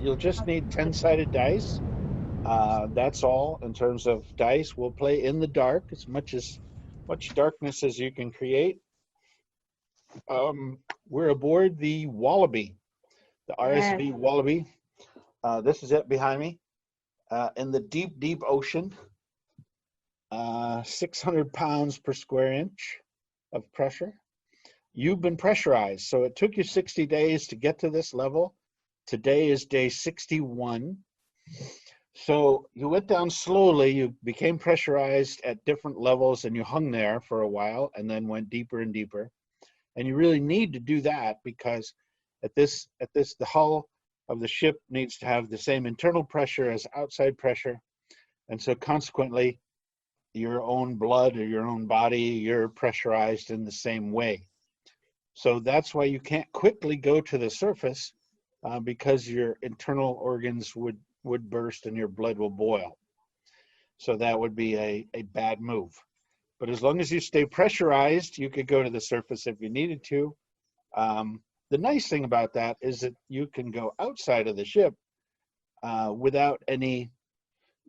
you'll just need 10-sided dice. That's all in terms of dice. We'll play in the dark, as much darkness as you can create. We're aboard the Wallaby, the RSV Wallaby. This is it behind me. In the deep, deep ocean, 600 pounds per square inch of pressure. You've been pressurized, so it took you 60 days to get to this level. Today is day 61. So you went down slowly, you became pressurized at different levels, and you hung there for a while and then went deeper and deeper. And you really need to do that because the hull of the ship needs to have the same internal pressure as outside pressure. And so consequently, your own blood or your own body, you're pressurized in the same way. So that's why you can't quickly go to the surface because your internal organs would burst and your blood will boil. So that would be a bad move. But as long as you stay pressurized, you could go to the surface if you needed to. The nice thing about that is that you can go outside of the ship without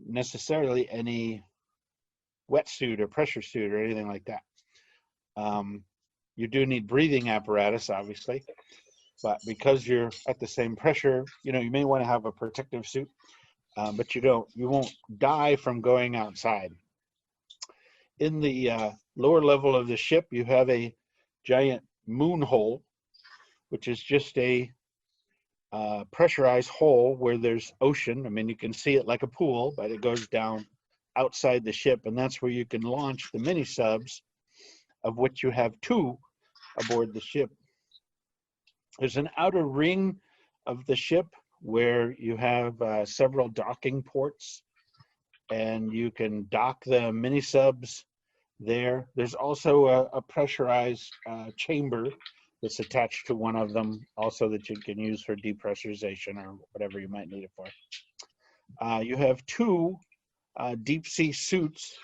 necessarily any wetsuit or pressure suit or anything like that. You do need breathing apparatus, obviously, but because you're at the same pressure, you may want to have a protective suit, but you won't die from going outside. In the lower level of the ship, you have a giant moon hole, which is just a pressurized hole where there's ocean. I mean, you can see it like a pool, but it goes down outside the ship, and that's where you can launch the mini subs, of which you have 2 aboard the ship. There's an outer ring of the ship where you have several docking ports, and you can dock the mini subs there. There's also a pressurized chamber that's attached to one of them, also, that you can use for depressurization or whatever you might need it for. You have 2 deep sea suits,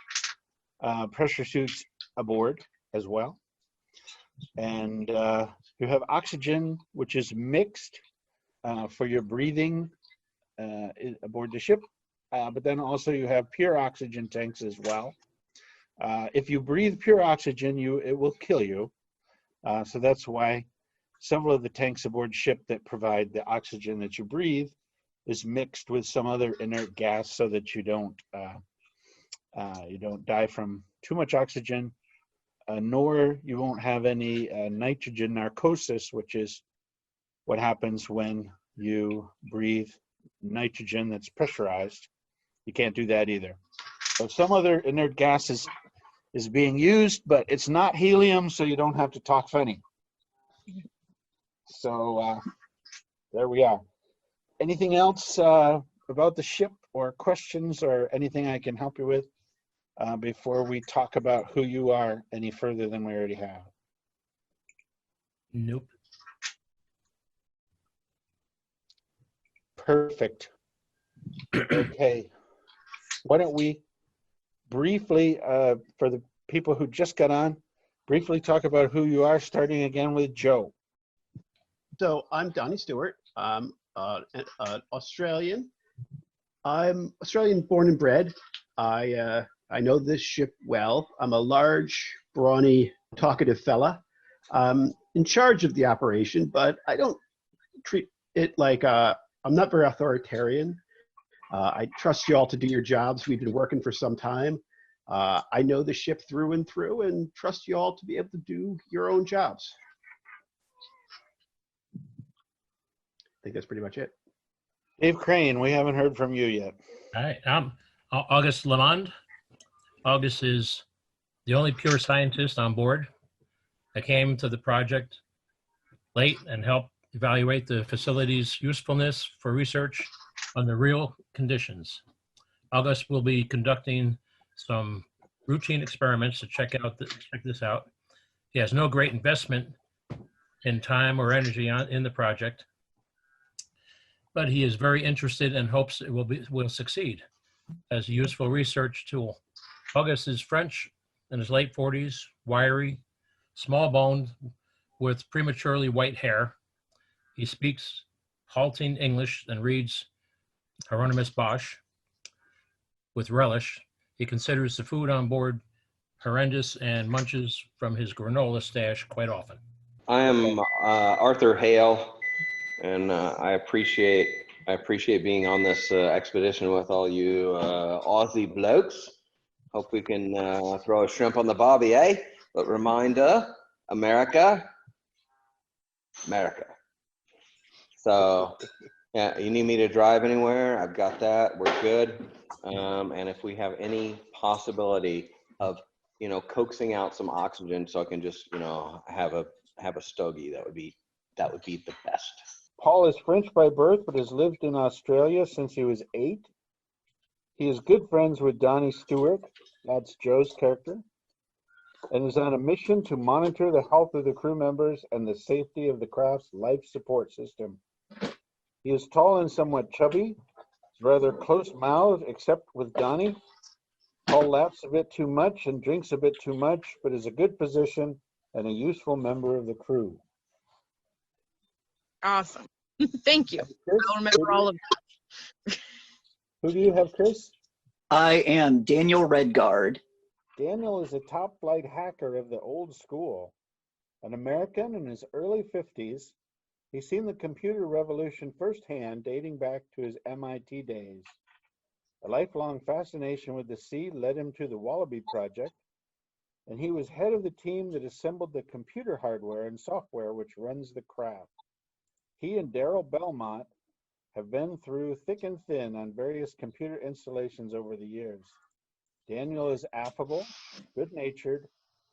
pressure suits aboard as well. And you have oxygen, which is mixed for your breathing aboard the ship. But then also you have pure oxygen tanks as well. If you breathe pure oxygen, it will kill you. So that's why several of the tanks aboard ship that provide the oxygen that you breathe is mixed with some other inert gas so that you don't die from too much oxygen, nor you won't have any nitrogen narcosis, which is what happens when you breathe nitrogen that's pressurized. You can't do that either. So some other inert gas is being used, but it's not helium, so you don't have to talk funny. So there we are. Anything else about the ship, or questions, or anything I can help you with before we talk about who you are any further than we already have? Nope. Perfect. Okay. Why don't we briefly, for the people who just got on, briefly talk about who you are, starting again with Joe. So I'm Donnie Stewart. I'm an Australian. I'm Australian born and bred. I know this ship well. I'm a large, brawny, talkative fella. I'm in charge of the operation, but I don't treat it like I'm not very authoritarian. I trust you all to do your jobs. We've been working for some time. I know the ship through and through, and trust you all to be able to do your own jobs. I think that's pretty much it. Dave Crane, we haven't heard from you yet. All right. I'm August Lamond. August is the only pure scientist on board. I came to the project late and helped evaluate the facility's usefulness for research under real conditions. August will be conducting some routine experiments to check this out. He has no great investment in time or energy in the project, but he is very interested and hopes it will succeed as a useful research tool. August is French, in his late 40s, wiry, small-boned, with prematurely white hair. He speaks halting English and reads Hieronymus Bosch with relish. He considers the food on board horrendous and munches from his granola stash quite often. I am Arthur Hale, and I appreciate being on this expedition with all you Aussie blokes. Hope we can throw a shrimp on the bobby, eh? But reminder, America. So, yeah, you need me to drive anywhere? I've got that. We're good. And if we have any possibility of, coaxing out some oxygen, so I can just, have a stogie, that would be the best. Paul is French by birth, but has lived in Australia since he was 8. He is good friends with Donnie Stewart, that's Joe's character, and is on a mission to monitor the health of the crew members and the safety of the craft's life support system. He is tall and somewhat chubby, rather close-mouthed, except with Donnie. Paul laughs a bit too much and drinks a bit too much, but is a good physician and a useful member of the crew. Awesome. Thank you. I'll remember all of that. Who do you have, Chris? I am Daniel Redguard. Daniel is a top-flight hacker of the old school. An American in his early 50s, he's seen the computer revolution firsthand, dating back to his MIT days. A lifelong fascination with the sea led him to the Wallaby Project, and he was head of the team that assembled the computer hardware and software which runs the craft. He and Daryl Belmont have been through thick and thin on various computer installations over the years. Daniel is affable, good-natured,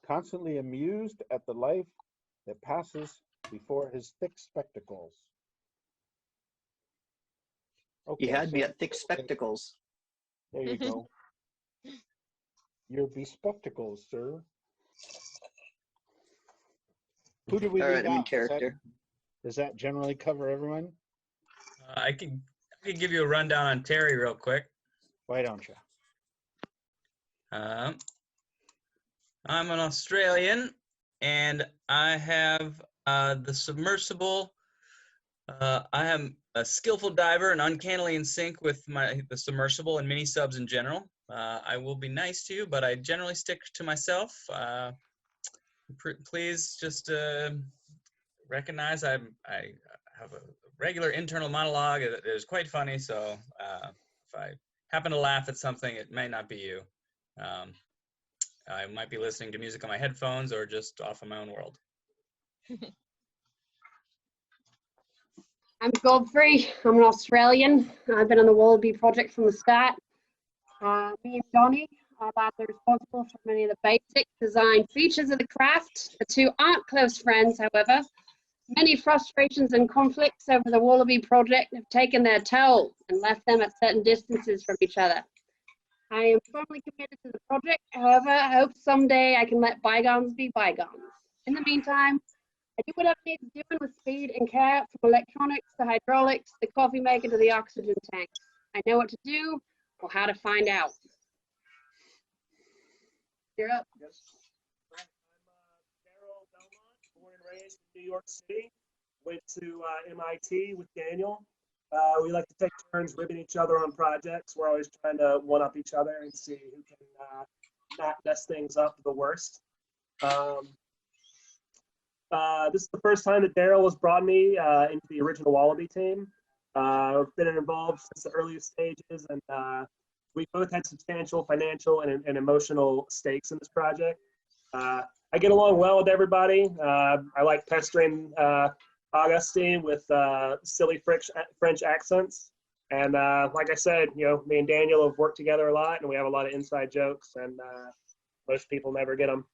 constantly amused at the life that passes before his thick spectacles. Okay, You had me at thick spectacles. there you go. Your bespectacles, sir. Who do we All right, leave I'm in out? character. Does that generally cover everyone? I can give you a rundown on Terry real quick. Why don't you? I'm an Australian, and I have the submersible. I am a skillful diver and uncannily in sync with the submersible and mini subs in general. I will be nice to you, but I generally stick to myself. Please just recognize I have a regular internal monologue that is quite funny. So if I happen to laugh at something, it may not be you. I might be listening to music on my headphones or just off in my own world. I'm Godfrey. I'm an Australian. I've been on the Wallaby project from the start. Me and Donnie are largely responsible for many of the basic design features of the craft. The two aren't close friends, however. Many frustrations and conflicts over the Wallaby project have taken their toll and left them at certain distances from each other. I am firmly committed to the project. However, I hope someday I can let bygones be bygones. In the meantime, I do whatever needs doing with speed and care, from electronics to hydraulics, the coffee maker to the oxygen tank. I know what to do or how to find out. You're up. Yes. Right. I'm Daryl Belmont, born and raised in New York City. Went to MIT with Daniel. We like to take turns ribbing each other on projects. We're always trying to one-up each other and see who can not mess things up the worst. This is the first time that Daryl has brought me into the original Wallaby team. I've been involved since the earliest stages, and we both had substantial financial and emotional stakes in this project. I get along well with everybody. I like pestering Augustine with silly French accents. And like I said, me and Daniel have worked together a lot, and we have a lot of inside jokes, and most people never get them.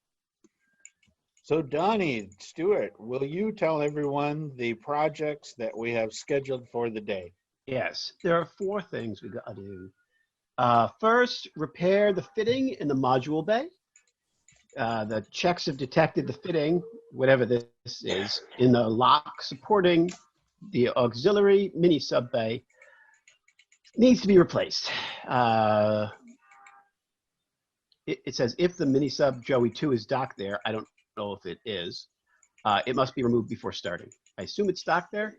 So Donnie Stewart, will you tell everyone the projects that we have scheduled for the day? Yes, there are 4 things we got to do. First, repair the fitting in the module bay. The checks have detected the fitting, whatever this is, in the lock supporting the auxiliary mini sub bay needs to be replaced. It says if the mini sub Joey 2 is docked there, I don't know if it is. It must be removed before starting. I assume it's docked there.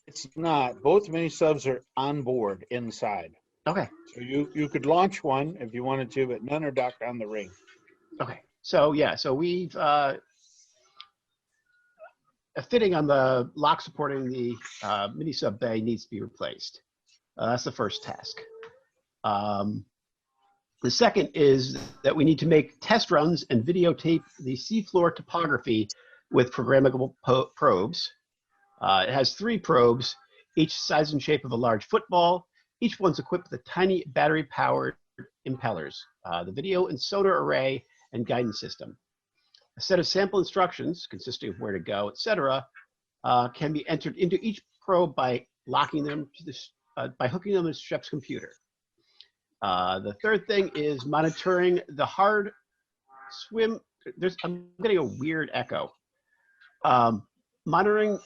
It's not. Both mini subs are on board inside. Okay. So you could launch one if you wanted to, but none are docked on the ring. Okay. So yeah, so we've a fitting on the lock supporting the mini sub bay needs to be replaced. That's the first task. The second is that we need to make test runs and videotape the seafloor topography with programmable probes. It has 3 probes, each size and shape of a large football. Each one's equipped with a tiny battery-powered impellers, the video and sonar array, and guidance system. A set of sample instructions, consisting of where to go, etc., can be entered into each probe by locking them to by hooking them to the ship's computer. The third thing is monitoring the hard swim. I'm getting a weird echo. Monitoring.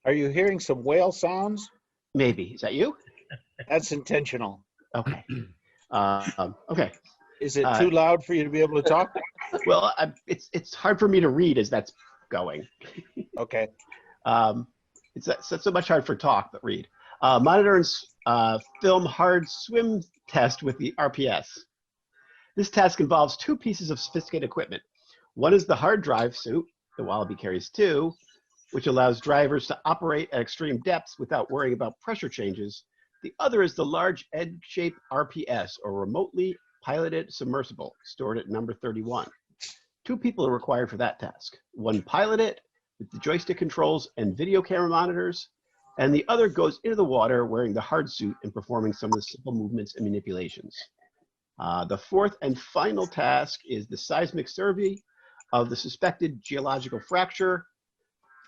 Are you hearing some whale sounds? Maybe. Is that you? That's intentional. Okay. Okay. Is it too loud for you to be able to talk? Well, it's hard for me to read as that's going. Okay. It's not so much hard for talk, but read. Monitor and film hard swim test with the RPS. This task involves 2 pieces of sophisticated equipment. One is the hard drive suit, the Wallaby carries 2, which allows drivers to operate at extreme depths without worrying about pressure changes. The other is the large egg-shaped RPS, or remotely piloted submersible, stored at number 31. 2 people are required for that task. One pilot it with the joystick controls and video camera monitors, and the other goes into the water wearing the hard suit and performing some of the simple movements and manipulations. The fourth and final task is the seismic survey of the suspected geological fracture.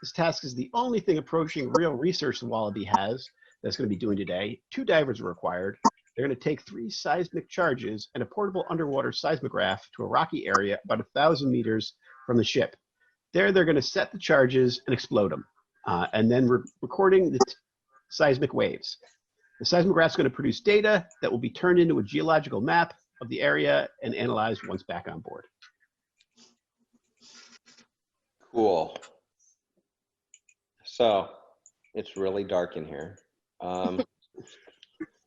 This task is the only thing approaching real research the Wallaby has that's going to be doing today. 2 divers are required. They're going to take 3 seismic charges and a portable underwater seismograph to a rocky area about 1,000 meters from the ship. There, they're going to set the charges and explode them, and then recording the seismic waves. The seismograph is going to produce data that will be turned into a geological map of the area and analyzed once back on board. Cool. So it's really dark in here.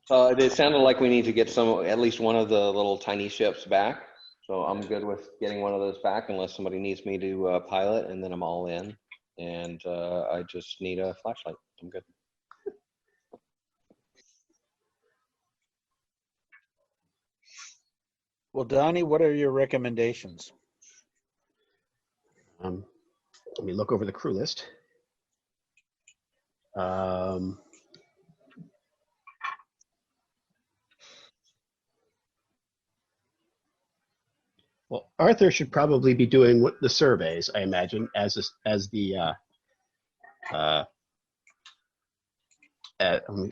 It sounded like we need to get at least one of the little tiny ships back. So I'm good with getting one of those back unless somebody needs me to pilot, and then I'm all in. And I just need a flashlight. I'm good. Well, Donnie, what are your recommendations? Let me look over the crew list. Well, Arthur should probably be doing the surveys, I imagine, let me have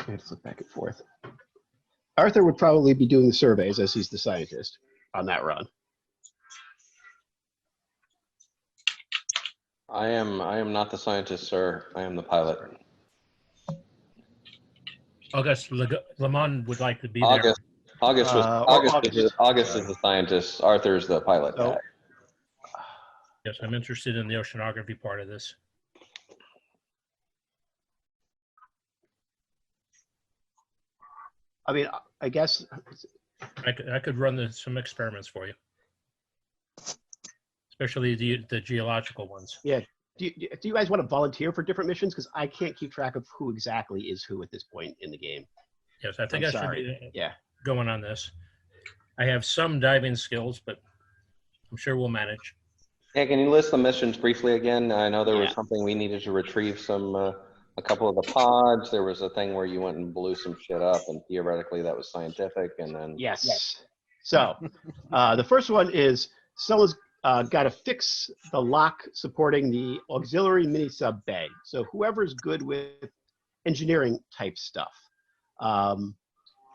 to flip back and forth. Arthur would probably be doing the surveys as he's the scientist on that run. I am not the scientist, sir. I am the pilot. August Lemon would like to be there. August is the scientist. Arthur's the pilot. So, Yes, I'm interested in the oceanography part of this. I mean, I guess I could run some experiments for you, especially the geological ones. Yeah. Do you guys want to volunteer for different missions? Because I can't keep track of who exactly is who at this point in the game. Yes, I think I should be yeah. going on this. I have some diving skills, but I'm sure we'll manage. Yeah, can you list the missions briefly again? I know there was something we needed to retrieve a couple of the pods. There was a thing where you went and blew some shit up, and theoretically that was scientific. And then yes. So the first one is someone's got to fix the lock supporting the auxiliary mini sub bay. So whoever's good with engineering type stuff. I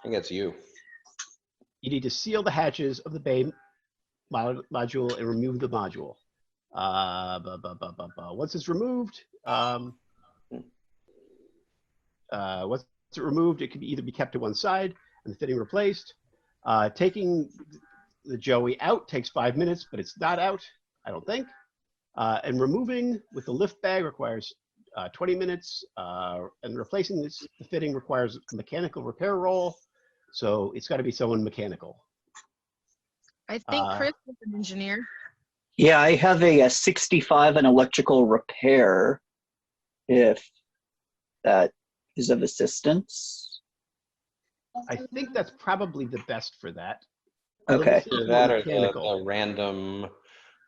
think it's you. You need to seal the hatches of the bay module and remove the module. Once it's removed, it can either be kept to one side and the fitting replaced. Taking the Joey out takes 5 minutes, but it's not out, I don't think. And removing with the lift bag requires 20 minutes. And replacing the fitting requires a mechanical repair roll. So it's got to be someone mechanical. I think Chris is an engineer. Yeah, I have a 65 in electrical repair, if that is of assistance. I think that's probably the best for that. Okay. Either that or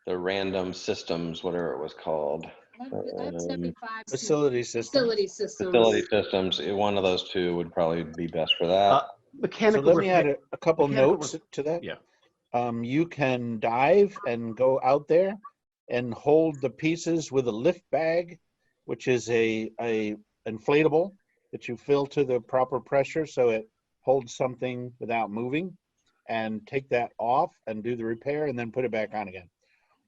the random systems, whatever it was called. I have 75. Facility systems. Facility systems. Facility systems. One of those two would probably be best for that. So Mechanical let me add a couple mechanical notes to that. Yeah. You can dive and go out there and hold the pieces with a lift bag, which is a inflatable that you fill to the proper pressure so it holds something without moving, and take that off and do the repair and then put it back on again.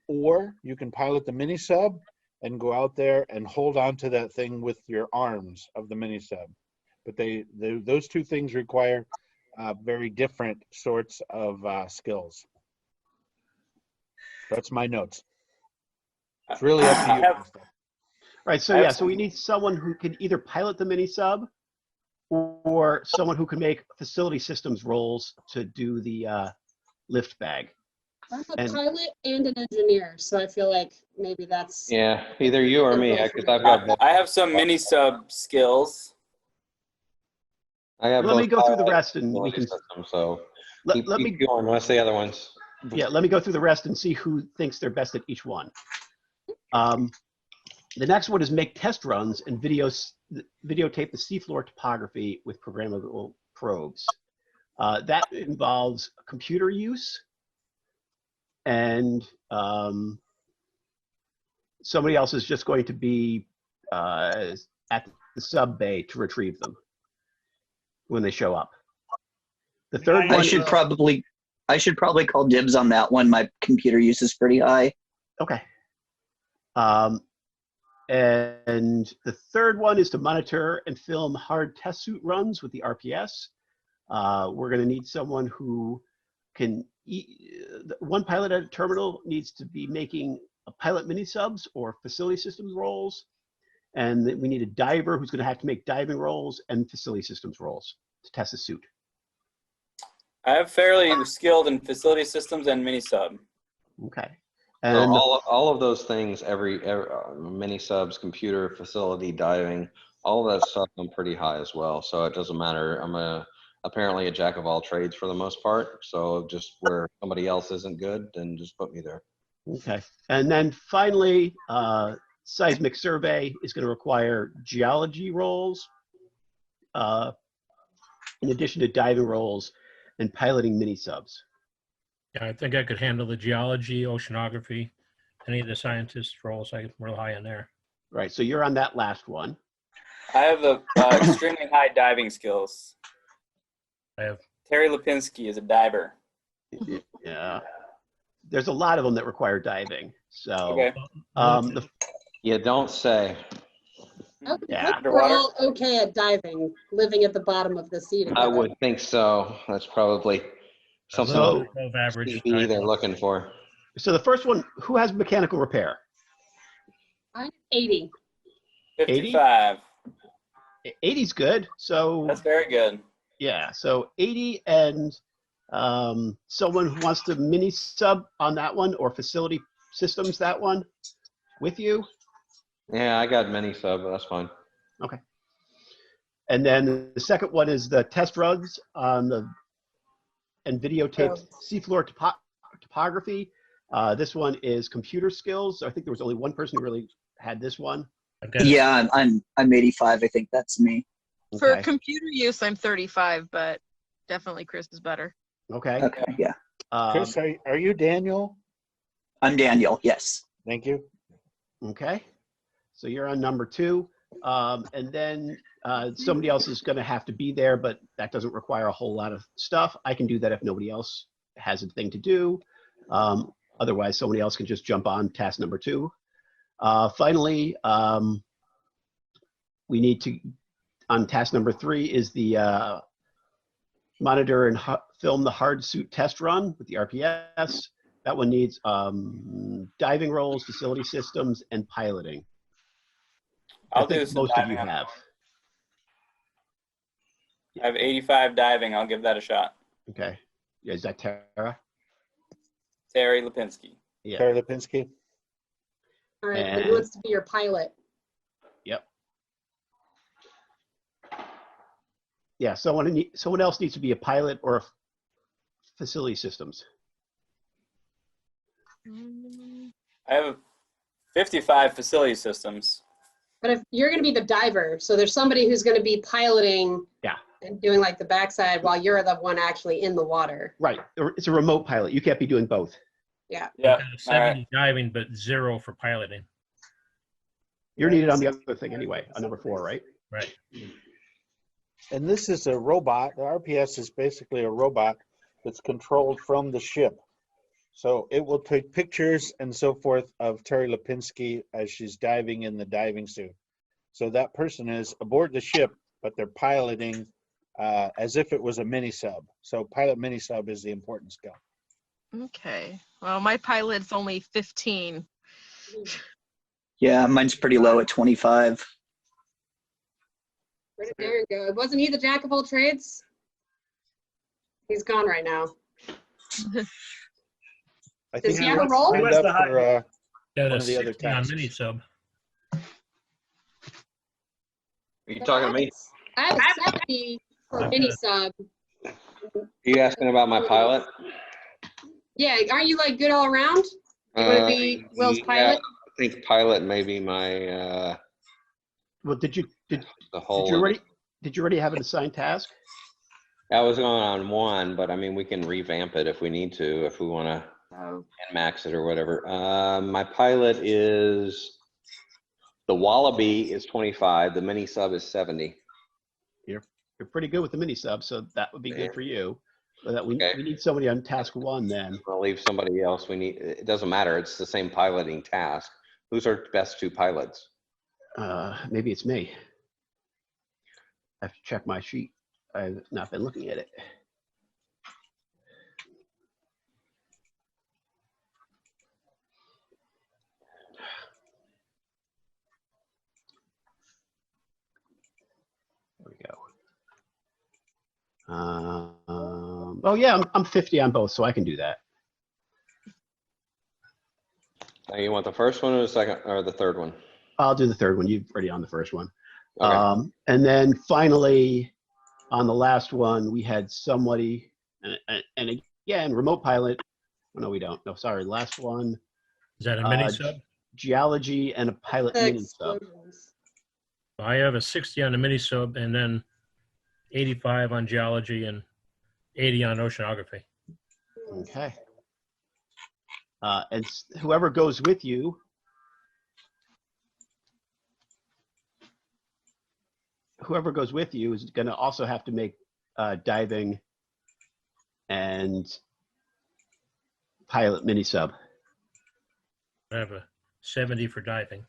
Or you can pilot the mini sub and go out there and hold on to that thing with your arms of the mini sub. But those two things require very different sorts of skills. That's my notes. It's really up to you. Right. So yeah, so we need someone who can either pilot the mini sub or someone who can make facility systems rolls to do the lift bag. I'm a pilot and an engineer, so I feel like maybe that's. Yeah, either you or me, because I've got both. I have some mini sub skills. I have Let me both go through the pilot rest and we facility can. systems, so Let keep me going. What's the other ones? Yeah, let me go through the rest and see who thinks they're best at each one. The next one is make test runs and videotape the seafloor topography with programmable probes. That involves computer use, and somebody else is just going to be at the sub bay to retrieve them when they show up. The third one I should probably call dibs on that one. My computer use is pretty high. Okay. And the third one is to monitor and film hard test suit runs with the RPS. We're going to need someone who can, one pilot at a terminal needs to be making a pilot mini subs or facility systems rolls. And we need a diver who's going to have to make diving rolls and facility systems rolls to test the suit. I have fairly skilled in facility systems and mini sub. Okay. So And all of those things, every mini subs, computer, facility, diving, all of that stuff, I'm pretty high as well. So it doesn't matter. I'm apparently a jack of all trades for the most part. So just where somebody else isn't good, then just put me there. okay. And then finally, seismic survey is going to require geology rolls, in addition to diving rolls and piloting mini subs. Yeah, I think I could handle the geology, oceanography, any of the scientist roles. I'm real high in there. Right. So you're on that last one. I have extremely high diving skills. I have. Terry Lipinski is a diver. Yeah. There's a lot of them that require diving. So, Okay. You don't say. Yeah. We're all okay at diving, living at the bottom of the sea together. I would think so. That's probably something So- above average. TV they're looking for. So the first one, who has mechanical repair? I'm 80. 55. 80's good. So That's very good. yeah. So 80 and someone who wants to mini sub on that one or facility systems that one with you. Yeah, I got mini sub, but that's fine. Okay. And then the second one is the test runs on the and videotaped seafloor topography. This one is computer skills. I think there was only one person who really had this one. Yeah, I'm 85. I think that's me. For Okay. computer use, I'm 35, but definitely Chris is better. Okay. Okay, yeah. Chris, are you Daniel? I'm Daniel. Yes. Thank you. Okay. So you're on number 2. And then somebody else is going to have to be there, but that doesn't require a whole lot of stuff. I can do that if nobody else has a thing to do. Otherwise, somebody else can just jump on task number 2. Finally, we need to, on task number 3 is the monitor and film the hard suit test run with the RPS. That one needs diving rolls, facility systems, and piloting. I'll think do some most of you diving. have. I have 85 diving. I'll give that a shot. Okay. Yeah, is that Tara? Terry Lipinski. Yeah. Terry Lipinski. All right, and And- who wants to be your pilot? Yep. Yeah, someone else needs to be a pilot or a facility systems. I have 55 facility systems. But if you're going to be the diver, so there's somebody who's going to be piloting Yeah. and doing like the backside while you're the one actually in the water. Right. It's a remote pilot. You can't be doing both. Yeah. Yeah. I've got 70 diving, but 0 for piloting. You're needed on the other thing anyway, on number 4, right? Right. And this is a robot. The RPS is basically a robot that's controlled from the ship. So it will take pictures and so forth of Terry Lipinski as she's diving in the diving suit. So that person is aboard the ship, but they're piloting as if it was a mini sub. So pilot mini sub is the important skill. Okay. Well, my pilot's only 15. Yeah, mine's pretty low at 25. Where did Darren go? Wasn't he the jack of all trades? He's gone right now. I Does think he have a role? signed What's the up high- for, Yeah, One the of the other 60 on tasks. mini sub. Are you talking to me? I have a 70 for mini sub. Are you asking about my pilot? Yeah, aren't you like good all around? You want to be Will's Yeah, pilot? I think pilot may be my Well, did you whole. already have an assigned task? I was going on 1, but I mean we can revamp it if we need to, if we want to Oh. max it or whatever. My pilot is the Wallaby is 25. The mini sub is 70. You're pretty good with the mini sub, so that would be Yeah. good for you. But that we Okay. need somebody on task 1 then. I'll leave somebody else. It doesn't matter. It's the same piloting task. Who's our best 2 pilots? Maybe it's me. I have to check my sheet. I've not been looking at it. There we go. Oh yeah, I'm 50 on both, so I can do that. Now you want the first one or the second or the third one? I'll do the third one. You've already on the first one. Okay. And then finally, on the last one, we had somebody, and again, remote pilot. Oh, no, we don't. No, sorry. Last one, Is that a mini sub? geology and a pilot mini sub. Explosions. I have a 60 on the mini sub and then 85 on geology and 80 on oceanography. Okay. And whoever goes with you, is going to also have to make diving and pilot mini sub. I have a 70 for diving.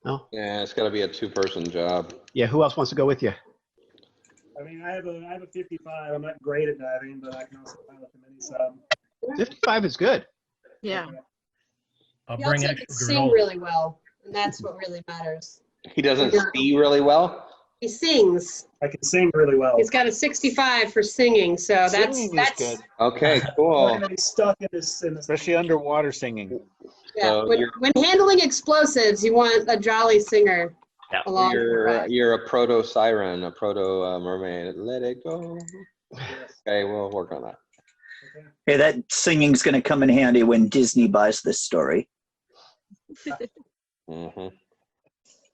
No? Yeah, it's got to be a 2-person job. Yeah, who else wants to go with you? I mean, I have a 55. I'm not great at diving, but I can also pilot the mini sub. 55 is good. Yeah. I'll He bring also extra can sing granola. really well, and that's what really matters. He doesn't Yeah. see really well. He sings. I can sing really well. He's got a 65 for singing, so that's Singing is good, Okay, I'm cool. gonna be stuck in this. especially underwater singing. yeah. So When handling explosives, you want a jolly singer Yeah. along the ride. You're a proto siren, a proto mermaid. Let it go. Okay, we'll work on that. Hey, that singing's going to come in handy when Disney buys this story. hmm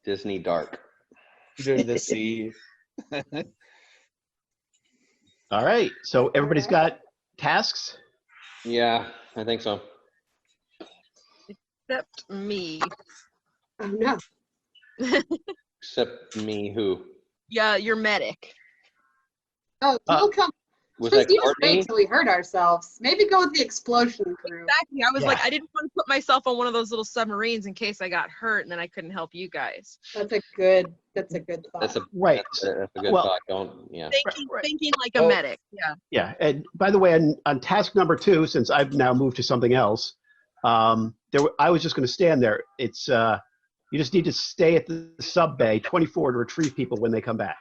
Disney Dark. Under the sea. All right. So everybody's got tasks? Yeah, I think so. Except me. Oh no. Except me, who? Yeah, you're medic. Oh, he'll come. Was Please, that you just wait Courtney? till we hurt ourselves. Maybe go with the explosion crew. Exactly. I was Yeah. like, I didn't want to put myself on one of those little submarines in case I got hurt and then I couldn't help you guys. That's a good thought. That's a Right. that's a good Well- thought. Don't yeah. Thinking like a Oh. medic. Yeah. Yeah. And by the way, on task number 2, since I've now moved to something else, I was just going to stand there. It's You just need to stay at the sub bay 24 to retrieve people when they come back.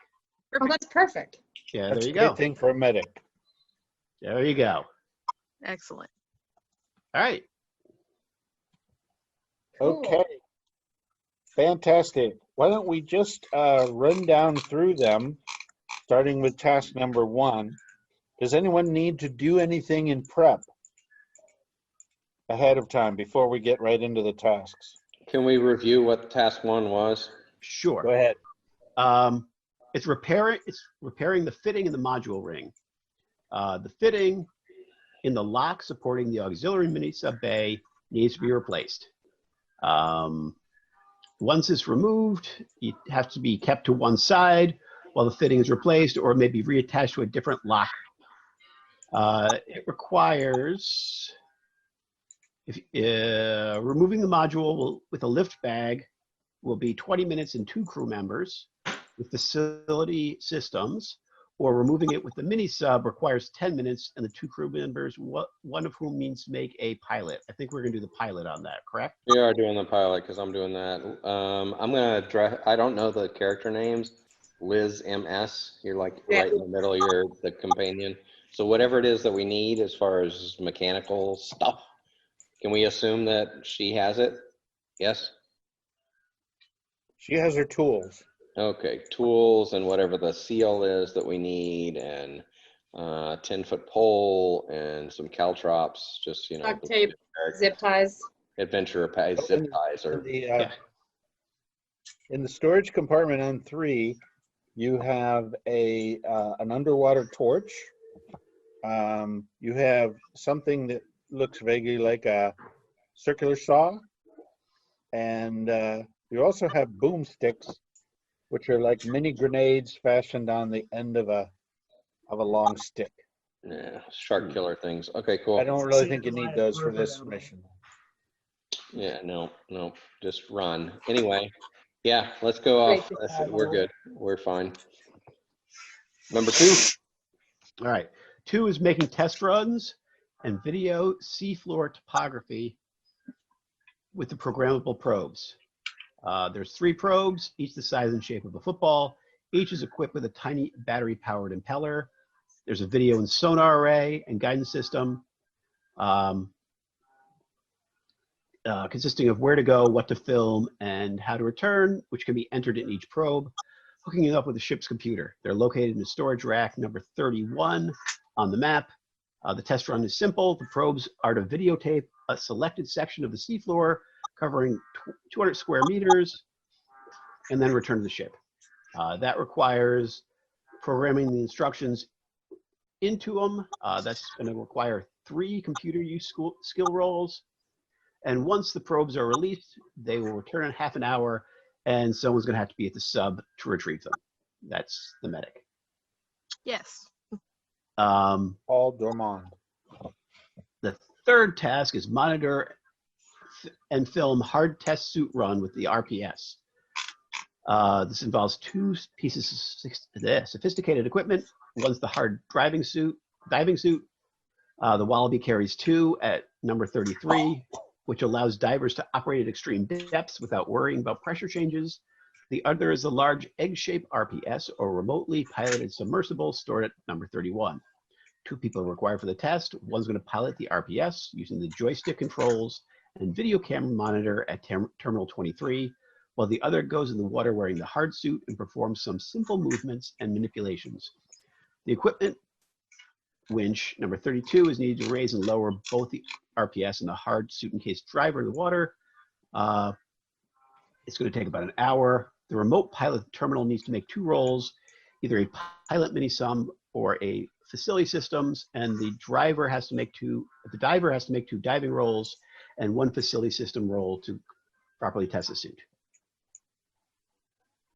Oh, that's perfect. Yeah, That's there a you go. good thing for a medic. There you go. Excellent. All right. Cool. Okay. Fantastic. Why don't we just run down through them, starting with task number 1. Does anyone need to do anything in prep ahead of time before we get right into the tasks? Can we review what task 1 was? Sure. Go ahead. It's repairing the fitting in the module ring. The fitting in the lock supporting the auxiliary mini sub bay needs to be replaced. Once it's removed, it has to be kept to one side while the fitting is replaced, or maybe reattached to a different lock. It requires removing the module with a lift bag will be 20 minutes and 2 crew members with facility systems, or removing it with the mini sub requires 10 minutes and the 2 crew members, one of whom needs to make a pilot. I think we're gonna do the pilot on that, correct? We are doing the pilot because I'm doing that. I'm gonna address, I don't know the character names. Liz MS, you're like Yeah. right in the middle, you're the companion. So whatever it is that we need as far as mechanical stuff, can we assume that she has it? Yes? She has her tools. Okay, tools and whatever the seal is that we need, and 10-foot pole and some caltrops, just, you know. Duct tape, zip ties. Adventurer zip ties or. In the storage compartment on 3, you have an underwater torch. You have something that looks vaguely like a circular saw, and you also have boomsticks, which are like mini grenades fashioned on the end of a long stick. Yeah, shark killer things. Okay, cool. I don't really think you need those for this mission. Yeah, no, just run. Anyway, yeah, let's go off. We're good. We're fine. Number 2. All right. 2 is making test runs and video seafloor topography with the programmable probes. There's 3 probes, each the size and shape of a football. Each is equipped with a tiny battery-powered impeller. There's a video and sonar array and guidance system consisting of where to go, what to film, and how to return, which can be entered in each probe, hooking it up with the ship's computer. They're located in the storage rack number 31 on the map. The test run is simple. The probes are to videotape a selected section of the seafloor covering 200 square meters and then return to the ship. That requires programming the instructions into them. That's going to require 3 computer use skill rolls. And once the probes are released, they will return in half an hour, and someone's going to have to be at the sub to retrieve them. That's the medic. Yes. Paul Dormond. The third task is monitor and film hard test suit run with the RPS. This involves 2 pieces of sophisticated equipment. One's the hard diving suit. The Wallaby carries 2 at number 33, which allows divers to operate at extreme depths without worrying about pressure changes. The other is a large egg-shaped RPS, or remotely piloted submersible, stored at number 31. 2 people are required for the test. One's going to pilot the RPS using the joystick controls and video camera monitor at terminal 23, while the other goes in the water wearing the hard suit and performs some simple movements and manipulations. The equipment winch, number 32, is needed to raise and lower both the RPS and the hard suit in case driver in the water. It's going to take about an hour. The remote pilot terminal needs to make 2 rolls, either a pilot mini-sum or a facility systems, and the diver has to make 2 diving rolls and 1 facility system roll to properly test the suit.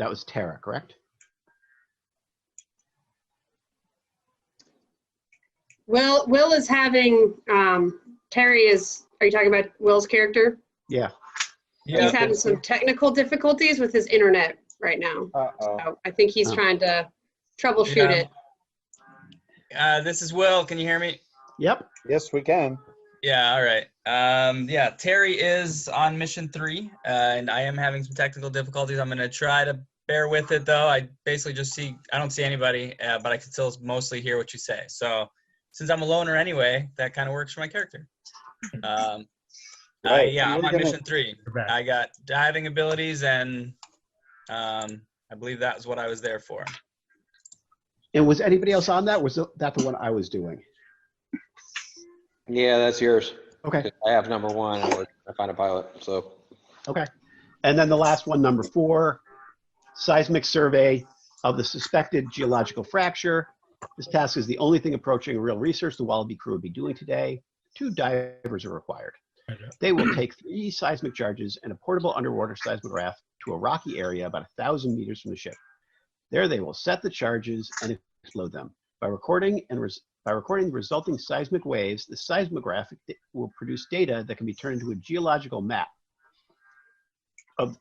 That was Tara, correct? Will is having, Terry is, are you talking about Will's character? Yeah. He's having some technical difficulties with his internet right now. So I think he's trying to troubleshoot it. This is Will. Can you hear me? Yep. Yes, we can. Yeah, all right. Yeah, Terry is on mission 3, and I am having some technical difficulties. I'm going to try to bear with it, though. I basically just I don't see anybody, but I can still mostly hear what you say. So since I'm a loner anyway, that kind of works for my character. Right. Yeah, I'm You're on gonna- mission 3. You're back. I got diving abilities, and I believe that was what I was there for. And was anybody else on that? Was that the one I was doing? Yeah, that's yours. Okay. I have number 1. I find a pilot. So Okay. And then the last one, number 4, seismic survey of the suspected geological fracture. This task is the only thing approaching real research the Wallaby crew would be doing today. 2 divers are required. They will take 3 seismic charges and a portable underwater seismograph to a rocky area about 1,000 meters from the ship. There they will set the charges and explode them. By recording the resulting seismic waves, the seismograph will produce data that can be turned into a geological map of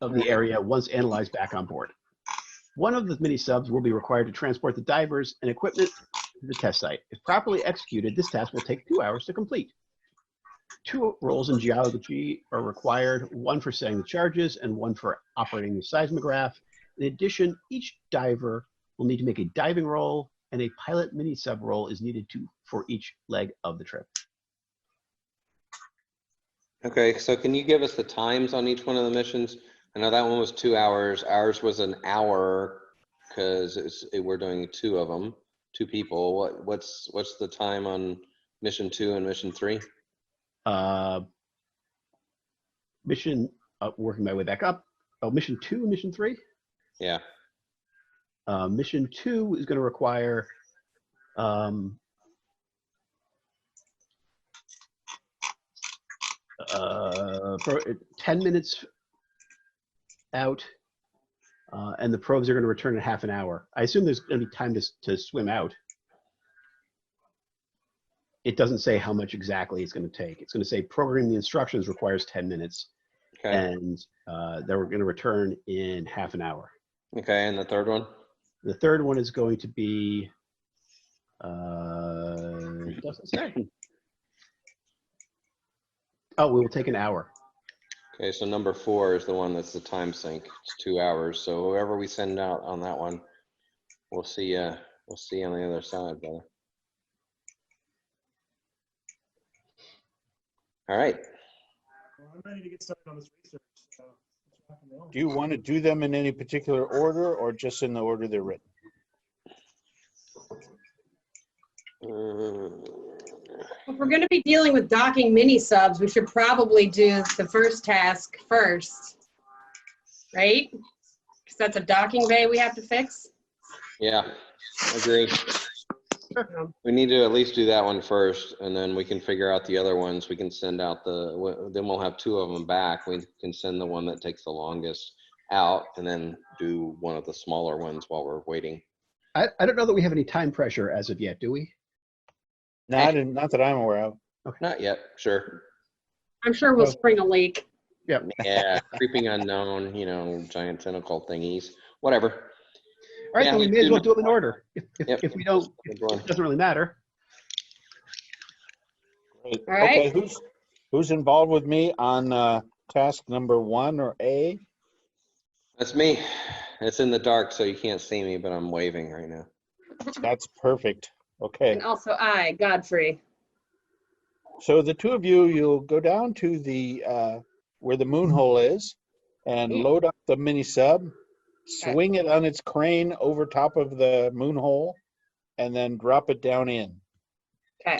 the area once analyzed back on board. One of the mini subs will be required to transport the divers and equipment to the test site. If properly executed, this task will take 2 hours to complete. 2 roles in geology are required, 1 for setting the charges and 1 for operating the seismograph. In addition, each diver will need to make a diving roll, and a pilot mini sub roll is needed for each leg of the trip. okay, so can you give us the times on each one of the missions? I know that one was 2 hours. Ours was an hour because we're doing 2 of them, 2 people. What's the time on mission 2 and mission 3? Working my way back up. Oh, mission 2 and mission 3? Yeah. Mission 2 is going to require 10 minutes out, and the probes are going to return in half an hour. I assume there's going to be time to swim out. It doesn't say how much exactly it's going to take. It's going to say programming the instructions requires 10 minutes, Okay. and they're going to return in half an hour. Okay, and the third one? The third one is going to be, it doesn't say. Oh, we will take an hour. Okay, so number 4 is the one that's the time sink. It's 2 hours. So whoever we send out on that one, we'll see. We'll see on the other side, brother. All right. Well, I'm ready to get started on this research. So let's rock and roll. Do you want to do them in any particular order or just in the order they're written? If we're going to be dealing with docking mini subs, we should probably do the first task first, right? Because that's a docking bay we have to fix. Yeah, I agree. We need to at least do that one first, and then we can figure out the other ones. We can send out then we'll have 2 of them back. We can send the one that takes the longest out, and then do one of the smaller ones while we're waiting. I don't know that we have any time pressure as of yet, do we? Not that I'm aware of. Not yet, sure. I'm sure we'll spring a leak. Yep. Yeah, creeping unknown, giant tentacle thingies, whatever. All right, Yeah, then we may as well do them in order. Yep. If we don't, it doesn't really matter. Great. All right. Okay, who's involved with me on task number 1 or A? That's me. It's in the dark, so you can't see me, but I'm waving right now. That's perfect. Okay. And also I, Godfrey. So the 2 of you, you'll go down to the where the moon hole is and load up the mini sub, swing it on its crane over top of the moon hole, and then drop it down in. Okay.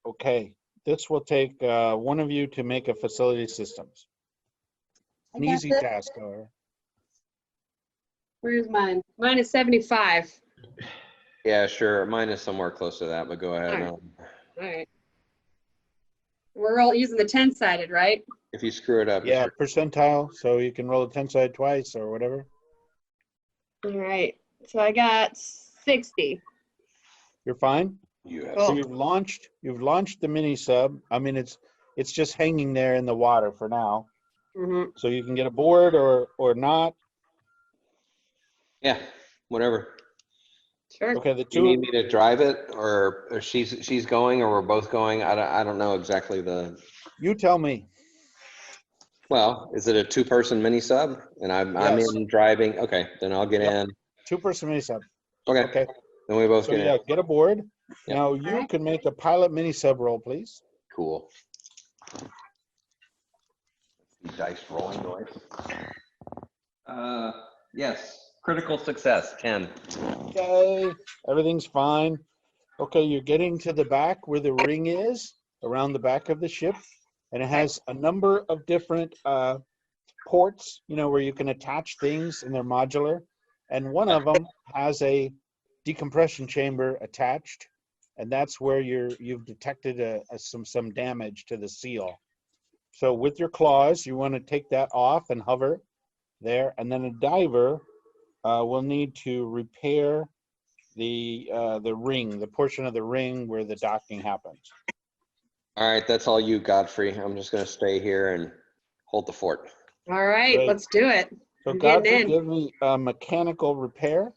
Okay. This will take one of you to make a facility systems. An easy task, however. Where's mine? Mine is 75. Yeah, sure. Mine is somewhere close to that, but go ahead. All right. We're all using the 10-sided, right? If you screw it up, Yeah, percentile, so you can roll a 10-sided twice or whatever. All right. So I got 60. You're fine? Yes. So you've launched the mini sub. I mean, it's just hanging there in the water for now. Mm-hmm. So you can get aboard or not. Yeah, whatever. Sure. Okay, the Do you two. need me to drive it, or she's going, or we're both going? I don't know exactly the. You tell me. Well, is it a two-person mini sub? And I'm Yes. in driving. Okay, then I'll get Yep. in. 2-person mini sub. Okay. Okay. Then we both So get in. yeah, get aboard. Yep. Now you Alright. can make a pilot mini sub roll, please. Cool. Dice rolling noise. Yes. Critical success. 10. Okay, everything's fine. Okay, you're getting to the back where the ring is, around the back of the ship, and it has a number of different ports, you know, where you can attach things and they're modular. And one of them has a decompression chamber attached, and that's where you've detected some damage to the seal. So with your claws, you want to take that off and hover there, and then a diver will need to repair the ring, the portion of the ring where the docking happens. All right, that's all you, Godfrey. I'm just going to stay here and hold the fort. All right, Great. let's do it. So I'm getting Godfrey, in. give me a mechanical repair.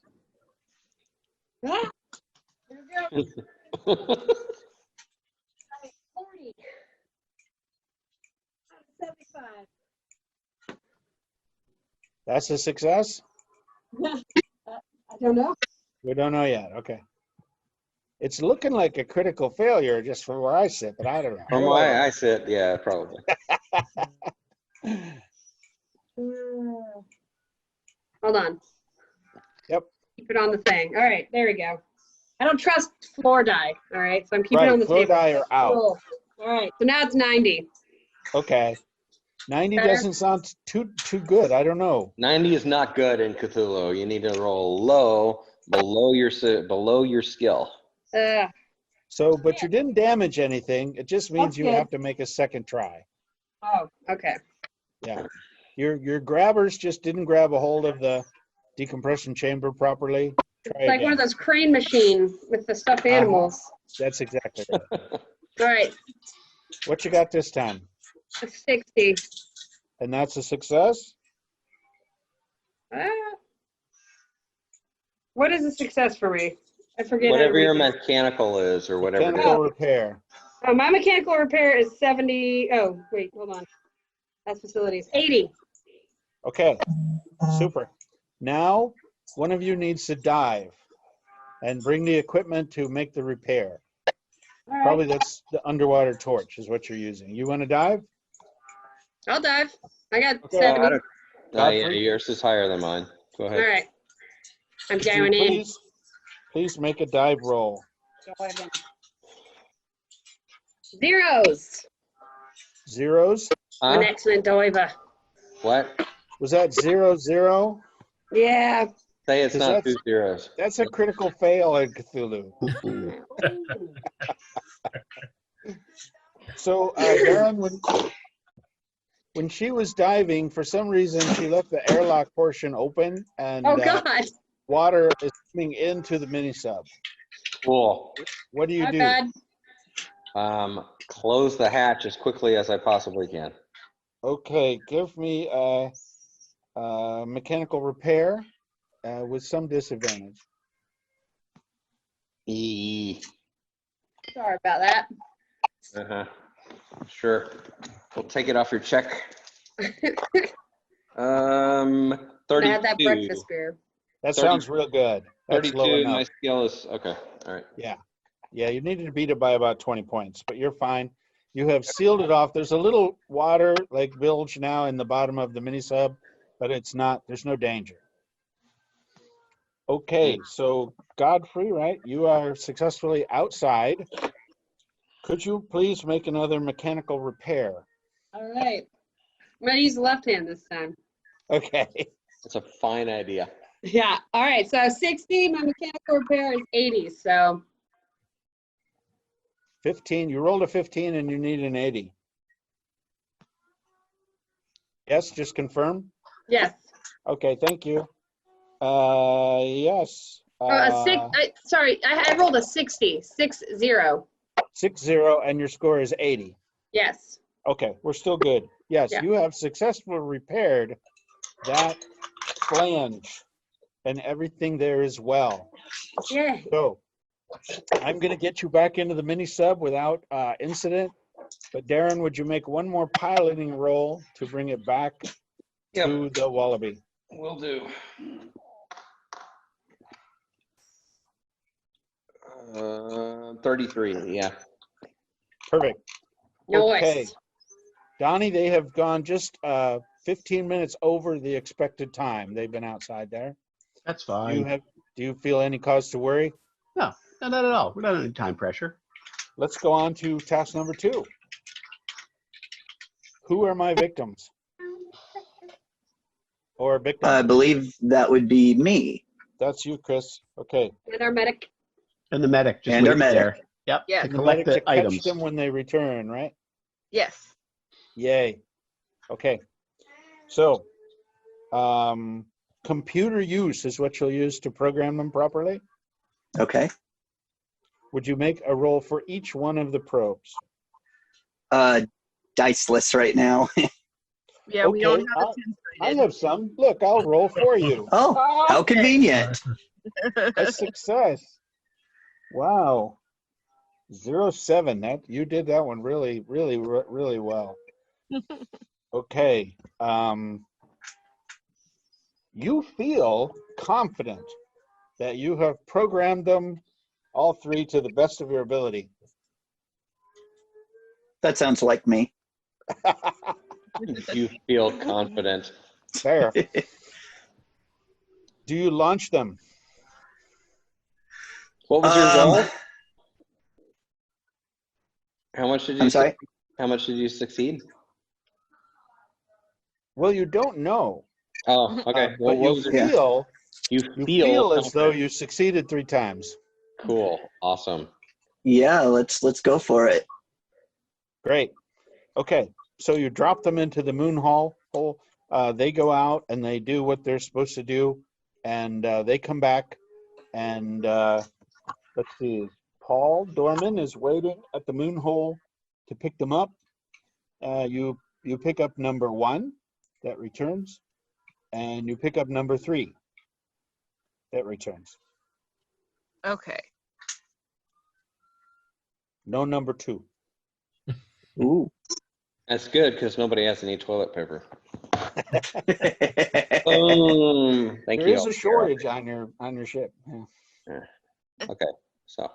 Ah, here we go. 40. 75. That's a success? I don't know. We don't know yet. Okay. It's looking like a critical failure just from where I sit, but I don't know. From where I sit, yeah, probably. Hold on. Yep. Keep it on the thing. All right, there we go. I don't trust floor die. All right, so I'm keeping Right, it on the floor table. die are out. Cool. All right, so now it's 90. Okay. 90 Better? doesn't sound too good. I don't know. 90 is not good in Cthulhu. You need to roll low, below your skill. So, but you didn't damage anything. It just means That's you good. have to make a second try. Oh, okay. Yeah. Your grabbers just didn't grab a hold of the decompression chamber properly. Try It's like one of again. those crane machines with the stuffed animals. That's exactly right. All right, What you got this time? a 60. And that's a success? Ah. What is a success for me? I forget. how to Whatever your read this. mechanical is, or whatever. Mechanical repair. Oh, my mechanical repair is 70. Oh, wait, hold on. That's facilities. 80. Okay, super. Now, one of you needs to dive and bring the equipment to make the repair. All right. Probably that's the underwater torch is what you're using. You want to dive? I'll dive. I got Okay, 70. Yeah, yours is higher than mine. Go All ahead. right. I'm Could you going in. please make a dive roll. Zeros. Zeros? An excellent diver. What? Was that 0-0? Yeah. Say it's 'Cause not that's- 2 zeros. That's a critical fail in Cthulhu. So, Darren, when she was diving, for some reason, she left the airlock portion open, and Oh, God. water is coming into the mini sub. Cool. What do you My do? bad. Close the hatch as quickly as I possibly can. Okay, give me a mechanical repair with some disadvantage. Sorry about that. Sure. We'll take it off your check. 32. I had that breakfast beer. That 30 sounds real good. That's low 32, enough. my skill is, okay, all right. Yeah, you needed to beat it by about 20 points, but you're fine. You have sealed it off. There's a little water like bilge now in the bottom of the mini sub, but it's not, there's no danger. Okay, so Godfrey, right? You are successfully outside. Could you please make another mechanical repair? All right. I'm going to use the left hand this time. Okay. That's a fine idea. Yeah. All right. So 60, my mechanical repair is 80. So 15. You rolled a 15 and you need an 80. Yes, just confirm. yes. Okay, thank you. Yes. Sorry, I rolled a 60. 60. 6-0, and your score is 80. Yes. Okay, we're still good. Yes, Yeah. you have successfully repaired that flange, and everything there is well. Yeah. So I'm going to get you back into the mini sub without incident. But Darren, would you make one more piloting roll to bring it back to the Wallaby? Will do. 33, yeah. Perfect. Nice. Okay. Donnie, they have gone just 15 minutes over the expected time. They've been outside there. That's Do fine. you feel any cause to worry? No, not at all. We're not under time pressure. Let's go on to task number 2. Who are my victims? Or victims? I believe that would be me. That's you, Chris. Okay. And our medic. And the medic just And our waits medic. there. Yep. Yeah. To And the collect medic the to catch items. them when they return, right? Yes. Yay. Okay. So, computer use is what you'll use to program them properly. Okay. Would you make a roll for each one of the probes? Diceless right now. Yeah, we don't Okay, have a I 10 have some. Look, I'll roll for you. Oh, how convenient. A success. Wow. 07. That you did that one really well. Okay. You feel confident that you have programmed them all 3 to the best of your ability. That sounds like me. You feel confident. There. Do you launch them? What was your goal? How much did you? I'm sorry? How much did you succeed? Well, you don't know. Oh, okay. Well, But what you was your, feel you you feel feel as though confident. you succeeded 3 times. Cool. Awesome. Yeah, let's go for it. Great. Okay. So you drop them into the moon hole. They go out and they do what they're supposed to do, and they come back. And let's see. Paul Dorman is waiting at the moon hole to pick them up. You pick up number 1 that returns, and you pick up number 3 that returns. Okay. No number 2. Ooh. That's good because nobody has any toilet paper. Boom. Thank There you. is a shortage on your ship. Yeah. Yeah. Okay. So,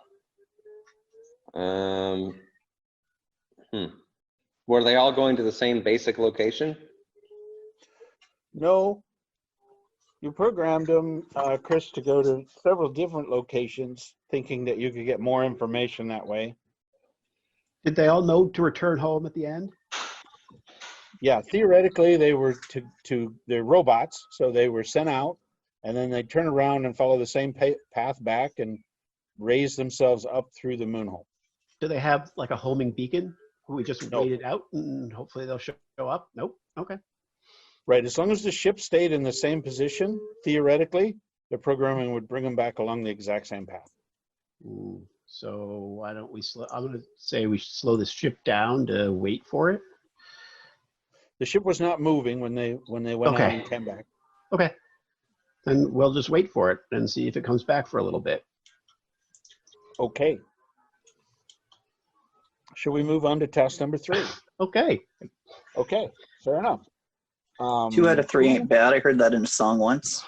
were they all going to the same basic location? No, you programmed them, Chris, to go to several different locations, thinking that you could get more information that way. Did they all know to return home at the end? Yeah, theoretically, they were they're robots, so they were sent out, and then they turn around and follow the same path back and raise themselves up through the moon hole. Do they have like a homing beacon? We just No. wait it out and hopefully they'll show up? Nope. Okay. Right, as long as the ship stayed in the same position, theoretically, the programming would bring them back along the exact same path. So why don't we I'm going to say we slow this ship down to wait for it. The ship was not moving when they went out and came back. Okay. Then we'll just wait for it and see if it comes back for a little bit. Okay. Should we move on to task number 3? Okay. Okay, fair enough. 2 out of 3 ain't bad. I heard that in a song once.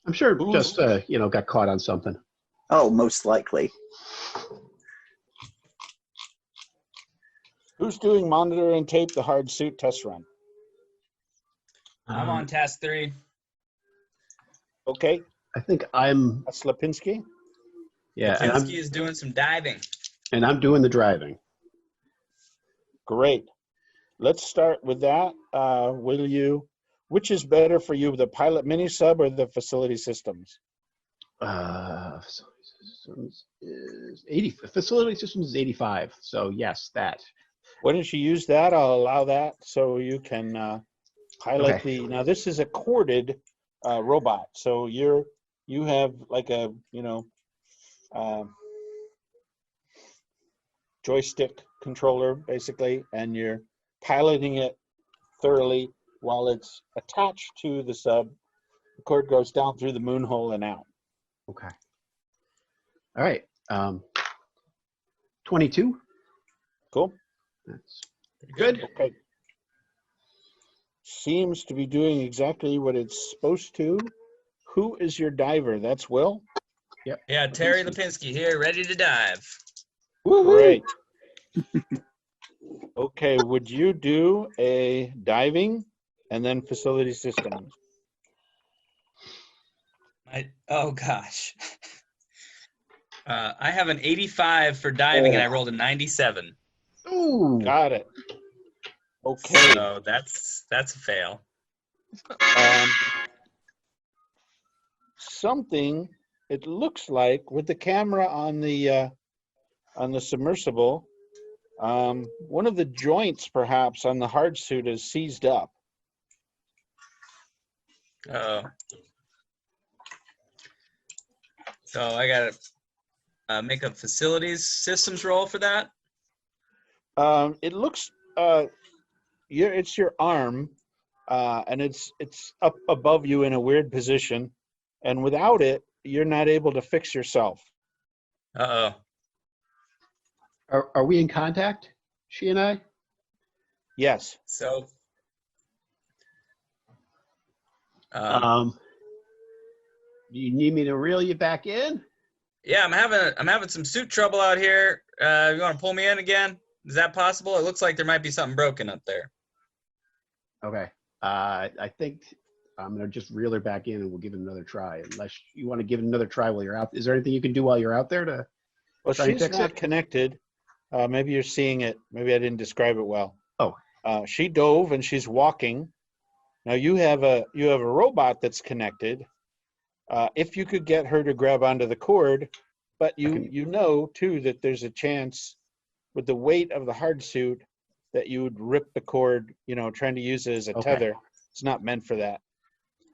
I'm sure just, got caught on something. Oh, most likely. Who's doing monitor and tape the hard suit test run? I'm on task 3. Okay, I think I'm, that's Lipinski. yeah, Kinski is doing some diving. and I'm doing the driving. Great. Let's start with that. Which is better for you, the pilot mini sub or the facility systems? Facility systems is 80. Facility systems is 85. So yes, that. Why don't you use that? I'll allow that so you can pilot now this is a corded robot. So you have like a, joystick controller basically, and you're piloting it thoroughly while it's attached to the sub. The cord goes down through the moon hole and out. Okay. All right. 22. Cool. That's Good. Okay. Seems to be doing exactly what it's supposed to. Who is your diver? That's Will? Yep. Yeah, Terry Lipinski here, ready to dive. Great. Okay, would you do a diving and then facility systems? Oh gosh. I have an 85 for diving and I rolled a 97. Ooh. Got it. Okay. So that's a fail. Something, it looks like, with the camera on the submersible, one of the joints perhaps on the hard suit is seized up. So I gotta make a facilities systems roll for that. It looks it's your arm, and it's up above you in a weird position, and without it, you're not able to fix yourself. Uh-oh. Are we in contact, she and I? Yes. So do you need me to reel you back in? yeah, I'm having some suit trouble out here. You want to pull me in again? Is that possible? It looks like there might be something broken up there. Okay. I think I'm gonna just reel her back in and we'll give it another try. Unless you want to give it another try while you're out. Is there anything you can do while you're out there to Well, try and she's fix not it? connected. Maybe you're seeing it. Maybe I didn't describe it well. Oh. She dove and she's walking. Now you have a robot that's connected. If you could get her to grab onto the cord, but you know too that there's a chance with the weight of the hard suit that you would rip the cord, trying to use it as a tether. It's not meant for that.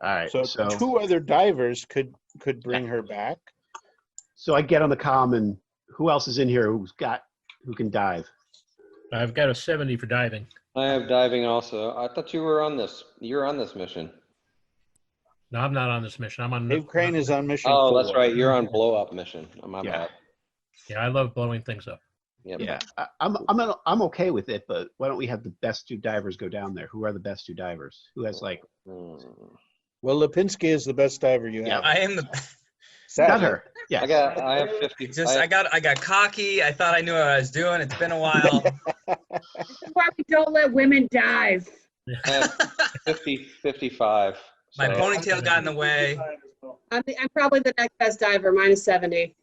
All right. So two other divers could bring her back. So I get on the comm, and who else is in here who can dive? I've got a 70 for diving. I have diving also. I thought you were on this. You're on this mission. No, I'm not on this mission. I'm on. Dave Crane is on mission. Oh, 4. that's right. You're on blow up mission. Oh, my bad. Yeah, I love blowing things up. Yep. Yeah, I'm okay with it, but why don't we have the best two divers go down there? Who are the best two divers? Who has like? Hmm. Well, Lipinski is the best diver you have. I am the. Not Sadly. her. Yeah. I have 50. I got cocky. I thought I knew what I was doing. It's been a while. This is why we don't let women dive. I have 55. My so- ponytail got in the way. I'm probably the next best diver. Mine is 70.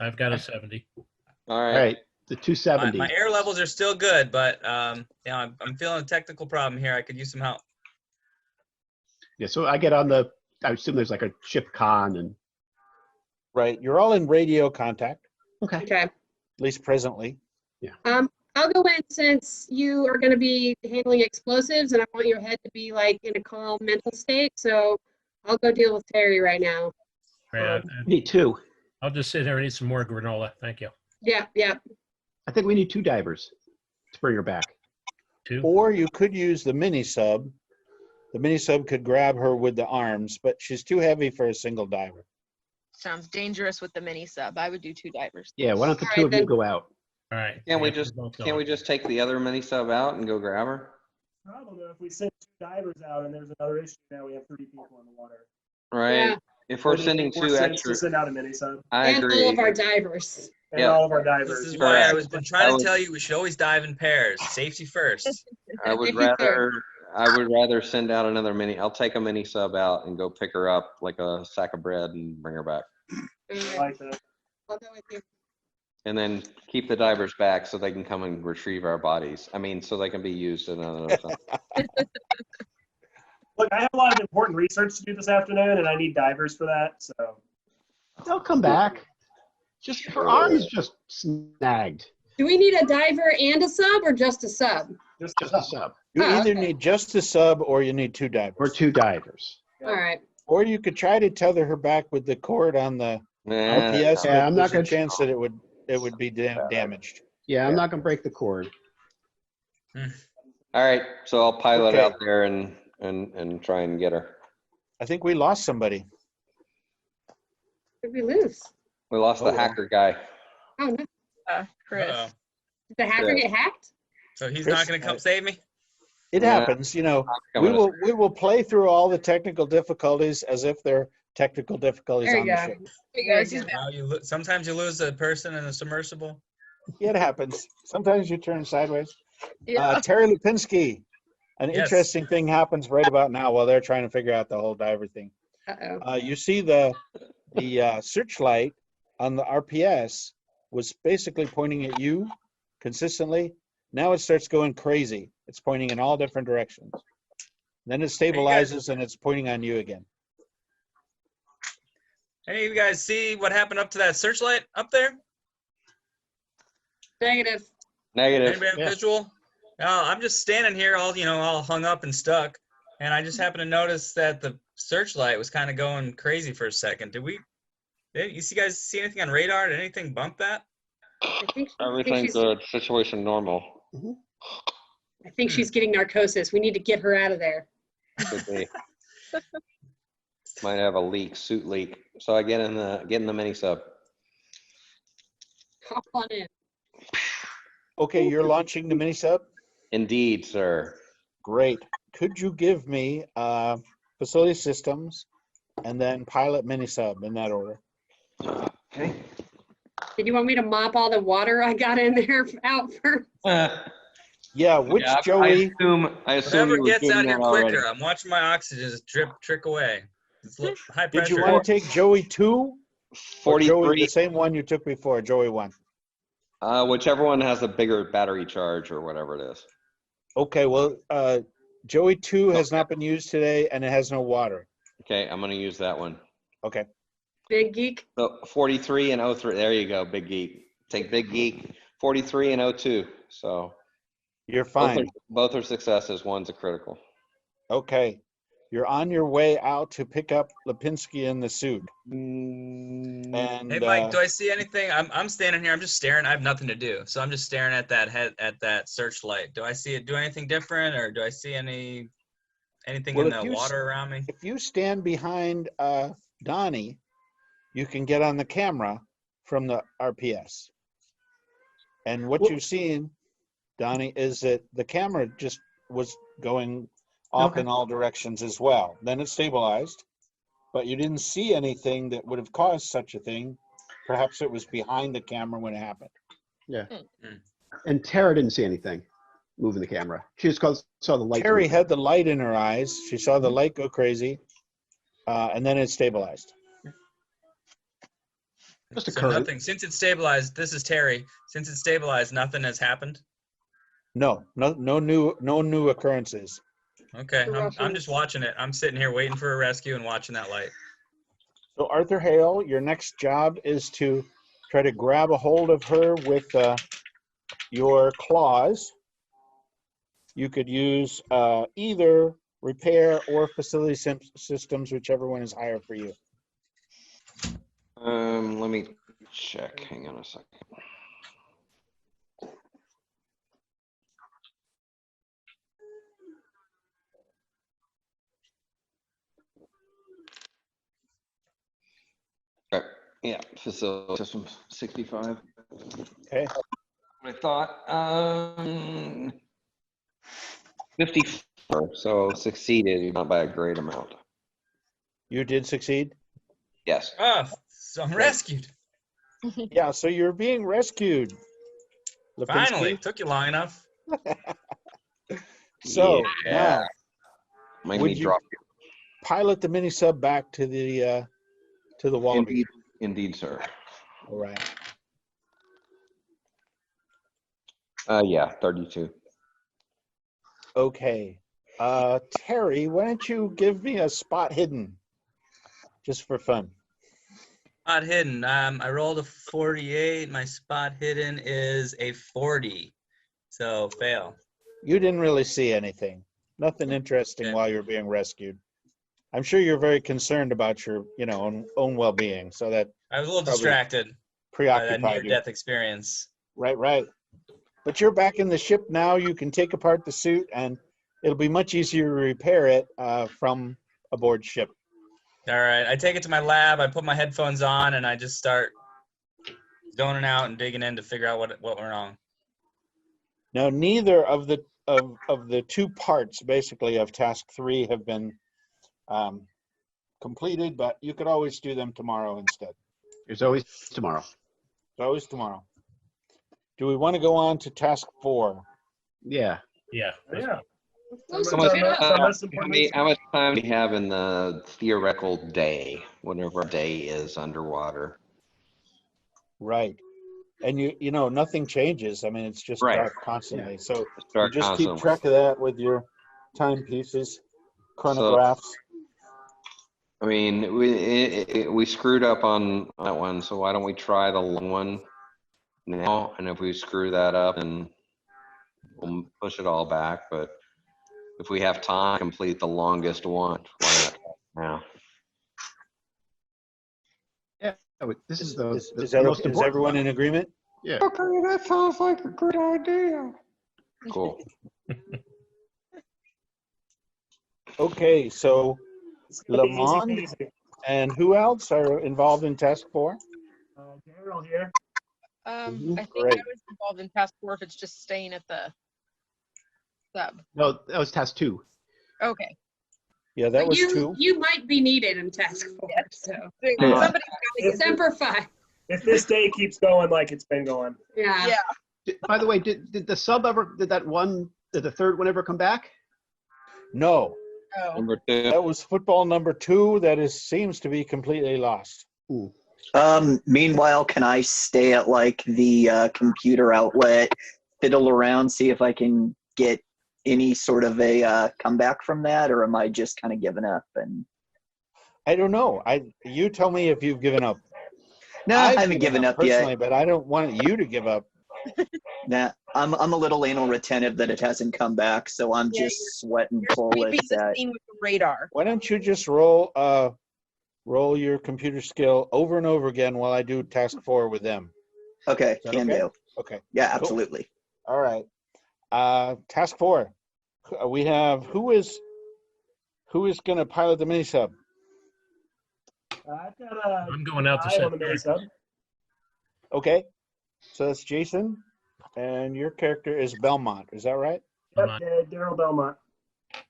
I've got a 70. All All right. right. The 270. My air levels are still good, but I'm feeling a technical problem here. I could use some help. Yeah. So I get on the. I assume there's like a ship con and. Right. You're all in radio contact, Okay. Okay. at least presently. I'll go in since you are going to be handling explosives, and I want your head to be like in a calm mental state. So I'll go deal with Terry right now. Right, We need two. I'll just sit here and eat some more granola. Thank you. Yeah, yeah. I think we need two divers to bring her back. 2. Or you could use the mini sub. The mini sub could grab her with the arms, but she's too heavy for a single diver. Sounds dangerous with the mini sub. I would do 2 divers. Yeah. Why don't the All two right, of you then. go out? All right. Can't we Yeah, just both can't going. we just take the other mini sub out and go grab her? Problem though, if we send 2 divers out and there's another issue, now we have 3 people in the water. Right. Yeah. If we're Would it sending make more 2 sense extra, to send out a mini sub I And agree. all of our divers. and Yeah. all of our This divers. is why I Correct. was been trying I to would- tell you we should always dive in pairs. Safety first. I would Safety rather send out another mini. I'll take a mini sub out and go pick her up like a sack of bread and bring her back, All I right, like that. I'll go with you. and then keep the divers back so they can come and retrieve our bodies. I mean, so they can be used in another time. Look, I have a lot of important research to do this afternoon, and I need divers for that. So They'll come back. Just her arm is just snagged. Do we need a diver and a sub or just a sub? just Just a sub. You Oh, either okay. need just a sub or you need 2 divers. Or 2 divers. All right. Or you could try to tether her back with the cord on the Nah, RPS. Yeah, but I'm not there's a gonna- chance that it would be damaged. Yeah, I'm not gonna break the cord. all right, so I'll pilot Okay. out there and try and get her. I think we lost somebody. Did we lose? We lost Oh, the well. hacker guy. Oh no! Chris. Uh-oh. Did the hacker get hacked? So he's Chris, not going to come save me? It Yeah. happens, you know. Coming to- We will play through all the technical difficulties as if they're technical difficulties There on you the go. ship. Hey There guys, you he's go. back. Now sometimes you lose a person in a submersible. It happens. Sometimes you turn sideways. Yeah. Terry Lipinski, an Yes. interesting thing happens right about now while they're trying to figure out the whole diver thing. Uh-oh. You see the searchlight on the RPS was basically pointing at you consistently. Now it starts going crazy. It's pointing in all different directions. Then it stabilizes and it's pointing on you again. Any of you guys see what happened up to that searchlight up there? Negative. Negative. Anybody have Yeah. visual? I'm just standing here all hung up and stuck. And I just happened to notice that the searchlight was kind of going crazy for a second. You guys see anything on radar? Did anything bump that? I think Everything she's, good. Situation normal. I think she's getting narcosis. We need to get her out of there. Could be. Might have a leak, suit leak. So I get in the mini sub. Hop on in. Okay, you're launching the mini sub? Indeed, sir. Great. Could you give me facility systems and then pilot mini sub in that order? Okay. Did you want me to mop all the water I got in there out for? Yeah, which Yeah, Joey? I assume Whoever you were gets doing out here that already. quicker. I'm watching my oxygen just trick away. It's high Did you pressure. want to take Joey 2? Or Joey, 43. the same one you took before, Joey 1. Whichever one has a bigger battery charge or whatever it is. Okay, well, Joey 2 has not been used today and it has no water. Okay, I'm gonna use that one. Okay. Big Geek? So 43 and 03. There you go, Big Geek. Take Big Geek. 43 and 02. So You're fine. both are successes. One's a critical. Okay. You're on your way out to pick up Lipinski in the suit. And Hey Mike, do I see anything? I'm standing here. I'm just staring. I have nothing to do, so I'm just staring at that searchlight. Do I see it do anything different, or do I see anything Well, in if the you water around me? if you stand behind Donnie, you can get on the camera from the RPS. And what you've seen, Donnie, is that the camera just was going off in all directions as well. Then it stabilized, but you didn't see anything that would have caused such a thing. Perhaps it was behind the camera when it happened. Yeah. And Tara didn't see anything moving the camera. She just saw the light. Terry had the light in her eyes. She saw the light go crazy, and then it stabilized. Just a So current. nothing. Since it's stabilized, this is Terry. Since it's stabilized, nothing has happened. No new occurrences. Okay, I'm just watching it. I'm sitting here waiting for a rescue and watching that light. So Arthur Hale, your next job is to try to grab a hold of her with your claws. You could use either repair or facility systems, whichever one is higher for you. Let me check. Hang on a second. Okay. Yeah, facility systems 65. Okay. I thought 54. So succeeded, not by a great amount. You did succeed? Yes. Oh, so I'm rescued. Yeah, so you're being rescued. Lipinski. Finally, took you long enough. So Yeah. now, Make would me you drop you. pilot the mini sub back to the Wallaby? Indeed, sir. All right. Yeah, 32. Okay. Terry, why don't you give me a spot hidden, just for fun? Spot hidden. I rolled a 48. My spot hidden is a 40. So fail. You didn't really see anything. Nothing interesting Okay. while you're being rescued. I'm sure you're very concerned about your, own well-being, so that I was a little Probably distracted by that preoccupied you. near-death experience. Right. But you're back in the ship now. You can take apart the suit, and it'll be much easier to repair it from aboard ship. All right. I take it to my lab. I put my headphones on and I just start zoning out and digging in to figure out what went wrong. Now, neither of the two parts, basically, of task 3 have been completed, but you could always do them tomorrow instead. There's always tomorrow. It's always tomorrow. Do we want to go on to task 4? Yeah. Yeah. Yeah. Close How to much, it. how much time do we have in the theoretical day, whatever our day is underwater? Right. And you know, nothing changes. I mean, it's just Right. dark constantly. So you Start just keep constantly. track of that with your timepieces, chronographs. I mean, we screwed up on that one, so why don't we try the long one now? And if we screw that up, then we'll push it all back. But if we have time, complete the longest one. Why not now? Yeah. This is the Is the that most okay? Is important everyone one. in agreement? Yeah. Okay, that sounds like a good idea. Cool. Okay, so It's gonna be easy Lamond peasy. and who else are involved in task 4? Daryl here. I think Mm-hmm. Great. I was involved in task 4 if it's just staying at the sub. No, that was task 2. Okay. Yeah, that But was you 2. you might be needed in task 4. So Yeah. Somebody's got to If, Semper Fi. if this day keeps going like it's been going. Yeah. Yeah. By the way, did the sub ever, did the third one ever come back? No, Oh. Number 2. that was football number 2. That seems to be completely lost. Ooh. Meanwhile, can I stay at like the computer outlet, fiddle around, see if I can get any sort of a comeback from that, or am I just kind of giving up? And I don't know. You tell me if you've given up. no, I haven't given up personally, yet. but I don't want you to give up. Nah, I'm a little anal retentive that it hasn't come back, so I'm Yeah, just sweating You're sweeping bullets the at. scene with the radar. Why don't you just roll your computer skill over and over again while I do task 4 with them? Okay, Is that can okay? do. Okay. Yeah, Cool. absolutely. All right. Task 4. We have who is going to pilot the mini sub? I've got a I'm going out to guy set on the mini sub. Okay. So that's Jason, and your character is Belmont. Is that right? Yep, Lamont. Daryl Belmont.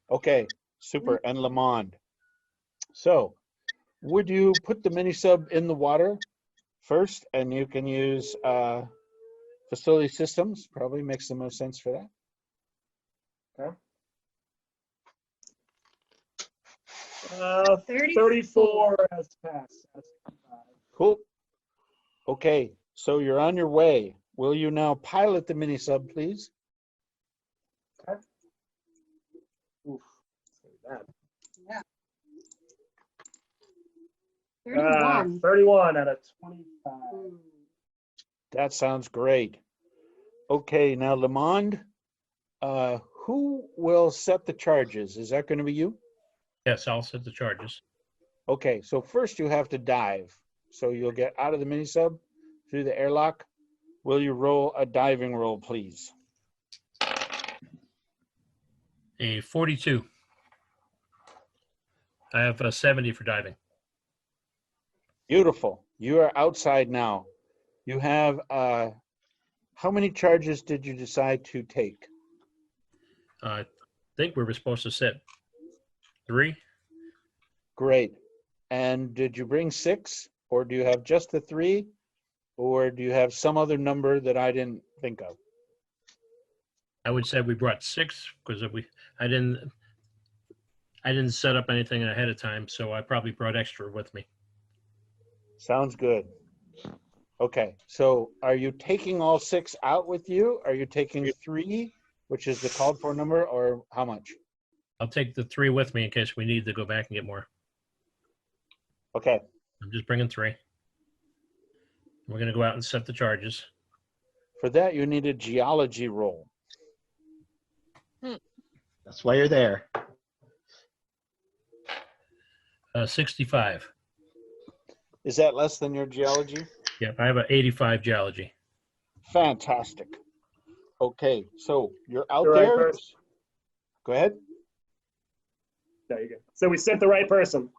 Okay. Super. And Lamond. So, would you put the mini sub in the water first, and you can use facility systems? Probably makes the most sense for that. Okay. 34. 34 has passed. Cool. Okay. So you're on your way. Will you now pilot the mini sub, please? Okay. Oof. That. Yeah. 31. 31 out of 25. That sounds great. Okay, now Lamond, who will set the charges? Is that going to be you? Yes, I'll set the charges. Okay, so first you have to dive. So you'll get out of the mini sub through the airlock. Will you roll a diving roll, please? A 42. I have a 70 for diving. Beautiful. You are outside now. You have, how many charges did you decide to take? I think we were supposed to set 3. Great. And did you bring 6, or do you have just the 3, or do you have some other number that I didn't think of? I would say we brought 6 because I didn't set up anything ahead of time, so I probably brought extra with me. Sounds good. Okay, so are you taking all 6 out with you? Are you taking 3, which is the called for number, or how much? I'll take the 3 with me in case we need to go back and get more. Okay, I'm just bringing 3. We're going to go out and set the charges. for that you need a geology roll. That's why you're there. 65. Is that less than your geology? Yep, I have an 85 geology. Fantastic. Okay, so you're out The right there. person. Go ahead. There you go. So we sent the right person.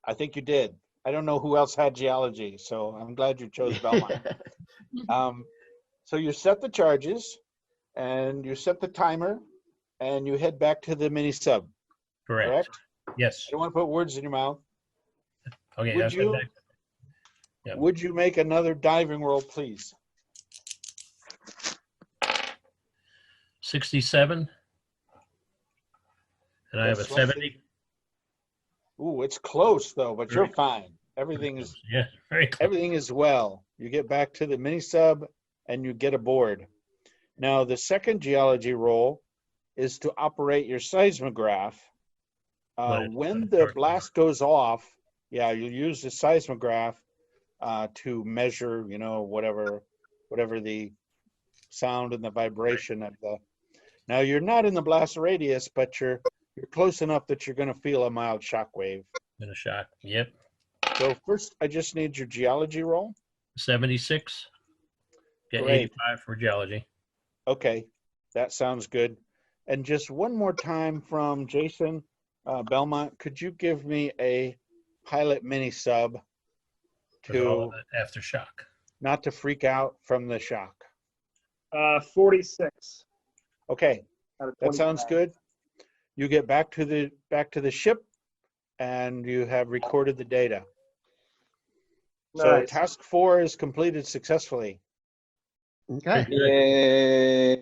I think you did. I don't know who else had geology, so I'm glad you chose Belmont. So you set the charges, and you set the timer, and you head back to the mini sub. Correct. Yes. I don't want to put words in your mouth. Okay. Would that's you? what Yep. Would you make another diving roll, please? 67. And I have a Yes, let's 70. see. Ooh, it's close though, but you're Very fine. Everything is Yeah, very close. everything is well. You get back to the mini sub and you get aboard. Now the second geology roll is to operate your seismograph. When the blast goes off, yeah, you'll use the seismograph to measure, you know, whatever the sound and the vibration of the. Now you're not in the blast radius, but you're close enough that you're going to feel a mild shock wave. In a shock. Yep. So first, I just need your geology roll. 76. Get Great. 85 for geology. Okay, that sounds good. And just one more time from Jason Belmont, could you give me a pilot mini sub With all to of it aftershock. not to freak out from the shock? 46. Okay, Out of that sounds 25. good. You get back to the ship, and you have recorded the data. So Nice. task 4 is completed successfay. Okay. Yay.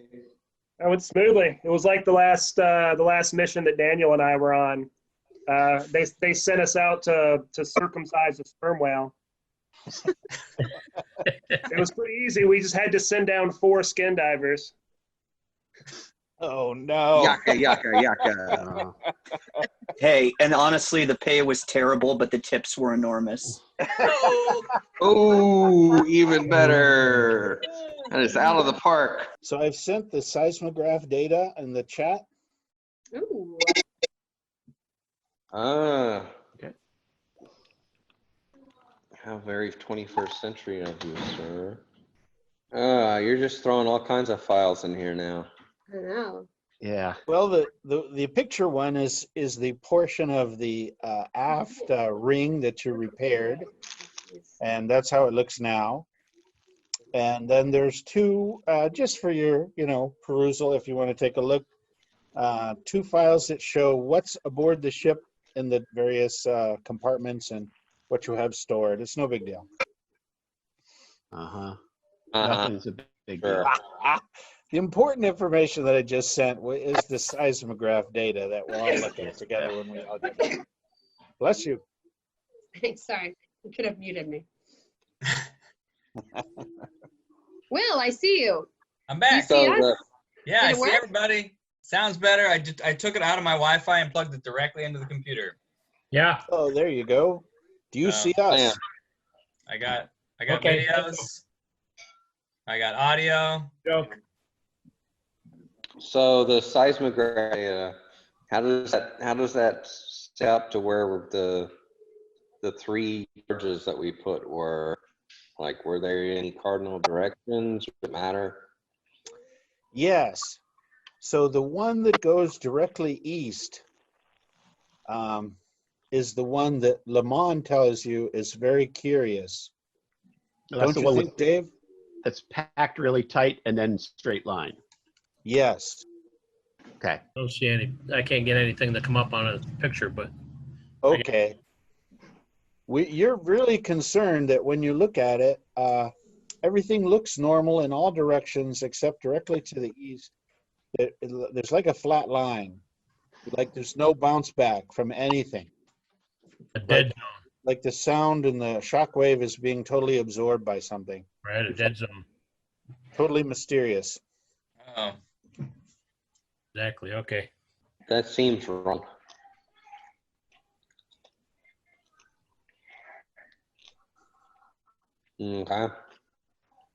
That went smoothly. It was like the last mission that Daniel and I were on. They sent us out to circumcise a sperm whale. It was pretty easy. We just had to send down 4 skin divers. Oh no! Yaka, yaka, yaka. Hey, and honestly, the pay was terrible, but the tips were enormous. Oh, even better. And it's out of the park. So I've sent the seismograph data in the chat. Ooh. Ah. Okay. How very 21st century of you, sir. Ah, you're just throwing all kinds of files in here now. I know. Yeah. Well, the picture one is the portion of the aft ring that you repaired, and that's how it looks now. And then there's 2, just for your perusal, if you want to take a look, 2 files that show what's aboard the ship in the various compartments and what you have stored. It's no big deal. Uh-huh. Uh-huh. Nothing's a big Sure. deal. The important information that I just sent is the seismograph data that we'll all look at together when we all get back. Bless you. Sorry, you could have muted me. Will, I see you. I'm back. See us? Yeah, Did I it see work? everybody. Sounds better. I took it out of my Wi-Fi and plugged it directly into the computer. Yeah. Oh, there you go. Do you see us? Yeah. I got Okay. videos. I got audio. Joe. So the seismograph, how does that set up to where the 3 charges that we put were? Like, were there any cardinal directions? Does it matter? Yes. So the one that goes directly east is the one that Lamont tells you is very curious. That's Don't the you one think, Dave? that's packed really tight and then straight line. Yes. Okay. Don't see any. I can't get anything to come up on a picture, but Okay. You're really concerned that when you look at it, everything looks normal in all directions except directly to the east. There's like a flat line. Like there's no bounce back from anything. a dead zone, Like the sound and the shock wave is being totally absorbed by something. right? A dead zone. Totally mysterious. Oh, Exactly. Okay. That seems wrong. Okay.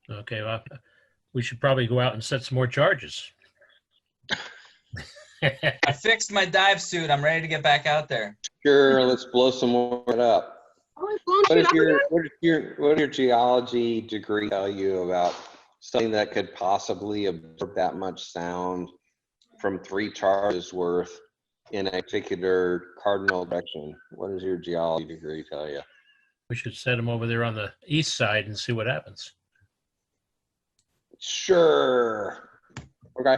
Okay. Well, we should probably go out and set some more charges. I fixed my dive suit. I'm ready to get back out there. Sure, let's blow some more up. Oh, I've blown What shit does up again? what did your geology degree tell you about something that could possibly absorb that much sound from 3 charges worth in a particular cardinal direction. What does your geology degree tell you? We should set them over there on the east side and see what happens. Sure. Okay.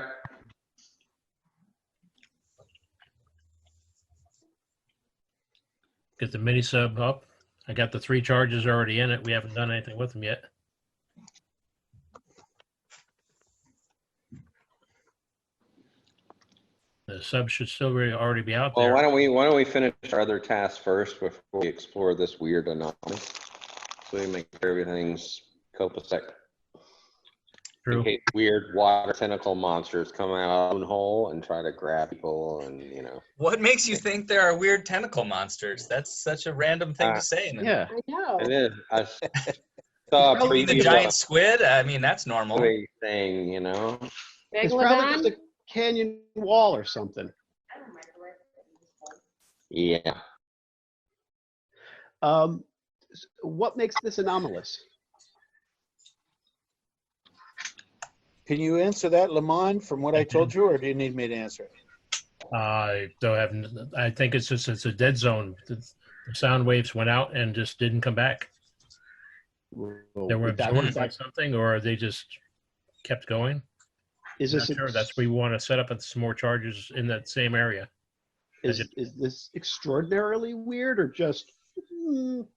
Get the mini sub up. I got the 3 charges already in it. We haven't done anything with them yet. The sub should still already be out Well, there. why don't we finish our other tasks first before we explore this weird anomaly? So we make sure everything's copacetic. True. In case weird water tentacle monsters come out of a hole and try to grab people, and What makes you think there are weird tentacle monsters? That's such a random thing to say. Yeah. I know. it is. I saw a Probably The preview giant of squid? I mean, that's normal. a thing, It's probably just Megalodon? a canyon wall or something. Yeah. What makes this anomalous? Can you answer that, Lamont, from what I told you, or do you need me to answer it? I don't have. I think it's a dead zone. The sound waves went out and just didn't come back. They were absorbed by something, or they just kept going. Is I'm this not sure. That's where we want to set up some more charges in that same area. is this extraordinarily weird, or just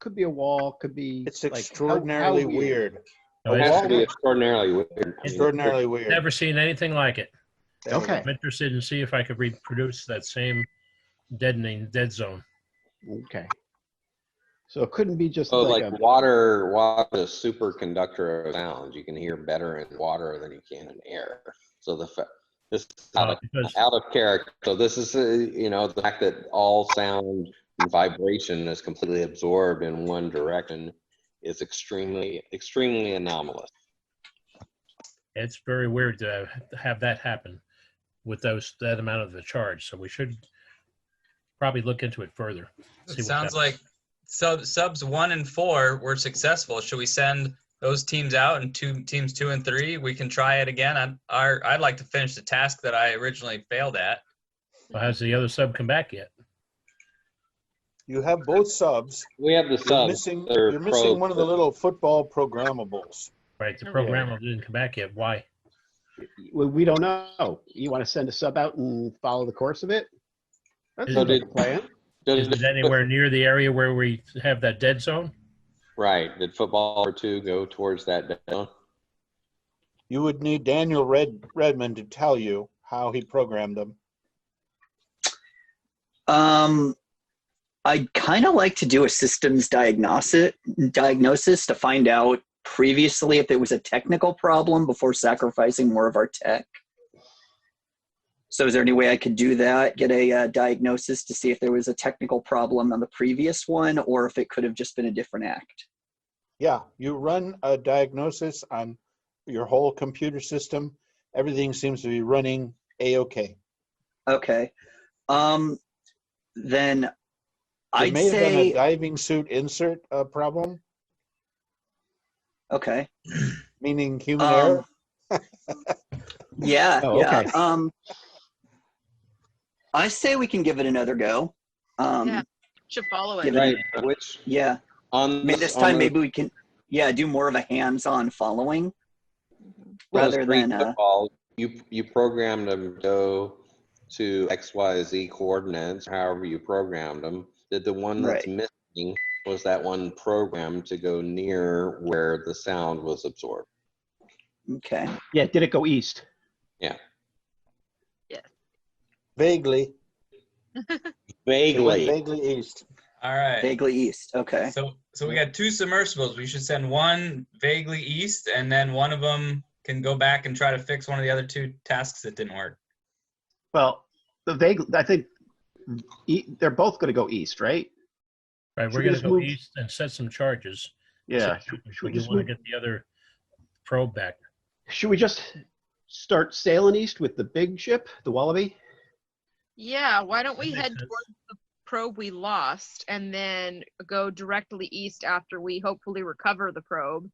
could be a wall, could be? It's like, how extraordinarily weird. No, It it's- has to be extraordinarily weird. Extraordinarily weird. Never seen anything like it. Okay. I'm interested in see if I could reproduce that same dead zone. Okay. So it couldn't be just So like like a water is a superconductor of sound. You can hear better in water than you can in air. So this is out of character. So this is the fact that all sound and vibration is completely absorbed in one direction is extremely anomalous. It's very weird to have that happen with that amount of the charge. So we should probably look into it further. It sounds like subs 1 and 4 were successful. Should we send those teams out and teams 2 and 3? We can try it again. I'd like to finish the task that I originally failed at. Well, has the other sub come back yet? You have both subs. We have the subs. You're missing one of the little football programmables. Right, the programmer didn't come back yet. Why? we don't know. You want to send a sub out and follow the course of it? That's So a good plan. Is it anywhere near the area where we have that dead zone? Right. Did football or 2 go towards that down? You would need Daniel Redmond to tell you how he programmed them. I'd kind of like to do a systems diagnosis to find out previously if there was a technical problem before sacrificing more of our tech. So is there any way I could do that, get a diagnosis to see if there was a technical problem on the previous one, or if it could have just been a different act? Yeah, you run a diagnosis on your whole computer system. Everything seems to be running A-OK. Okay. Then I'd may have been say a diving suit insert problem, okay. meaning human error. Yeah, Oh, yeah. okay. I say we can give it another go. Yeah. Should follow it. Right. Which Yeah. on This time maybe we can, do more of a hands-on following rather than football, you programmed them to go to XYZ coordinates, however you programmed them. Did the one that's missing, was that one programmed to go near where the sound was absorbed? Okay. Yeah, did it go east? Yeah. Yeah. Vaguely. Vaguely east. All right. Vaguely east. Okay. So we got 2 submersibles. We should send one vaguely east, and then one of them can go back and try to fix one of the other 2 tasks that didn't work. Well, I think they're both going to go east, right? Right, we're going to go east and set some charges. Yeah. So we just want to get the other probe back. Should we just start sailing east with the big ship, the Wallaby? Yeah, why don't we That makes head sense. towards the probe we lost and then go directly east after we hopefully recover the probe?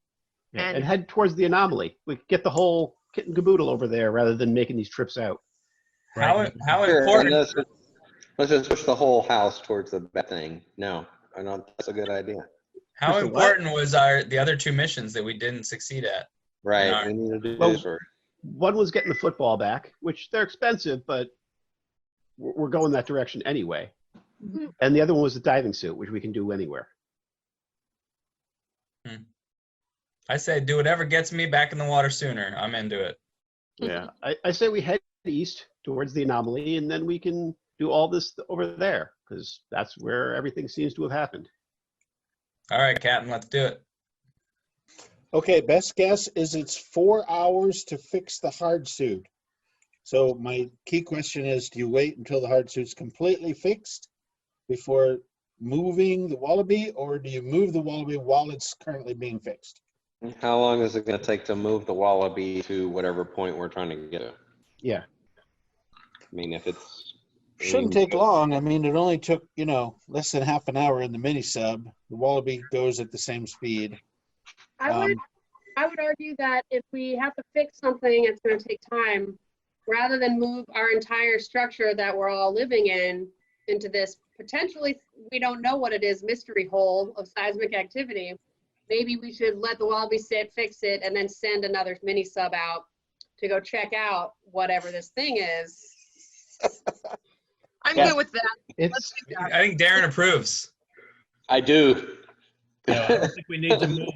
Yeah, And- and head towards the anomaly. We could get the whole kit and caboodle over there rather than making these trips out. How Sure, important? Let's just push the whole house towards the bed thing. No, I don't. That's a good idea. How Push the what? important was the other two missions that we didn't succeed at? Right. our- We need to do Well, this for. One was getting the football back, which they're expensive, but we're going that direction anyway. Mhm. And the other one was the diving suit, which we can do anywhere. I say do whatever gets me back in the water sooner. I'm into it. Yeah, I say we head east towards the anomaly, and then we can do all this over there, because that's where everything seems to have happened. All right, Captain, let's do it. Okay, best guess is it's 4 hours to fix the hard suit. So my key question is, do you wait until the hard suit's completely fixed before moving the Wallaby, or do you move the Wallaby while it's currently being fixed? How long is it going to take to move the Wallaby to whatever point we're trying to get to? Yeah. I mean, if it's Shouldn't take long. I mean, it only took, less than half an hour in the mini sub. The Wallaby goes at the same speed. I would argue that if we have to fix something, it's going to take time, rather than move our entire structure that we're all living in into this potentially, we don't know what it is, mystery hole of seismic activity. Maybe we should let the Wallaby sit, fix it, and then send another mini sub out to go check out whatever this thing is. I'm Yeah. good with that. Let's It's do that. I think Darren approves. I do. No, I don't think we need to move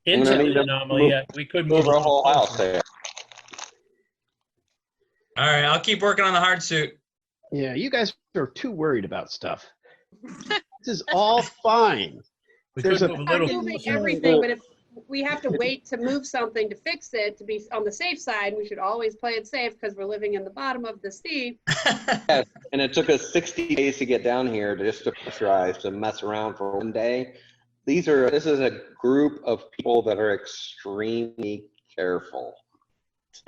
into gonna need the to anomaly move- yet. We could move Move a our little whole house closer. there. All right, I'll keep working on the hard suit. yeah, you guys are too worried about stuff. This is all fine. We There's could a- move a We're little moving closer. everything, but if we have to wait to move something to fix it to be on the safe side, we should always play it safe because we're living in the bottom of the sea. Yes, and it took us 60 days to get down here just to pressurize, to mess around for one day. This is a group of people that are extremely careful.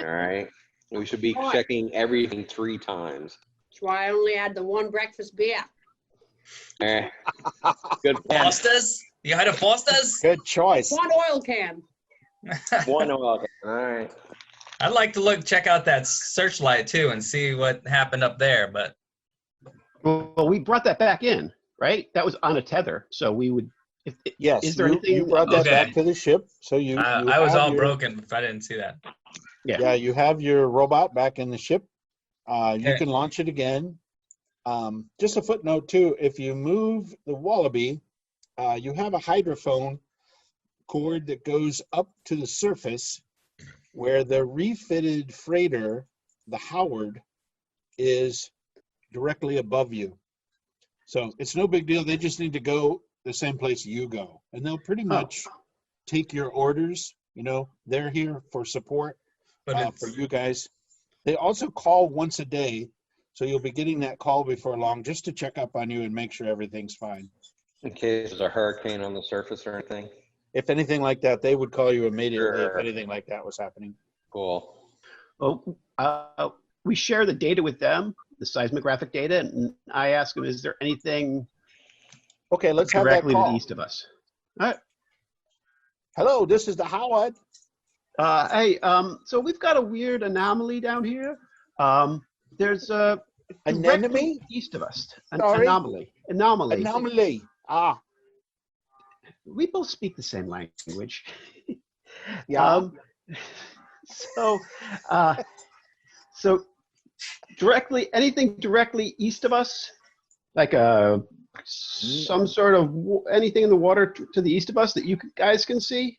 All right. We should be Right. checking everything 3 times. That's why I only had the one breakfast beer. Eh. Good plan. Foster's? You had a Foster's? Good choice. One oil can. One oil. All right. I'd like to check out that searchlight too and see what happened up there, but Well, we brought that back in, right? That was on a tether, so we would. Yes, Is there you anything? brought that Okay. back to the ship, so you I was have all your- broken if I didn't see that. Yeah, you have your robot back in the ship. You Okay. can launch it again. Just a footnote too, if you move the Wallaby, you have a hydrophone cord that goes up to the surface where the refitted freighter, the Howard, is directly above you. So it's no big deal. They just need to go the same place you go. And they'll pretty much take your orders. They're here for support. But For you guys. They also call once a day, so you'll be getting that call before long just to check up on you and make sure everything's fine. In case there's a hurricane on the surface or anything. If anything like that, they would call you immediately Sure. if anything like that was happening. Cool. Oh, we share the data with them, the seismographic data, and I ask them, is there anything Okay, let's have that directly to the call. east of us? All right. Hello, this is the Howard. Hey, so we've got a weird anomaly down here. There's a Anemone? directly east of us. An Sorry? anomaly. Anomaly. Ah, We both speak the same language. yeah. So anything directly east of us, like some sort of anything in the water to the east of us that you guys can see?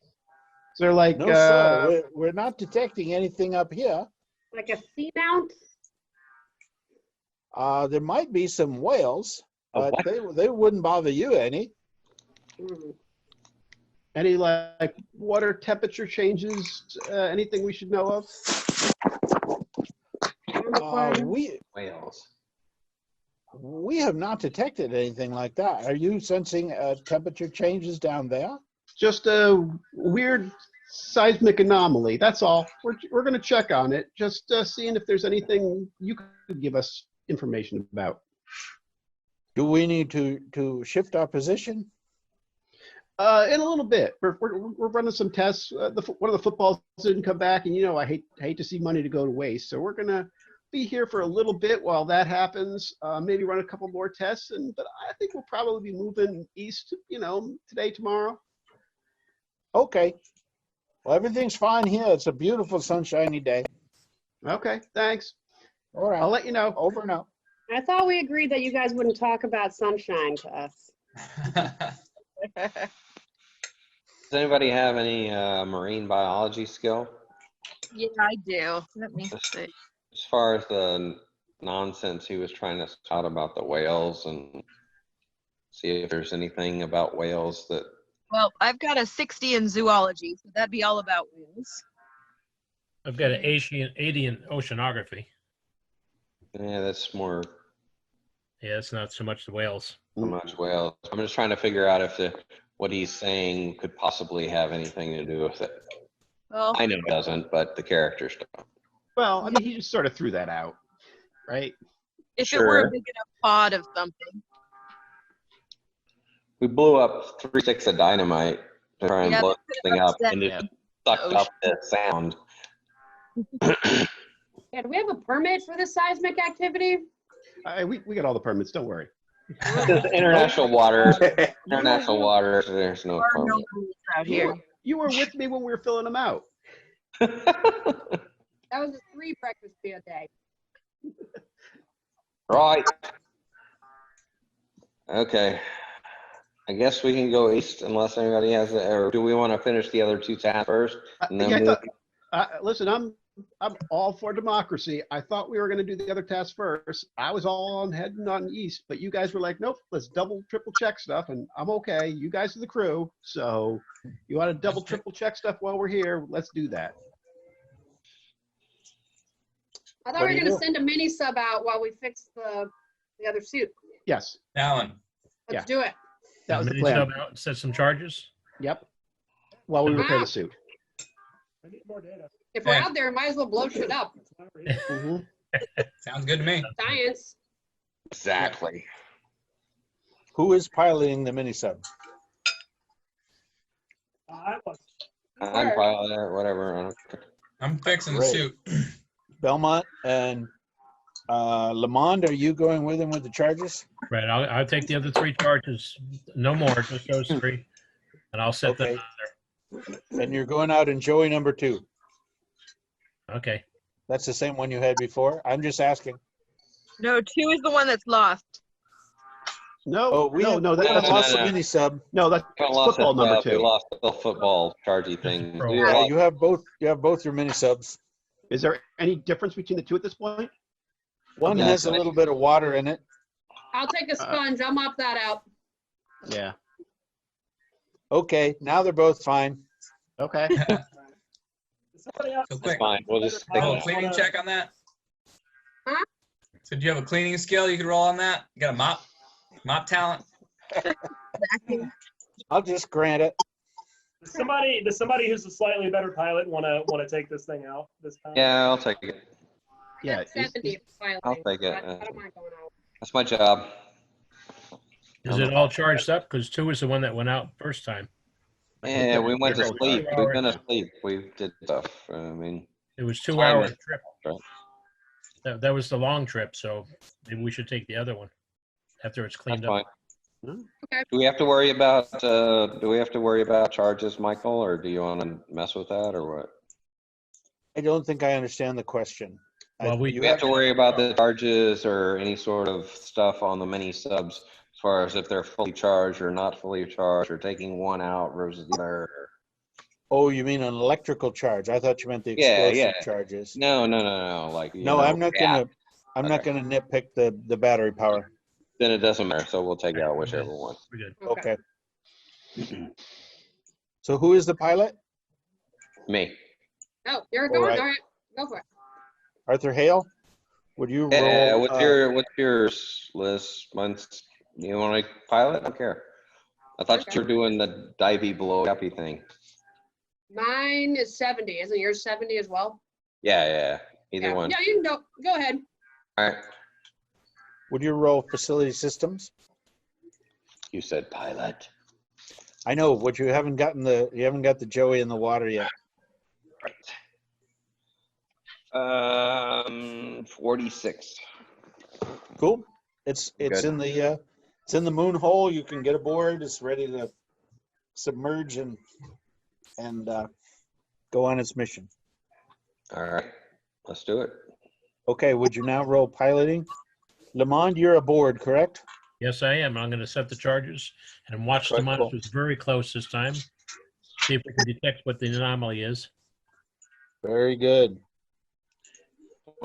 Is there like No, sir. We're not detecting anything up here. Like a seamount? There might be some whales, A but what? they wouldn't bother you any. any like water temperature changes? Anything we should know of? Whales. We have not detected anything like that. Are you sensing temperature changes down there? Just a weird seismic anomaly. That's all. We're going to check on it, just seeing if there's anything you could give us information about. Do we need to shift our position? In a little bit. We're running some tests. One of the footballs didn't come back, and I hate to see money to go to waste. So we're gonna be here for a little bit while that happens. Maybe run a couple more tests, but I think we'll probably be moving east, today, tomorrow. Okay. Well, everything's fine here. It's a beautiful sunshiny day. Okay, thanks. All right. I'll let you know. Over and out. I thought we agreed that you guys wouldn't talk about sunshine to us. Does anybody have any marine biology skill? Yeah, I do. Let me see. As far as the nonsense he was trying to scout about the whales and see if there's anything about whales that. Well, I've got a 60 in zoology, so that'd be all about whales. I've got an Asian oceanography. Yeah, that's more Yeah, it's not so much the whales. much whales. I'm just trying to figure out if what he's saying could possibly have anything to do with it. Well, I know it doesn't, but the characters don't. Well, I mean, he just sort of threw that out, right? if it were Sure. a big enough pod of something. We blew up 3 sticks of dynamite to try and Yeah, blow that this could thing have up, upset and it the sucked up the sound. Yeah, do we have a permit for this seismic activity? We got all the permits. Don't worry. International waters. International waters. There's no There are no permit. rules out here. You were with me when we were filling them out. That was a 3 breakfast beer day. Right. Okay. I guess we can go east unless anybody has it. Or do we want to finish the other 2 tasks first? And then Yeah, listen, I'm all for democracy. I thought we were going to do the other tasks first. I was all on heading on east, but you guys were like, nope, let's double, triple check stuff, and I'm okay. You guys are the crew, so you want to double, triple check stuff while we're here? Let's do that. I thought What we do were you going to do? send a mini sub out while we fix the other suit. Yes, Alan. Let's do it. that was the Mini plan. sub out and set some charges. Yep. While we repair the suit. I need more data. If we're Okay. out there, might as well blow shit up. That's why we're here. Mhm. Sounds good to me. Science. exactly. Who is piloting the mini sub? I was. I'm pilot it, whatever. I don't care. I'm fixing the Great. suit. Belmont and Lamond, are you going with him with the charges? Right, I'll take the other 3 charges. No more, just those 3. And I'll set them Okay. out And you're going out in Joey number 2. there. Okay. That's the same one you had before? I'm just asking. No, 2 is the one that's lost. No, Oh, we no, we that's lost no, the no. mini sub. no, that's We lost football it, number We 2. lost the football chargy thing. Pro. We Yeah, lost- you have both your mini subs. Is there any difference between the 2 at this point? One Yeah, has a so- little bit of water in it. I'll take a sponge. I'll mop that out. Yeah. Okay, now they're both fine. Okay. Somebody else. So That's quick. fine. We'll just take Oh, it. cleaning check on that? Huh? So do you have a cleaning skill you could roll on that? You got a mop talent? I'll just grant it. Does somebody who's a slightly better pilot want to take this thing out this time? Yeah, I'll take it. Yeah. That's 70 piloting, I'll take it. I don't mind going out. That's my job. Is it all charged up? Because 2 is the one that went out first time. Yeah, we went to They're both sleep. out. We've been asleep. We did stuff. I mean, It was Time 2-hour is- trip. right. That was the long trip, so maybe we should take the other one after it's that's cleaned fine. up. Okay. Do we have to worry about charges, Michael, or do you want to mess with that, or what? I don't think I understand the question. Well, we- You We have to worry about the charges or any sort of stuff on the mini subs as far as if they're fully charged or not fully charged or taking one out versus the other. Oh, you mean an electrical charge? I thought you meant the Yeah, explosive yeah. charges. No. Like, No, I'm not yeah, gonna nitpick the battery power. then it doesn't matter. So we'll take out whichever one. We're good. Okay. Okay. So who is the pilot? Me. Oh, you're All going? right. All right. Go for it. Arthur Hale? Would you Yeah, roll? what's yours, Liz? Mine's, you want to pilot? I don't care. I thought Okay. you were doing the divey blow uppy thing. Mine is 70. Isn't yours 70 as well? Yeah. Either Yeah. one. Yeah, you can go ahead. All right. Would you roll facility systems? You said pilot. I know, but you haven't got the Joey in the water yet. 46. Cool. It's Good. in the moon hole. You can get aboard. It's ready to submerge and go on its mission. All right, let's do it. Okay. Would you now roll piloting? Lamond, you're aboard, correct? Yes, I am. I'm going to set the charges and watch the Right, cool. monitors very close this time. See if we can detect what the anomaly is. Very good.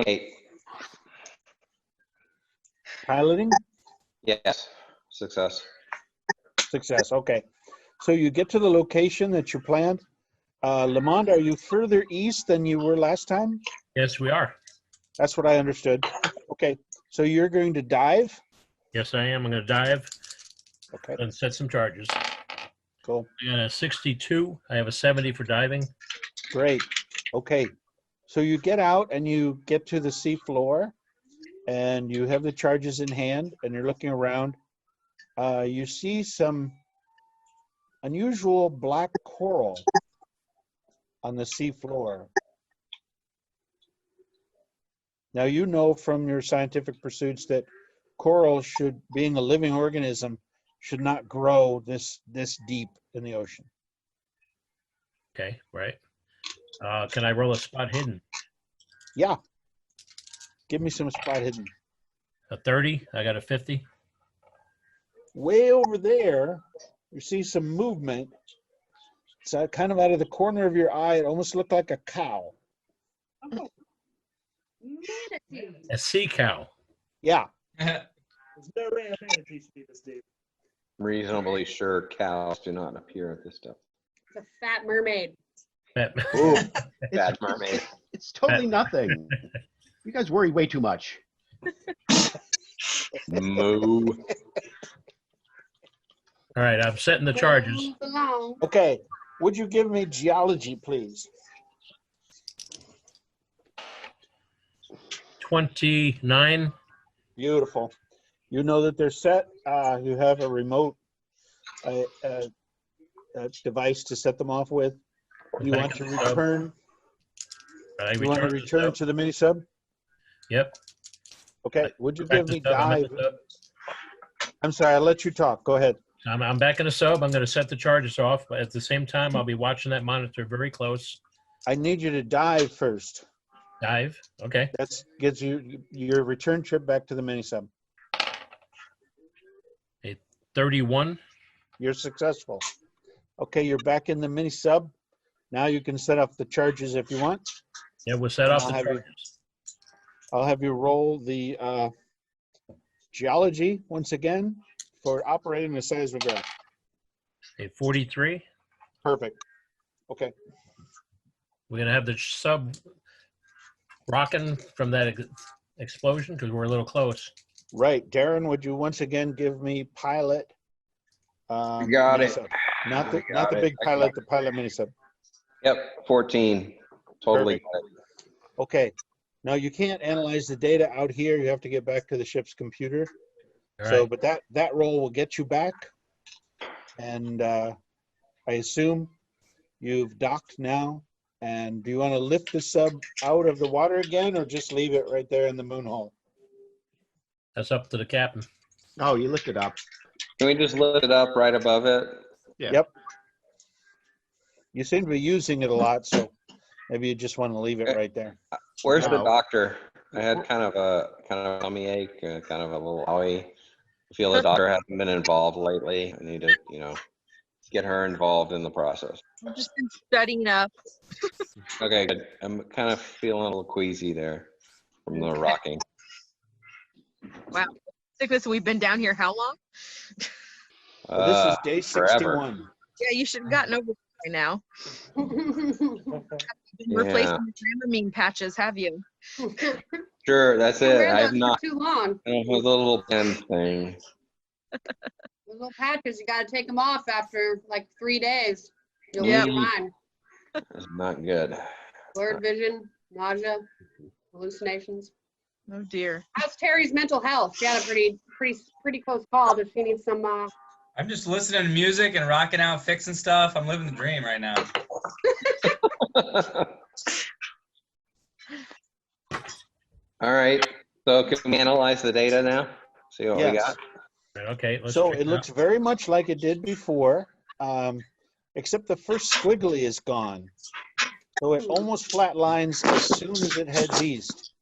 8. Piloting? Yes, success. Success. Okay. So you get to the location that you planned. Lamond, are you further east than you were last time? Yes, we are. That's what I understood. Okay. So you're going to dive? Yes, I am. I'm going to dive Okay. and set some charges. Cool. I got a 62. I have a 70 for diving. Great. Okay. So you get out and you get to the sea floor and you have the charges in hand and you're looking around. You see some unusual black coral on the sea floor. Now, you know from your scientific pursuits that coral should, being a living organism, should not grow this deep in the ocean. Okay, right. Can I roll a spot hidden? Yeah. Give me some spot hidden. A 30. I got a 50. Way over there, you see some movement. It's kind of out of the corner of your eye. It almost looked like a cow. A sea cow. Yeah. There's no way a manatee should be this deep. Reasonably sure cows do not appear at this depth. It's a fat mermaid. Ooh. Bad mermaid. It's totally nothing. You guys worry way too much. Moo. All right, I'm setting the charges. Move along. Okay. Would you give me geology, please? 29. Beautiful. You know that they're set. You have a remote device to set them off with. You want to return? You want to return to the mini sub? Yep. Okay. Would you Back give to me sub, I'm at dive? the sub. I'm sorry. I'll let you talk. Go ahead. I'm back in the sub. I'm going to set the charges off, but at the same time, I'll be watching that monitor very close. I need you to dive first. Dive. Okay. That gives you your return trip back to the mini sub. A 31. You're successful. Okay, you're back in the mini sub. Now you can set up the charges if you want. Yeah, we'll set off I'll the have you- charges. I'll have you roll the geology once again for operating the seismograph. A 43. Perfect. Okay. We're going to have the sub rocking from that explosion because we're a little close. Right. Darren, would you once again give me pilot? You got it. minisub? Not the You got it. big I got pilot, the pilot mini sub. Yep, 14. Totally. Perfect. Okay. Now you can't analyze the data out here. You have to get back to the ship's computer. All So, right. but that roll will get you back. And I assume you've docked now. And do you want to lift the sub out of the water again or just leave it right there in the moon hole? That's up to the captain. Oh, you lift it up. Can we just lift it up right above it? Yeah. Yep. You seem to be using it a lot, so maybe you just want to leave it right there. Where's the No. doctor? I had kind of a tummy ache, kind of a little owie. I feel the doctor hasn't been involved lately. I need to, get her involved in the process. I've just been studying up. Okay, good. I'm kind of feeling a little queasy there from the rocking. Wow. Sickness, we've been down here how long? Well, this is day forever. 61. Yeah, you should have gotten over it by now. Been Yeah. replacing the Dramamine patches, have you? Sure, that's it. Wear I have those not. for too long. I don't have the little pen thing. Those little patches, you got to take them off after like 3 days. You'll Yep. lose your mind. It's not good. Blurred vision, nausea, hallucinations. Oh dear. How's Terry's mental health? She had a pretty close call. Does she need some? I'm just listening to music and rocking out, fixing stuff. I'm living the dream right now. All right. So can we analyze the data now? See what we Yes. got? Okay, let's So check it looks out. very much like it did before, except the first squiggly is gone. So it almost flat lines as soon as it heads east.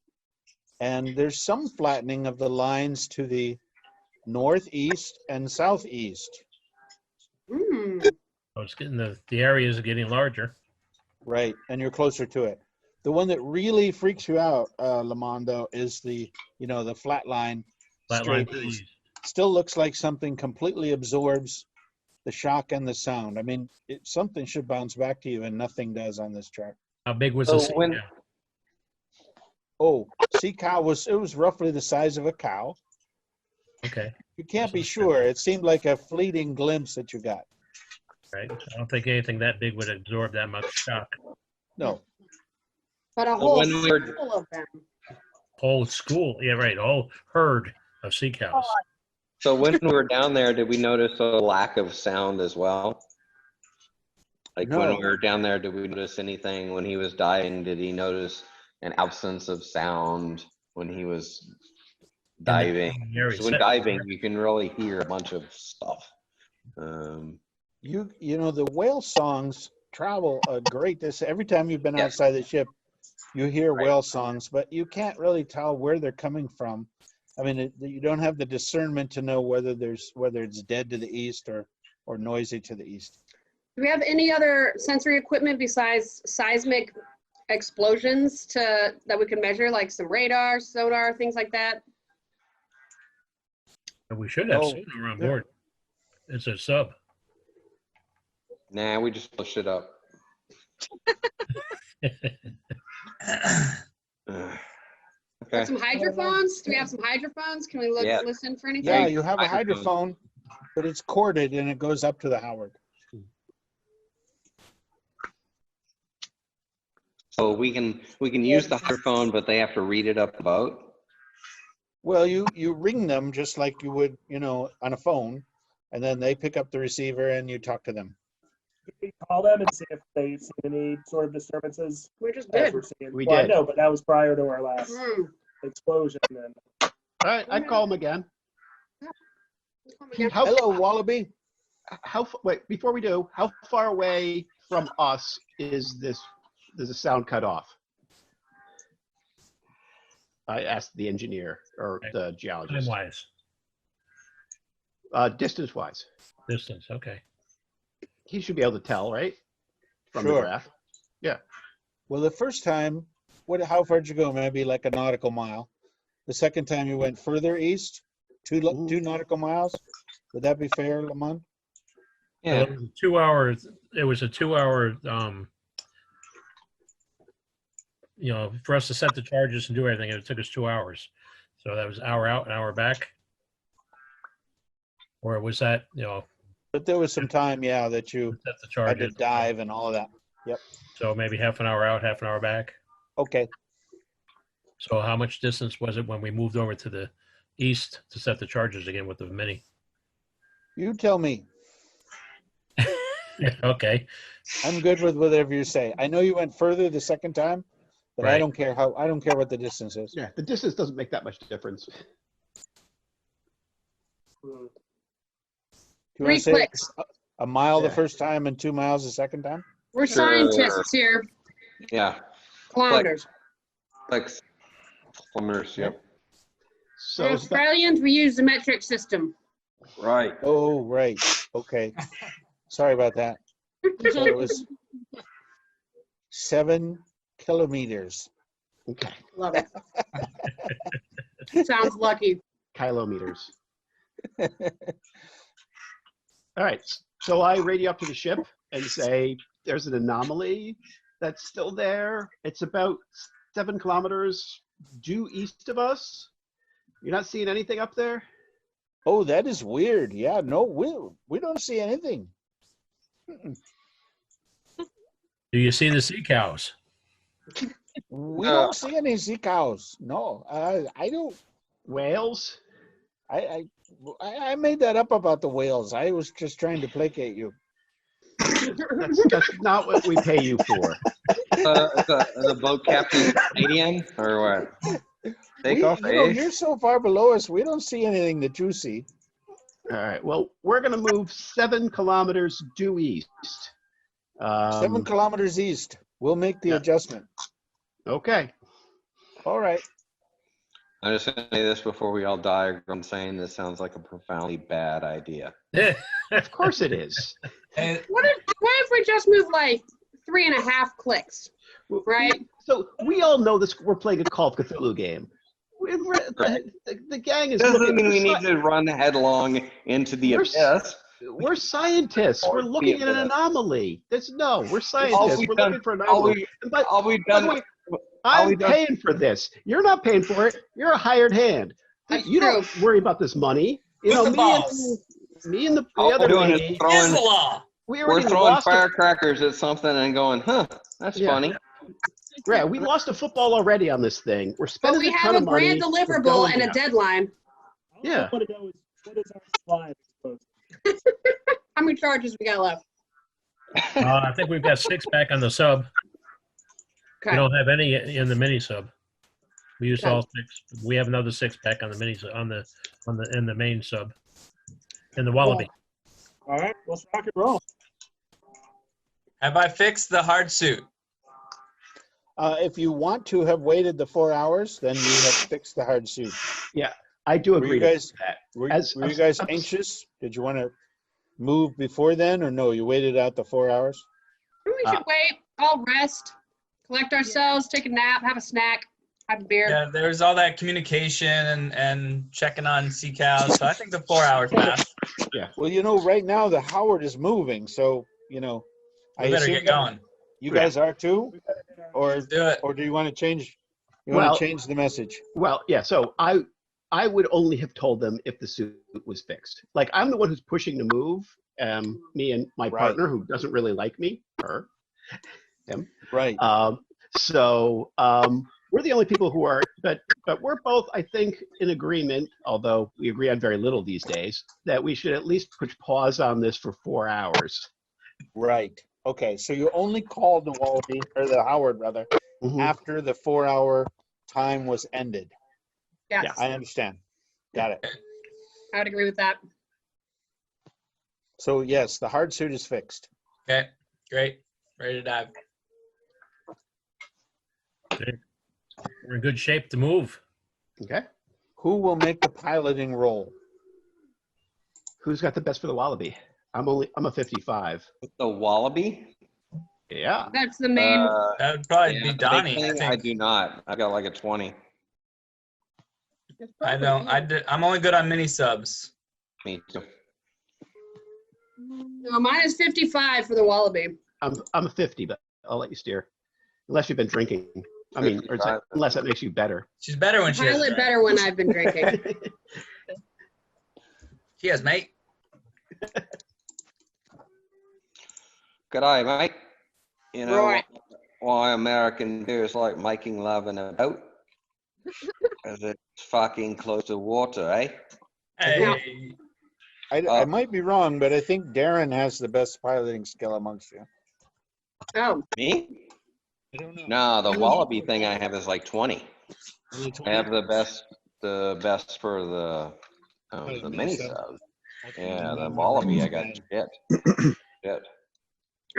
And there's some flattening of the lines to the northeast and southeast. Hmm. Oh, it's getting the areas are getting larger. Right, and you're closer to it. The one that really freaks you out, Lamondo, is the flat line Flat line straight to the east. east. Still looks like something completely absorbs the shock and the sound. I mean, something should bounce back to you, and nothing does on this chart. How big was So the sea when- cow? Oh, sea cow was roughly the size of a cow. Okay, You can't be That's sure. It seemed like a fleeting glimpse that you got. right. I don't think anything that big would absorb that much shock. No. But a So whole when we were- school of them. Whole school, yeah, right. A whole herd of sea cows. So when we were down there, did we notice a lack of sound as well? Like when No. we were down there, did we notice anything when he was diving? Did he notice an absence of sound when he was diving? In the area. So when diving, you can really hear a bunch of stuff. You know the whale songs travel a great distance. Every time you've been Yes. outside the ship, you hear Right. whale songs, but you can't really tell where they're coming from. I mean, you don't have the discernment to know whether it's dead to the east or noisy to the east. Do we have any other sensory equipment besides seismic explosions that we can measure, like some radar, sonar, things like that? We should have Oh, sonar on yeah. board. It's a sub. Nah, we just push it up. Got Okay. some hydrophones? Do we have some hydrophones? Can we Yeah. listen for anything? Yeah, you have a Hydrophone. hydrophone, but it's corded and it goes up to the Howard. So we can use the hydrophone, but they have to read it up the boat. Well, you ring them just like you would, on a phone, and then they pick up the receiver and you talk to them. We call them and see if they see any sort of disturbances. We just As did. we're seeing. We Well, did. I know, but that was prior to our last Hmm. explosion. And All right, I'd call him again. How, Hello, Wallaby. wait, before we do, how far away from us is the sound cut off? I asked the engineer or the geologist. Time-wise, Distance-wise, distance, okay. he should be able to tell, right? From the Sure. graph. Well, the first time, how far did you go? Maybe like a nautical mile. The second time you went further east, two nautical miles. Would that be fair, Lamont? Yeah. So it was a 2 hour, for us to set the charges and do everything, it took us 2 hours. So that was hour out, an hour back. Or was that, But there was some time, that you set the had to charges? dive and all of that. So maybe half an hour out, half an hour back. Okay. So how much distance was it when we moved over to the east to set the charges again with the Mini? You tell me. Okay. I'm good with whatever you say. I know you went further the second time, but I Right. don't care what the distance is. Yeah, the distance doesn't make that much difference. Do you 3 want to say clicks. a mile the Yeah. first time and 2 miles the second time? We're Sure. scientists here. Yeah. Kilometers. Like kilometers. Yep. So For it's about- Australians, we use the metric system. Right. Oh, right. Okay. Sorry about that. So it was 7 kilometers. okay, Love it. Sounds lucky. kilometers. All right, so I radio up to the ship and say, there's an anomaly that's still there. It's about 7 kilometers due east of us. You're not seeing anything up there? Oh, that is weird. Yeah, no, we don't see anything. Mm-mm. Do you see the sea cows? We don't see any sea cows. No, I don't. Whales? I made that up about the whales. I was just trying to placate you. That's not what we pay you for. The boat captain's Canadian or what? Take off You're Ace. so far below us. We don't see anything that you see. All right. Well, we're going to move 7 kilometers due east. 7 kilometers east. We'll make the Yeah. adjustment. Okay. All right. I'm just gonna say this before we all die. I'm saying this sounds like a profoundly bad idea. Of course it is. And What if we just move like 3.5 clicks, right? So we all know this. We're playing a Call of Cthulhu game. The gang is Doesn't looking. mean we need to run headlong into the We're abyss. We're scientists. We're looking at an anomaly. We're scientists. We're looking for an anomaly. But All we've by the done. way, I'm paying for this. You're not paying for it. You're a hired hand. That's You true. don't worry about this money. You Who's know, the me boss? and the All other we're doing is lady. Is throwing. the law. We We're already throwing lost. firecrackers at something and going, huh? That's Yeah. funny. Yeah, we lost a football already on this thing. We're But spending we a have ton a of money. brand We're deliverable going and a down. deadline. Yeah. I want to know is what is our supply supposed How many charges we got left? I think we've got 6 back on the sub. Okay. We don't have any in the mini sub. We used Okay. all 6. We have another 6 back on the mini in the main sub. In the Wallaby. All right, let's rock and roll. Have I fixed the hard suit? If you want to have waited the 4 hours, then you have fixed the hard suit. I do Were agree you to guys- that. Were, As- were you guys anxious? Did you want to move before then, or no? You waited out the 4 hours. We should wait. All rest, collect ourselves, take a nap, have a snack, have a beer. Yeah, there's all that communication and checking on sea cows. So I think the 4 hours passed. Well, right now the Howard is moving, so We I better assume get going. you guys are too, or Let's do it. do you want to change? You Well- want to change the message? Well, yeah. So I would only have told them if the suit was fixed. Like I'm the one who's pushing the move. Me and my Right. partner, who doesn't really like me, him. Right. We're the only people who are, but we're both, I think, in agreement. Although we agree on very little these days, that we should at least push pause on this for 4 hours. Right. Okay. So you only called the Wallaby or the Howard rather Mhm. after the 4 hour time was ended. Yes, Yeah. I understand. Got it. I would agree with that. So yes, the hard suit is fixed. Okay, great. Ready to dive. We're in good shape to move. Okay. Who will make the piloting role? Who's got the best for the Wallaby? I'm a 55. The Wallaby? Yeah. That's the main. That would probably Yeah, be the big Donnie. I thing, I think. do not. I got like a 20. I don't. I'm only good on mini subs. Me too. No, mine is 55 for the Wallaby. I'm a 50, but I'll let you steer. Unless you've been drinking. I mean, or 55. unless that makes you better. She's better when she has. Pilot drink. better when I've been drinking. Cheers, mate. Good eye, mate. You know Right. why American beers like making love in a boat? Because it's fucking close to water, eh? Hey. I might be wrong, but I think Darren has the best piloting skill amongst you. Oh, Me? I don't know. No, the Wallaby thing I have is like 20. I have the best for the mini sub. Yeah, the Wallaby I got shit. Shit.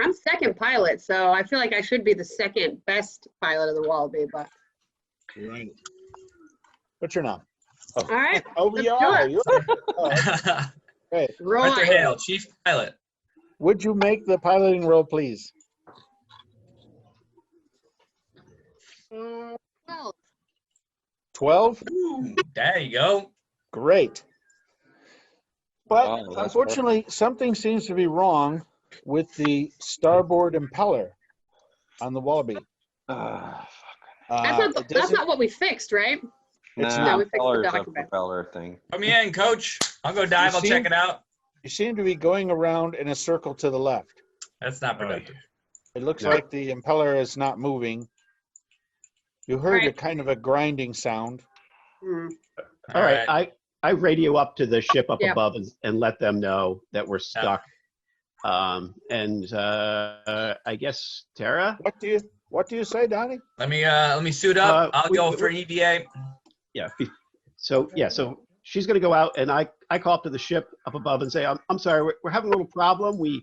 I'm second pilot, so I feel like I should be the second best pilot of the Wallaby, but Right. But you're not. all right. Oh, Let's we do are. it. You are. Okay. Arthur Right. Hale, chief pilot. Would you make the piloting role, please? 12. 12? Ooh, there you go. Great. But Oh, that's unfortunately, something seems to be wrong with the starboard impeller on the Wallaby. That's not what we fixed, right? It's Nah, not. We fixed the propeller's a document. propeller thing. Put me in, coach. I'll go dive. I'll see check him? it out. You seem to be going around in a circle to the left. That's not productive. It looks No. like the impeller is not moving. You heard a Right. kind of a grinding sound. All right. I radio up to the ship up Yeah. above and let them know that we're stuck. I guess Tara, What do What do you say, Donnie? Let me suit up. I'll go for an EVA. Yeah. So she's going to go out, and I call up to the ship up above and say, I'm sorry, we're having a little problem. We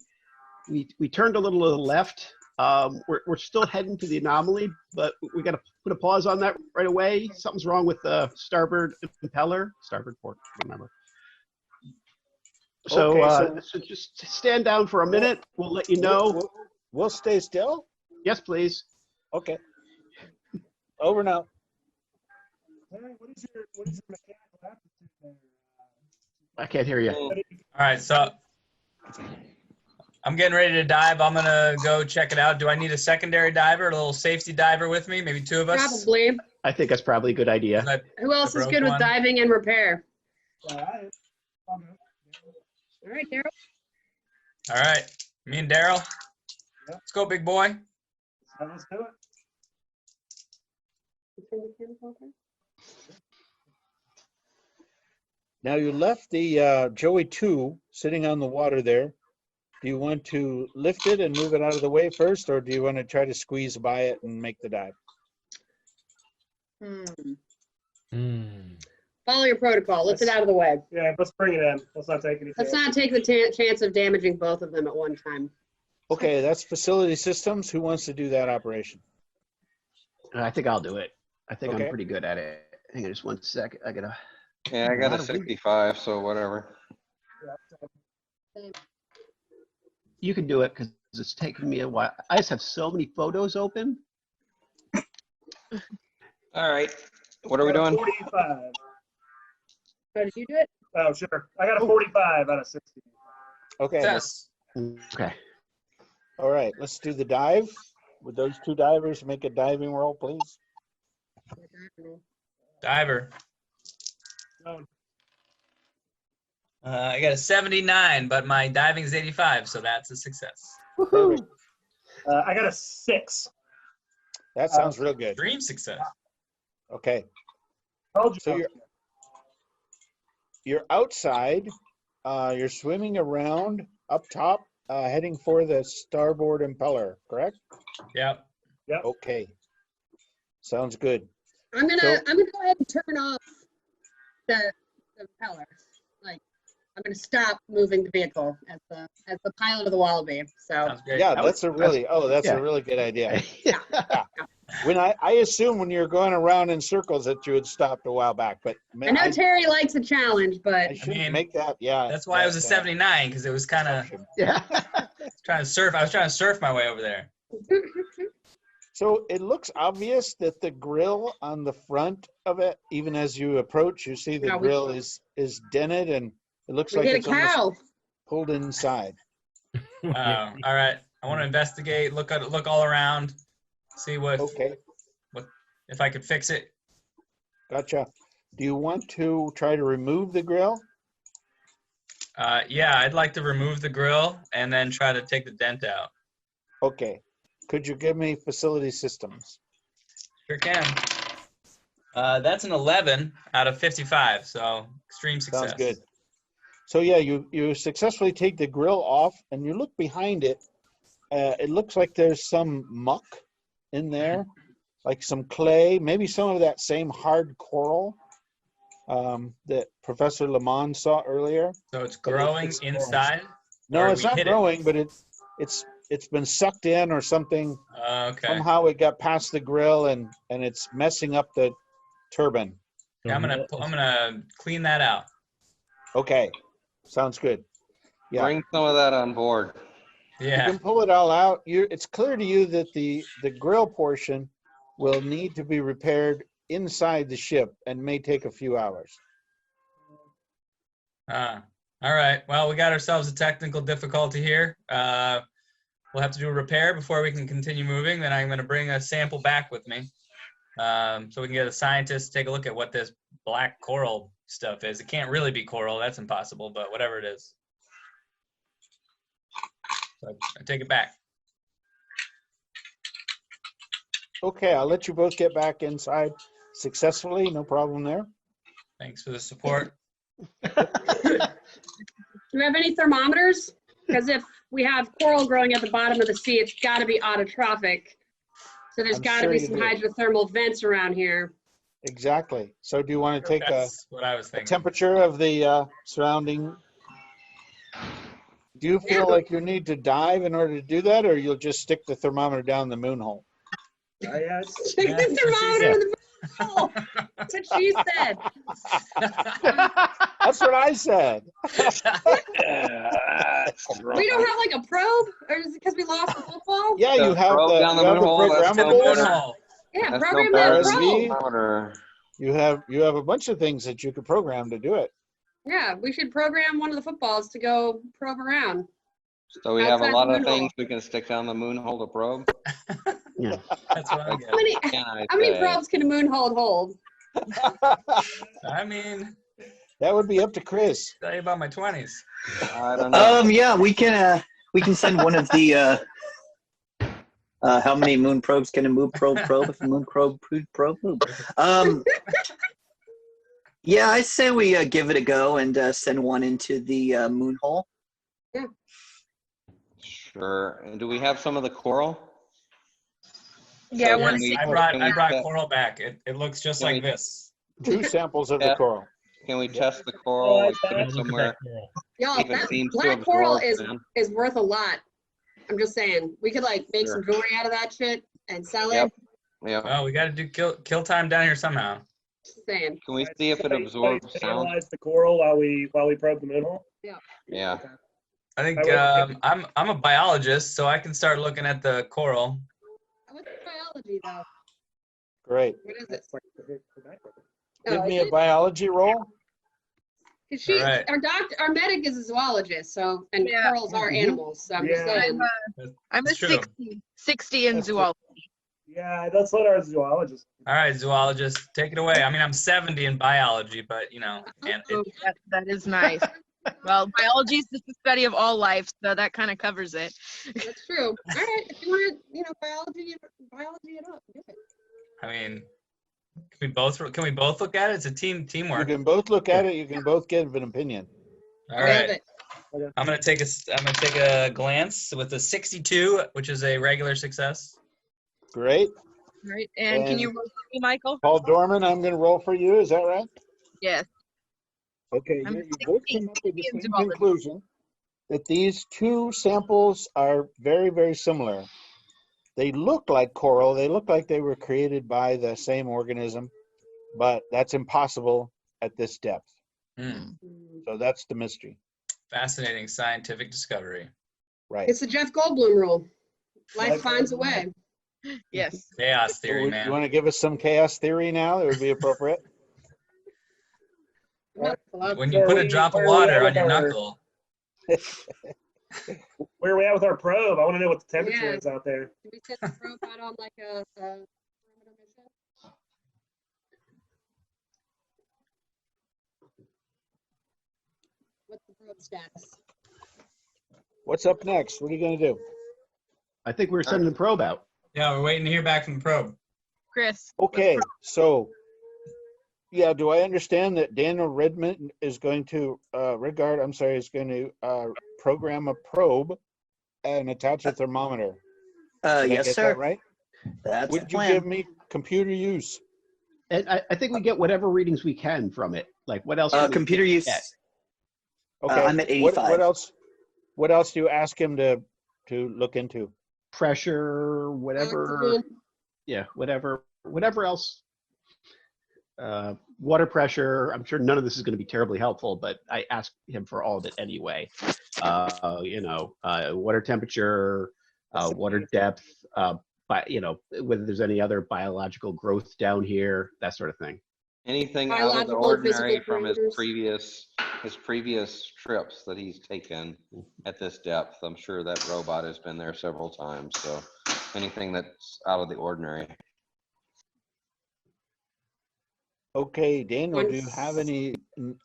turned a little to the left. We're still heading to the anomaly, but we got to put a pause on that right away. Something's wrong with the starboard impeller, starboard port, remember. So, Okay, so just stand down for a minute. We'll let you know. We'll stay still? Yes, please. Okay. Over now. Harry, what is your mechanical aptitude there? I can't hear you. All right, so I'm getting ready to dive. I'm gonna go check it out. Do I need a secondary diver, a little safety diver with me? Maybe two of us. Probably. I think that's probably a good idea. Who else is broke good with one. diving and repair? All right. All right, Daryl. All right, me and Daryl. Yep. Let's go, big boy. Let's do it. Now you left the Joey 2 sitting on the water there. Do you want to lift it and move it out of the way first, or do you want to try to squeeze by it and make the dive? Follow your protocol. Lift it out of the way. Yeah, let's bring it in. Let's not take any Let's chances. not take the chance of damaging both of them at one time. Okay, that's facility systems. Who wants to do that operation? I think I'll do it. I think Okay. I'm pretty good at it. Hang on just one sec. I gotta. Yeah, I got a Not a week. 65, so whatever. You can do it because it's taking me a while. I just have so many photos open. All right. What are we doing? 45. Oh, did you do it? Oh, sure. I got a 45 out of 60. Okay. Yes. Okay. All right, let's do the dive. Would those two divers make a diving roll, please? Diver. No. I got a 79, but my diving is 85, so that's a success. Perfect. I got a 6. That sounds real good. Dream success. Okay, Told you. so you're outside. You're swimming around up top, heading for the starboard impeller, correct? Yep. Okay, sounds good. I'm gonna go ahead and turn off the propeller. Like, I'm gonna stop moving the vehicle as the pilot of the Wallaby. So Sounds great. Yeah, that's a really yeah. a really good idea. Yeah. When I assume when you're going around in circles that you had stopped a while back, but I man, know Terry likes a challenge, but I shouldn't mean, make that. Yeah, That's why it was a 79, because it was kind of Yeah. trying to surf. I was trying to surf my way over there. So it looks obvious that the grill on the front of it, even as you approach, you see the Yeah, we- grill is dented and it looks we like hit a it's almost cow. pulled inside. All right. I want to investigate. Look all around. See what Okay, if I could fix it. gotcha. Do you want to try to remove the grill? Yeah, I'd like to remove the grill and then try to take the dent out. Okay. Could you give me facility systems? Sure can. That's an 11 out of 55, so extreme success. Sounds good. So yeah, you successfully take the grill off and you look behind it. It looks like there's some muck in there, like some clay, maybe some of that same hard coral that Professor Lamond saw earlier. So it's growing inside? No, Or it's we not hit it? growing, but it's been sucked in or something. Okay. Somehow it got past the grill and it's messing up the turbine. Yeah, I'm gonna clean that out. Okay, sounds good. Yeah. Bring some of that on board. You Yeah. can pull it all out. It's clear to you that the grill portion will need to be repaired inside the ship and may take a few hours. All right. Well, we got ourselves a technical difficulty here. We'll have to do a repair before we can continue moving. Then I'm going to bring a sample back with me, so we can get a scientist to take a look at what this black coral stuff is. It can't really be coral. That's impossible, but whatever it is. So I take it back. Okay, I'll let you both get back inside successfully. No problem there. Thanks for the support. Do we have any thermometers? Because if we have coral growing at the bottom of the sea, it's got to be autotrophic. So there's I'm got to sure be you some do. hydrothermal vents around here. Exactly. So do you want to take a That's what I was thinking. temperature of the surrounding? Do you feel like you need to dive in order to do that, or you'll just stick the thermometer down the moon hole? Yeah, Stick the thermometer in the hole. That's what she said. That's what I said. We don't have like a probe, or is it because we lost the football? Yeah, you have Probe the, down you the have the moon hole, that's no programmables. better. Yeah, That's program no that better than RSV. probe. thermometer. You have a bunch of things that you could program to do it. Yeah, we should program one of the footballs to go probe around. So we have a Outside lot the of moon hole. things we can stick down the moon hole to probe. Yeah. That's what I'm Like, getting. How many probes can a moon hold? I mean, That would be up to Chris. tell you about my 20s. I don't know. Yeah, we can send one of the how many moon probes can a moon probe if a moon probe move? Yeah, I say we give it a go and send one into the moon hole. Sure. And do we have some of the coral? Yeah, I So want can to we- see. I brought can we test- coral back. It looks just Can like we- this. Two samples of the Yeah. coral. Can we test the coral, like put Yeah, it look at somewhere, that coral. Y'all, see if it that seems to black coral absorb? is worth a lot. I'm just saying, we could like make some jewelry out of that shit and sell Yep. it. Yeah. Well, we got to do kill time down here somehow. Just saying. Can we see if it Somebody absorbs sound? analyze the coral while we probe the moon hole. Yeah. I think I would- I'm a biologist, so I can start looking at the coral. What's biology though? Great. What is it? Give Oh, me is a it? biology roll. 'Cause she, All right. our medic is a zoologist, so and Yeah. corals are animals. So I'm just Yeah. saying. I'm a That's true. 60 in That's true. zoology. Yeah, let's let our zoologist. All right, zoologist, take it away. I mean, I'm 70 in biology, but you know, and Oh, that is nice. Well, biology is just the study of all life, so that kind of covers it. That's true. All right, if you want, biology it up. Do it. I mean, can we both look at it? It's a You teamwork. can both look at it. You can both give an opinion. All Love right. it. I'm gonna take a glance with a 62, which is a regular success. Great. All right, and can you And- roll for me, Michael? Paul Dorman, I'm going to roll for you. Is that right? Yes. Okay. I'm You both 60 came up with the in same zoology. conclusion that these two samples are very, very similar. They look like coral. They look like they were created by the same organism, but that's impossible at this depth. Hmm. So that's the mystery. Fascinating scientific discovery. Right. It's the Jeff Goldblum rule. Life finds a way. Yes. Chaos theory, You man. want to give us some chaos theory now? That would be appropriate. When you put a drop of water on your knuckle, Where are we at with our probe? I want to know what the temperature Yeah. is out there. Can we set the probe out on like a perimeter mission? What's the probe status? What's up next? What are you going to do? I think we're sending the probe out. yeah, we're waiting to hear back from the probe. Chris. Okay, so yeah, do I understand that Daniel Redmond is going to is going to program a probe and attach a thermometer? Did I Yes, get sir. that right? That's the Would you plan. give me computer use? And I think we get whatever readings we can from it. Like what else? can we Computer use. get? Okay. I'm at 85. What else? What else do you ask him to look into? Pressure, whatever. Oxygen. Yeah, whatever else. Water pressure. I'm sure none of this is going to be terribly helpful, but I asked him for all of it anyway. Water temperature, water depth, but whether there's any other biological growth down here, that sort of thing. Anything out of the Biological and ordinary physical from his parameters. previous trips that he's taken at this depth? I'm sure that robot has been there several times. So anything that's out of the ordinary. Okay, Daniel, do you have any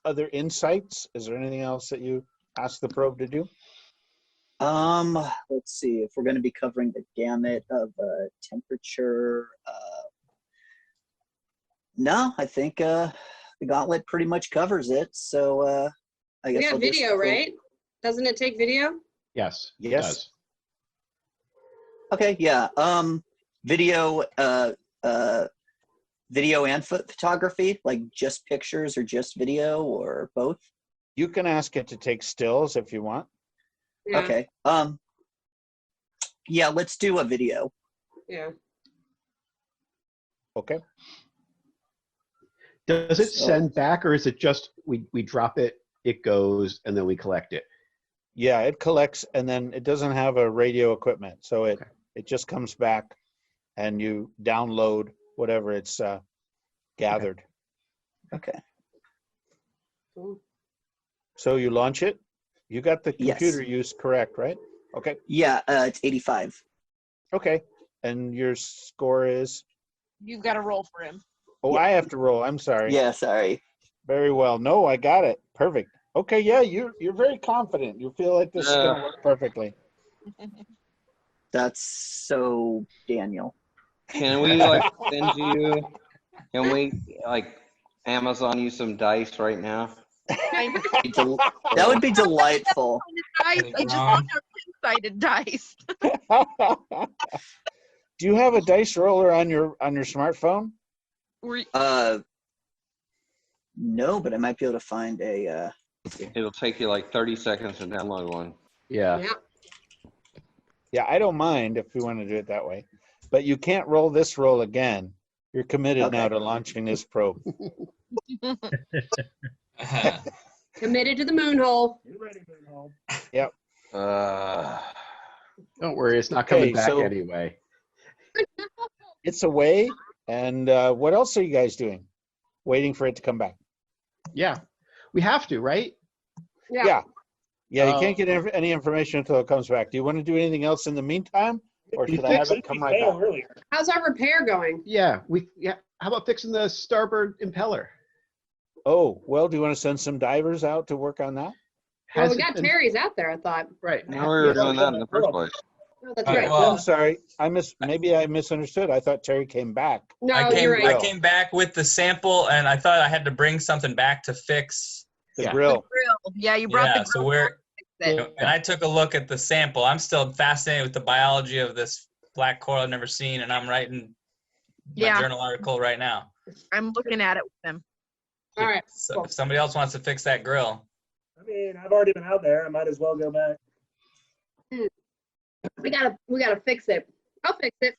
other insights? Is there anything else that you asked the probe to do? Let's see if we're going to be covering the gamut of temperature. No, I think the gauntlet pretty much covers it. So I guess We got I'll just video, right? Doesn't it take video? Yes. it Yes. does. Okay, yeah. Video, video and photography, like just pictures or just video or both? You can ask it to take stills if you want. Yeah. Okay. Yeah, let's do a video. Yeah. Okay. Does it So- send back, or is it just we drop it, it goes, and then we collect it? Yeah, it collects, and then it doesn't have a radio equipment, so it Okay. it just comes back, and you download whatever it's gathered. Okay. Cool. So you launch it. You got the Yes. computer use correct, right? Okay. Yeah, it's 85. Okay. And your score is? You've got to roll for him. Oh, Yeah. I have to roll. I'm sorry. Yeah, sorry. Very well. No, I got it. Perfect. Okay. Yeah, you're very confident. You feel like this is going to work perfectly. That's so Daniel. Can we like send you? Can we like Amazon you some dice right now? That would be delightful. Dice. I just want our 10-sided dice. Do you have a dice roller on your smartphone? No, but I might be able to find a. It'll take you like 30 seconds to download one. Yeah. Yeah. Yeah, I don't mind if you want to do it that way, but you can't roll this roll again. You're committed now Okay. to launching this probe. Committed to the moon hole. You ready, Moonhole? Yep. Don't worry, it's not coming Okay, back so- anyway. It's away. And what else are you guys doing? Waiting for it to come back. Yeah, we have to, right? Yeah. Yeah, you Oh. can't get any information until it comes back. Do you want to do anything else in the meantime? Or You should I have fix it come right Fail back? earlier. How's our repair going? Yeah, how about fixing the starboard impeller? Oh, well, do you want to send some divers out to work on that? Well, Has we it got been- Terry's out there, I thought. Right. No, we were doing that in the first place. Oh, that's All right, right. well- I'm sorry. Maybe I misunderstood. I thought Terry came back. No, I you're came, right. I came back with the sample, and I thought I had to bring something back to fix. The Yeah. grill. Grill. Yeah, you brought Yeah, the so grill. we're Then. and I took a look at the sample. I'm still fascinated with the biology of this black coral I've never seen, and I'm writing my Yeah. journal article right now. I'm looking at it with them. All right. So Cool. if somebody else wants to fix that grill, I mean, I've already been out there. I might as well go back. We gotta fix it. I'll fix it.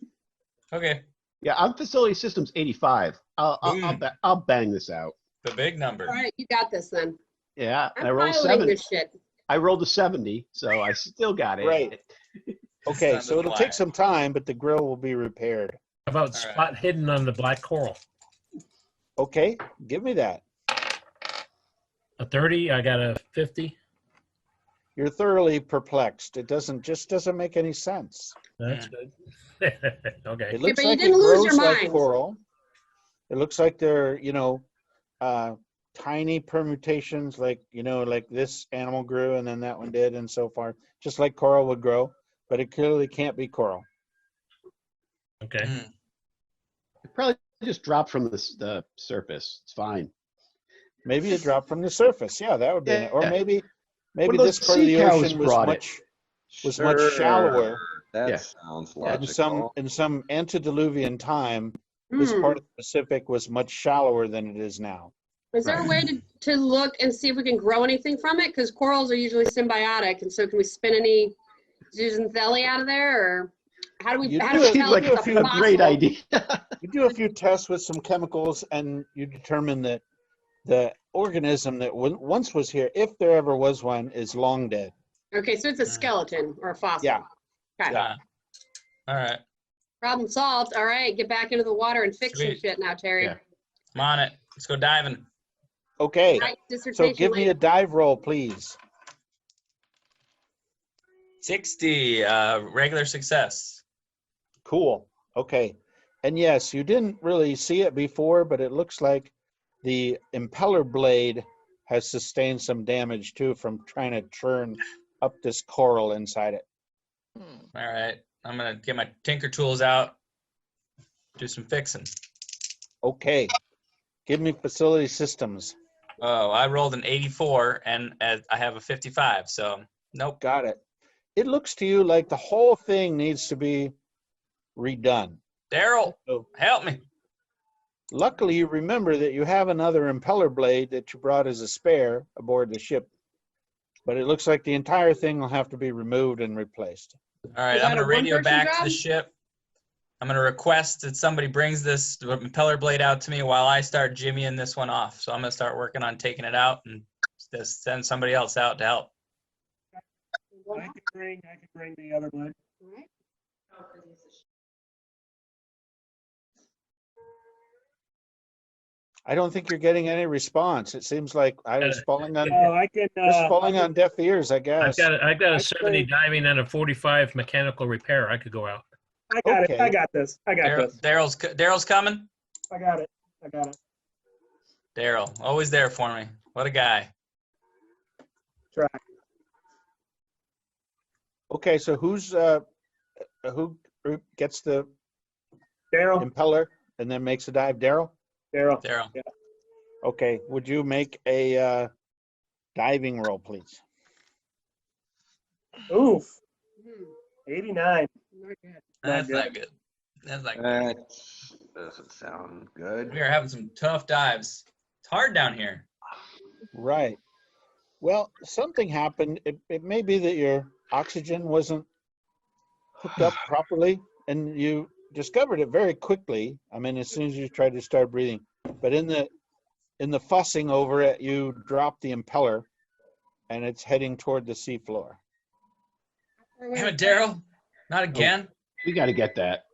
okay, Yeah, I'm facility systems 85. Mm. I'll bang this out. the big number. All right, you got this then. Yeah, and I I'm rolled a piloting 70. this shit. I rolled a 70, so I still got it. Right. Okay, Sounds so it'll like- take some time, but the grill will be repaired. How about All right. spot hidden on the black coral? Okay, give me that. A 30, I got a 50. You're thoroughly perplexed. It just doesn't make any sense. That's good. Okay. It looks but you like it didn't lose grows your like mind. coral. It looks like they're, tiny permutations, like this animal grew and then that one did and so far, just like coral would grow, but it clearly can't be coral. Okay. Mm. It probably just dropped from the surface. It's fine. Maybe it dropped from the surface. Yeah, that would be it. Or Yeah. maybe One of this those part of the sea cows ocean was brought it. much shallower. That Yeah. sounds In logical. some antediluvian time, this Hmm. part of the Pacific was much shallower than it is now. Is there a way to look and see if we can grow anything from it? Because corals are usually symbiotic, and so can we spin any zooxanthellae out of there, or how do we You how do do we it- tell you if do it's a a few A great fossil? idea. You do a few tests with some chemicals and you determine that the organism that once was here, if there ever was one, is long dead. Okay, so it's a skeleton or a fossil. Yeah. Okay. Yeah. All right, Problem solved. All right, get back into the water and fix some Sweet. shit now, Terry. Yeah. I'm on it. Let's go diving. Okay, Right, so dissertation give me a later. dive roll, please. 60, regular success. Cool. Okay. And yes, you didn't really see it before, but it looks like the impeller blade has sustained some damage too from trying to churn up this coral inside it. All right, I'm gonna get my tinker tools out, do some fixing. Okay. Give me facility systems. Oh, I rolled an 84 and I have a 55, so nope. Got it. It looks to you like the whole thing needs to be redone. Daryl, So help me. luckily, you remember that you have another impeller blade that you brought as a spare aboard the ship, but it looks like the entire thing will have to be removed and replaced. All right, Is I'm that gonna a radio one-person back to job? the ship. I'm gonna request that somebody brings this impeller blade out to me while I start jimmying this one off. So I'm gonna start working on taking it out and just send somebody else out to help. I can bring the other one. Alright. I don't think you're getting any response. It seems like I was falling on No, I can. just falling on deaf ears, I guess. I've got I a can 70 bring- diving and a 45 mechanical repair. I could go out. I got it. Okay. I got this. I got this. Daryl's coming. I got it. I got it. Daryl, always there for me. What a guy. Try. Okay, so who gets the Daryl. impeller and then makes a dive? Daryl? Daryl. Daryl. Okay, would you make a diving roll, please? Oof. Hmm, 89. not good. That's good. not good. That's not good. That doesn't sound good. We are having some tough dives. It's hard down here. Right. Well, something happened. It may be that your oxygen wasn't hooked up properly, and you discovered it very quickly. I mean, as soon as you tried to start breathing. But in the fussing over it, you dropped the impeller, and it's heading toward the seafloor. Damn it, Daryl. Not again. We got to get that.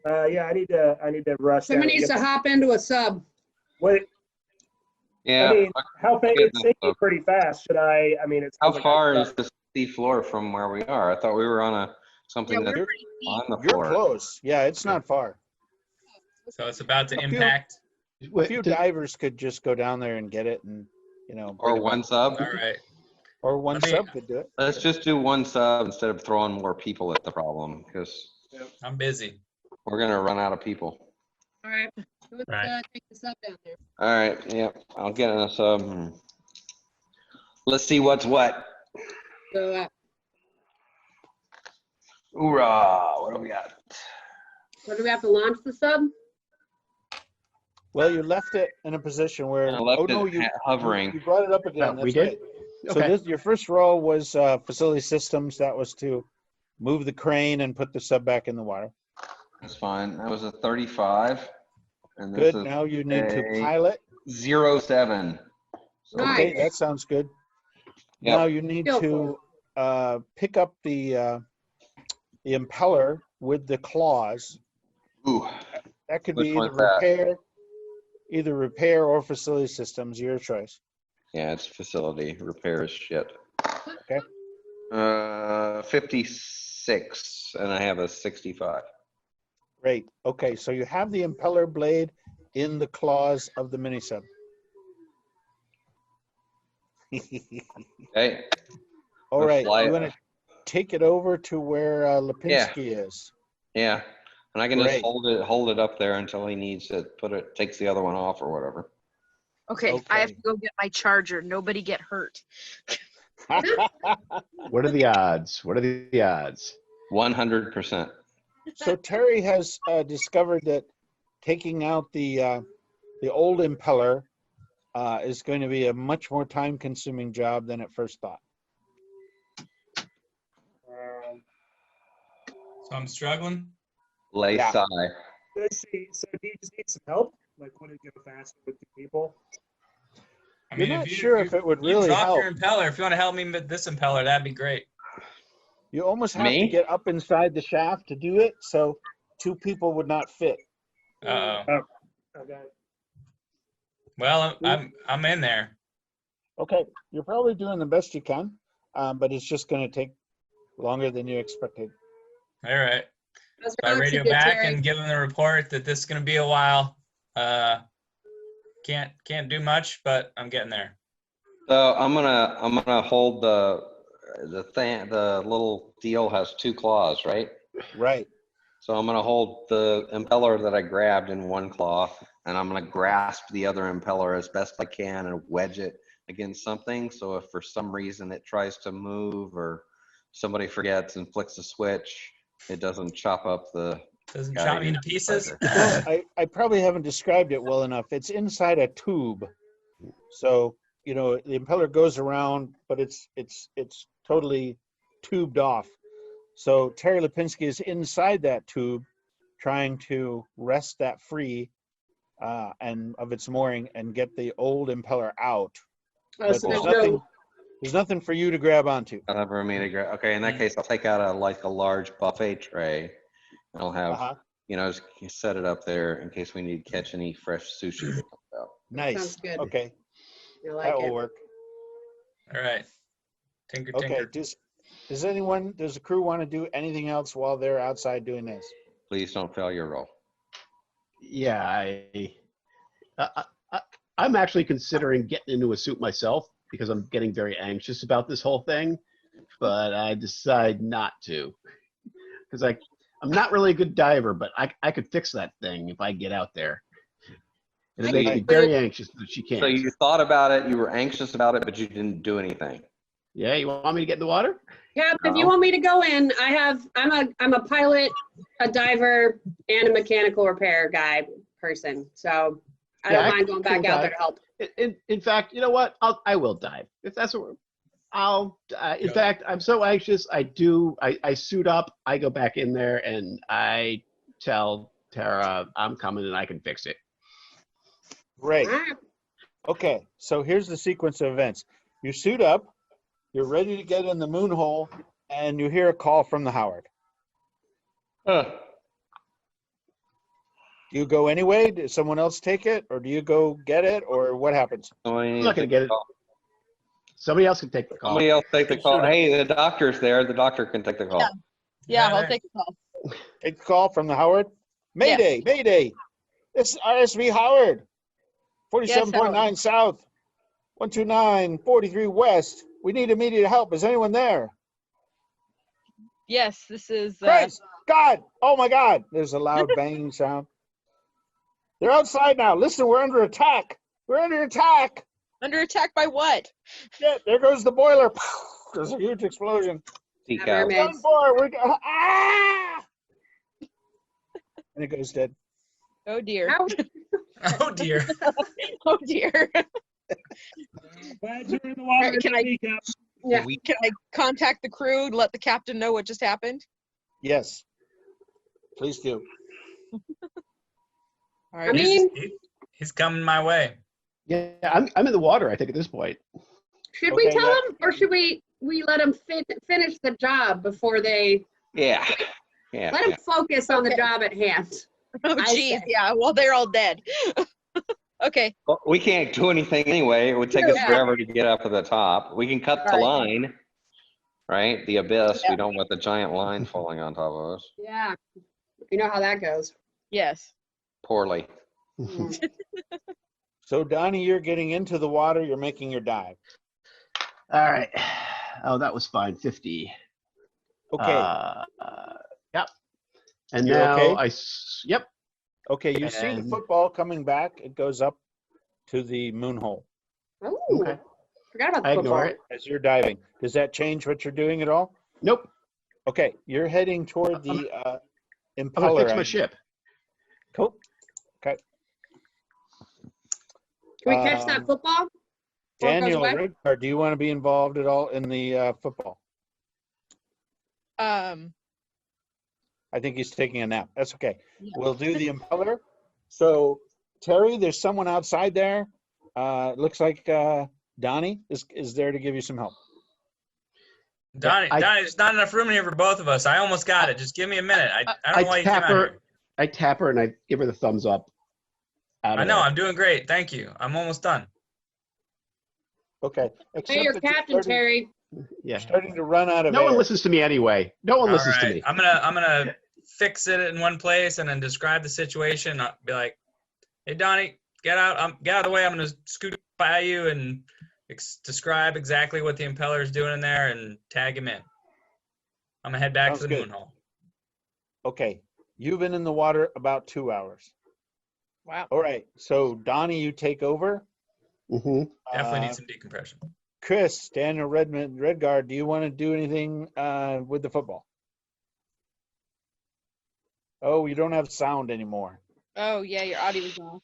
Yeah, I need to rush. down Someone and needs get to that. hop into a sub. Wait, Yeah. I mean, how fast? get It's that sinking pretty fast. Should I? I mean, it's. How far is the sea floor from where we are? I thought we were on Yeah, something we're that's pretty deep. on the You're floor. close. Yeah, it's not far. So it's about to A few- impact. A few divers could just go down there and get it, and Or bring it one back. sub. All right. Or one Let me- sub could do it. Let's just do one sub instead of throwing more people at the problem because I'm busy. we're gonna run out of people. All right. Let's Right. take the sub down there. All right. Yep. I'll get in a sub. Let's see what's what. So, Hoorah! What do we got? so do we have to launch the sub? Well, you left it in a position where I left oh no, it you hovering. you brought it up again. No, we That's did? right. So this your first roll was facility systems. That was to move the crane and put the sub back in the water. That's fine. That was a 35. And Good. this is Now you need to a pilot. 07. So Okay, Nice. that sounds good. Yep. Now you need Skillful. to pick up the impeller with the claws. Ooh, That could Which be one's that? either repair or facility systems, your choice. yeah, it's facility repair is shit. Okay. 56, and I have a 65. Great. Okay, so you have the impeller blade in the claws of the mini sub. Okay. All Let's right, fly you it. want to take it over to where Lipinski is. Yeah, and I can Great. just hold it up there until he needs to takes the other one off or whatever. Okay, I have Okay. to go get my charger. Nobody get hurt. What are the odds? What are the odds? 100%. So Terry has discovered that taking out the old impeller is going to be a much more time-consuming job than at first thought. So I'm struggling. Lay Yeah. sigh. Let's see. So do you just need some help? Like, would it go faster with two people? I You're mean, not sure if it would you really drop help. your impeller. If you want to help me with this impeller, that'd be great. You almost have to Me? get up inside the shaft to do it, so two people would not fit. Uh-oh. Okay. Well, I'm in there. Okay, you're probably doing the best you can, but it's just going to take longer than you expected. All right. How's So I your radio oxygen, back Terry? and give them the report that this is going to be a while. Can't do much, but I'm getting there. So I'm gonna hold the little deal has 2 claws, right? Right. So I'm gonna hold the impeller that I grabbed in one claw, and I'm gonna grasp the other impeller as best I can and wedge it against something. So if for some reason it tries to move or somebody forgets and flicks a switch, it doesn't chop up the Doesn't Got chop it. me into pieces. Well, I probably haven't described it well enough. It's inside a tube. So, you know, the impeller goes around, but it's totally tubed off. So Terry Lipinski is inside that tube trying to wrest that free and of its mooring and get the old impeller out. Oh, But so there's nothing for you to grab onto. I'll have for me to grab. Okay, in that case, I'll take out a large buffet tray. I'll have Uh-huh. just set it up there in case we need to catch any fresh sushi that comes out. Nice. Sounds good. Okay, I like that will it. work. All right. Tinker, Okay, tinker. does the crew want to do anything else while they're outside doing this? Please don't fail your roll. Yeah, I'm actually considering getting into a suit myself because I'm getting very anxious about this whole thing, but I decide not to because I'm not really a good diver, but I could fix that thing if I get out there. And it makes me very anxious that she can't. So you thought about it, you were anxious about it, but you didn't do anything. Yeah, you want me to get in the water? Yeah, if you No. want me to go in, I'm a pilot, a diver, and a mechanical repair guy person. So I Yeah, don't I mind going back can out dive. there to help. In fact, you know what? I will dive if that's what. In Go. fact, I'm so anxious. I suit up. I go back in there and I tell Tara I'm coming and I can fix it. Great. All right. Okay, so here's the sequence of events. You suit up, you're ready to get in the moon hole, and you hear a call from the Howard. Huh. Do you go anyway? Does someone else take it, or do you go get it, or what happens? I'm not gonna get it. Somebody else can take the call. Somebody else take the call. Hey, the doctor's there. The doctor can take the call. Yeah, Yeah, I'll there. take a call. Take the call from the Howard. Mayday, Mayday. This is RSV Howard. 47.9 south, 129, 43 west. We need immediate help. Is anyone there? Yes, this is. Christ, God, oh my God. There's a loud banging sound. They're outside now. Listen, we're under attack. We're under attack. Under attack by what? Yeah, there goes the boiler. There's a huge explosion. Seek Yeah, out. mermaids. Done for. Ah! And it goes dead. Oh dear. How- Oh dear. Oh dear. Glad you're in the water. Can I- Kneecap. Yeah. Can I contact the crew to let the captain know what just happened? Yes. Please do. All I right. mean, He's coming my way. Yeah, I'm in the water. I think at this point. should we Okay, tell yeah. them, or should we let them finish the job before they Yeah. Yeah. let them focus on the job at hand? Oh I geez, say. yeah. Well, they're all dead. Okay. Well, we can't do anything anyway. It would take us Yeah. forever to get up to the top. We can cut the Right. line, right? The abyss. Yeah. We don't want the giant line falling on top of us. Yeah, you know how that goes. Yes. Poorly. Mm. So, Donnie, you're getting into the water. You're making your dive. All right. Oh, that was fine. 50. Okay. Yep. And You're now okay? Yep. Okay, you see the and- football coming back. It goes up to the moon hole Oh, Okay. forgot about the I football. ignore it. as you're diving. Does that change what you're doing at all? Nope. Okay, you're heading toward the I'm gonna impeller. fix my end. ship. Cool. Can we catch that football? before it goes Daniel, away? Redcar, do you want to be involved at all in the football? I think he's taking a nap. That's okay. Yeah. We'll do the impeller. So, Terry, there's someone outside there. Looks like Donnie is there to give you some help. Donnie, I- Donnie, there's not enough room in here for both of us. I almost got it. Just give me a minute. I don't know why you came tap out her. here. I tap her and I give her the thumbs up. Out I of know, there. I'm doing great. Thank you. I'm almost done. Okay. Hey, Except you're that you're captain, starting- Terry. Yeah. You're starting to run out of No air. one listens to me anyway. No one All listens to right. me. I'm gonna fix it in one place and then describe the situation. I'll be like, "Hey, Donnie, get out! Get out of the way. I'm gonna scoot by you and describe exactly what the impeller is doing in there and tag him in. I'm gonna head back Sounds to the good. moon hole." Okay. You've been in the water about 2 hours. Wow. All right. So, Donnie, you take over. Mm-hmm. Definitely Uh, need some decompression. Chris, Daniel Redguard, do you want to do anything with the football? Oh, you don't have sound anymore. Oh yeah, your audio was off.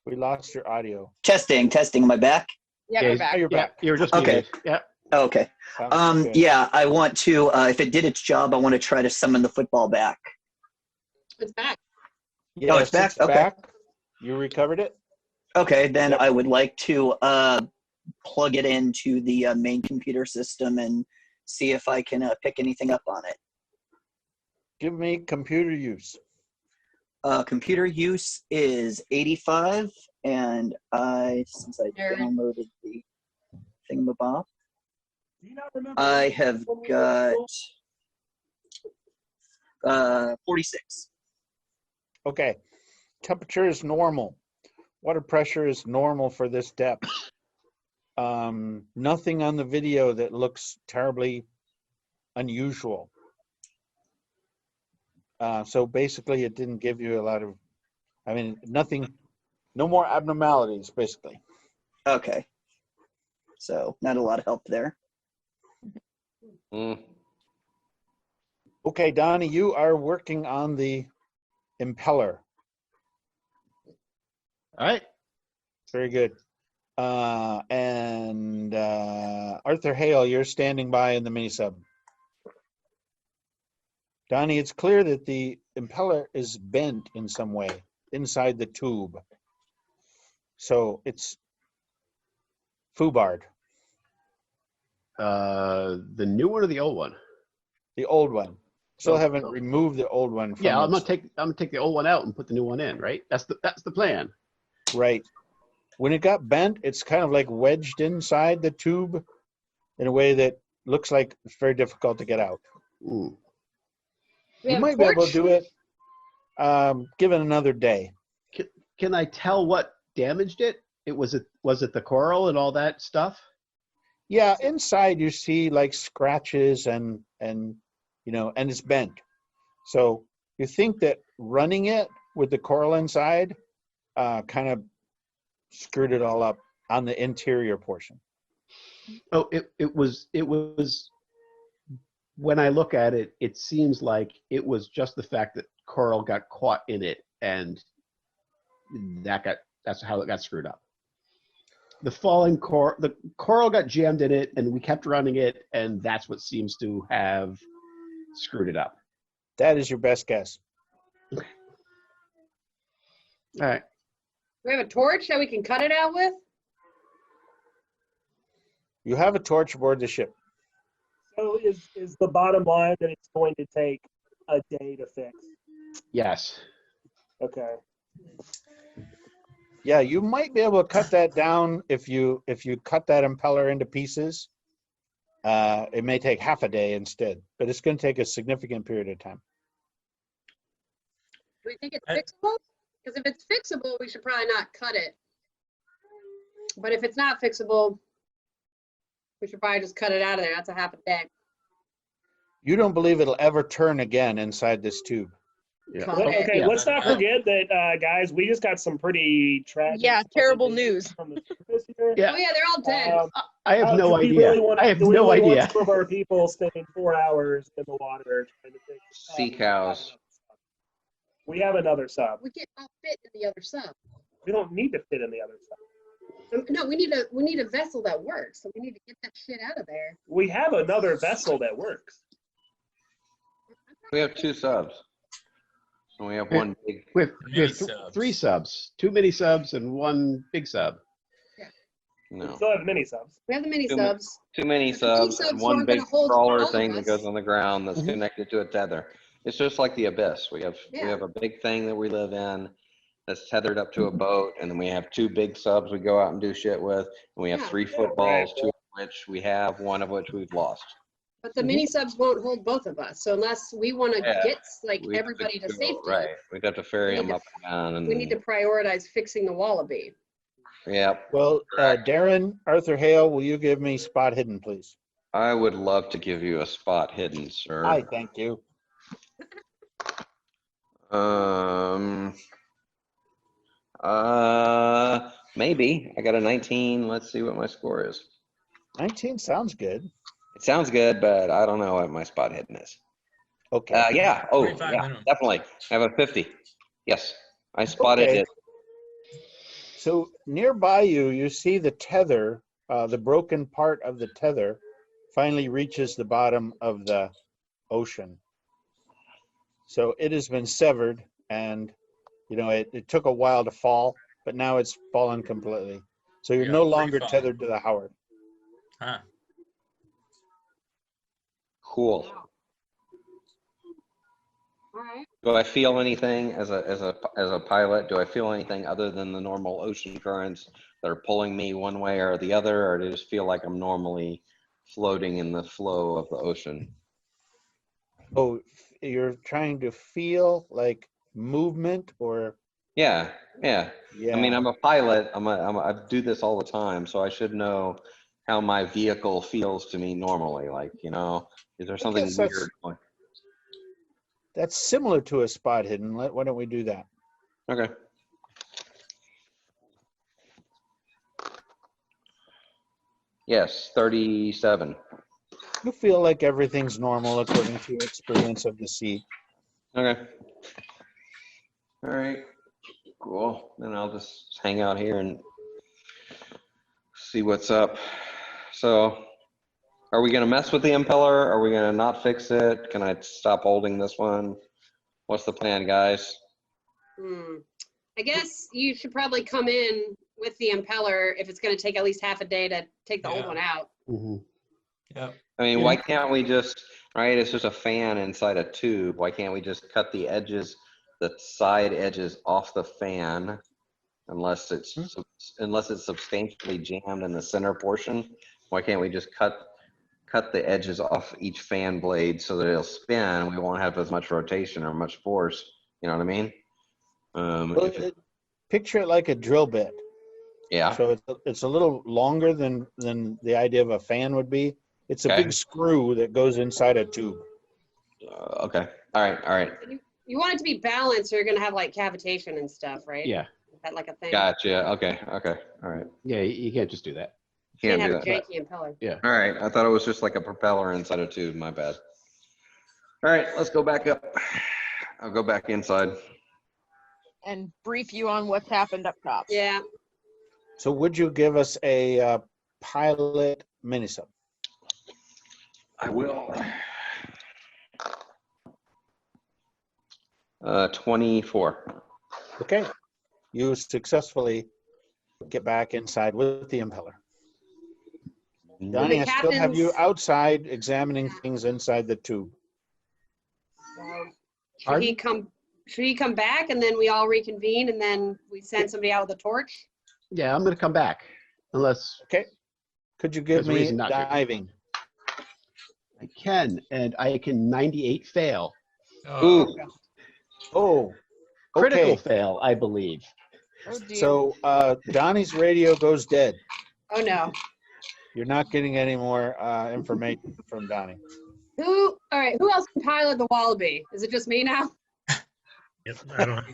We lost your audio. Testing. Am I back? Yeah, Yeah, we're Now back. you're Yeah, back. you're just Okay. muted. Yeah. Okay. Sounds good. Yeah, I want to, if it did its job, I want to try to summon the football back. It's back. Yes, it's back? Okay. back. You recovered it? Okay, then Yep. I would like to plug it into the main computer system and see if I can pick anything up on it. Give me computer use. Computer use is 85, and since I Nerd. downloaded the thingamabob, Do you not remember? I have when we were got little? 46. Okay. Temperature is normal. Water pressure is normal for this depth. Nothing on the video that looks terribly unusual. So basically it didn't give you a lot of, I mean, nothing, no more abnormalities, basically. Okay. So not a lot of help there. Mm. Okay, Donnie, you are working on the impeller. All right. Very good. Arthur Hale, you're standing by in the mini sub. Donnie, it's clear that the impeller is bent in some way inside the tube. So it's foobarred, The new one or the old one? the old one. Still So- haven't so- removed the old one from Yeah, I'm its- gonna take the old one out and put the new one in. Right. That's the plan. Right. When it got bent, it's kind of like wedged inside the tube in a way that looks like it's very difficult to get out. Ooh. We You have a might be able to torch? do it given another day. Can I tell what damaged it? Was it the coral and all that stuff? Yeah, inside you see like scratches and you know, and it's bent. So you think that running it with the coral inside kind of screwed it all up on the interior portion. Oh, it was when I look at it, it seems like it was just the fact that coral got caught in it, and that's how it got screwed up. The coral got jammed in it, and we kept running it, and that's what seems to have screwed it up. That is your best guess. All right. We have a torch that we can cut it out with? You have a torch aboard the ship. So is the bottom line that it's going to take a day to fix? Yes. Okay. Yeah, you might be able to cut that down if you cut that impeller into pieces. It may take half a day instead, but it's going to take a significant period of time. Do we think it's fixable? Because if it's fixable, we should probably not cut it. But if it's not fixable, we should probably just cut it out of there. That's a half a day. You don't believe it'll ever turn again inside this tube. Yeah. Well, Okay, Yeah. let's not forget that, guys, we just got some pretty tragic. Yeah, terrible news. From the surface here. Yeah. Oh yeah, they're all dead. I have no do we idea. really wanna- I have do we no really want idea. some of our people spending 4 hours in the water trying to fix Sea cows. We have another sub. We can't all fit in the other sub. We don't need to fit in the other sub. No, we need a vessel that works. So we need to get that shit out of there. We have another vessel that works. We have 2 subs. And we have one big. We have Mini 3 subs, 2 mini subs and 1 big sub. We No. still have mini subs. We have the mini Too subs. Too many The mini subs subs and one aren't big gonna hold crawler all of thing that us. goes on the ground that's Mhm. connected to a tether. It's just like the abyss. We have Yeah. a big thing that we live in that's tethered up to a boat, and then we have 2 big subs we go out and do shit with, and we have Yeah. 3 footballs, 2 of which we have, 1 of which we've lost. But the mini subs won't hold both of us. So unless we want to Yeah, get like We'd have everybody to go- safety, Right, we'd have to ferry We need them to- up and down, and we need to prioritize fixing the wallaby. Yep. Well, Darren, Arthur Hale, will you give me spot hidden, please? I would love to give you a spot hidden, sir. Hi, thank you. Maybe. I got a 19. Let's see what my score is. 19 sounds good. It sounds good, but I don't know what my spot hidden is. Okay. Yeah. Oh, 45 yeah, minimum. definitely. I have a 50. Yes, I spotted Okay. it. So nearby you, you see the tether, the broken part of the tether finally reaches the bottom of the ocean. So it has been severed, and it took a while to fall, but now it's fallen completely. So you're Yeah, no free longer fall. tethered to the Howard. Huh. Cool. All right. Do I feel anything as a pilot? Do I feel anything other than the normal ocean currents that are pulling me one way or the other, or do I just feel like I'm normally floating in the flow of the ocean? Oh, you're trying to feel like movement or Yeah, yeah. I mean, yeah. I'm a pilot. I do this all the time, so I should know how my vehicle feels to me normally. Like, is there I something guess weird? that's similar to a spot hidden. Why don't we do that? Okay. Yes, 37. You feel like everything's normal according to your experience of the sea. Okay. All right. Cool. Then I'll just hang out here and see what's up. So, are we gonna mess with the impeller? Are we gonna not fix it? Can I stop holding this one? What's the plan, guys? I guess you should probably come in with the impeller if it's going to take at least half a day to take the old Yeah. one out. Yep. I mean, why can't we just, right, it's just a fan inside a tube. Why can't we just cut the edges, the side edges off the fan, unless it's substantially jammed in the center portion? Why can't we just cut the edges off each fan blade so that it'll spin? We won't have as much rotation or much force. You know what I mean? Well, picture it like a drill bit. Yeah. So it's a little longer than the idea of a fan would be. It's a Okay. big screw that goes inside a tube. Okay. All right. You want it to be balanced, or you're going to have like cavitation and stuff, right? Yeah. Is that like a thing? Gotcha. Okay. All right. Yeah, you can't just do that. You Can't can't do have that. a janky impeller. Yeah. All right. I thought it was just like a propeller inside a tube. My bad. All right. Let's go back up. I'll go back inside. And brief you on what's happened up top. Yeah. So would you give us a pilot minisub? I will. 24. Okay. You successfully get back inside with the impeller. Donnie, I still have you outside examining things inside the tube. Should he come back and then we all reconvene and then we send somebody out with a torch? Yeah, I'm going to come back unless. Okay. Could you give There's a me reason not to. diving? I can, and I can 98 fail. Ooh. Oh. Critical Okay. fail, I believe. Oh dear. So Donnie's radio goes dead. Oh no. You're not getting any more information from Donnie. All right, who else can pilot the Wallaby? Is it just me now? Yep, I don't.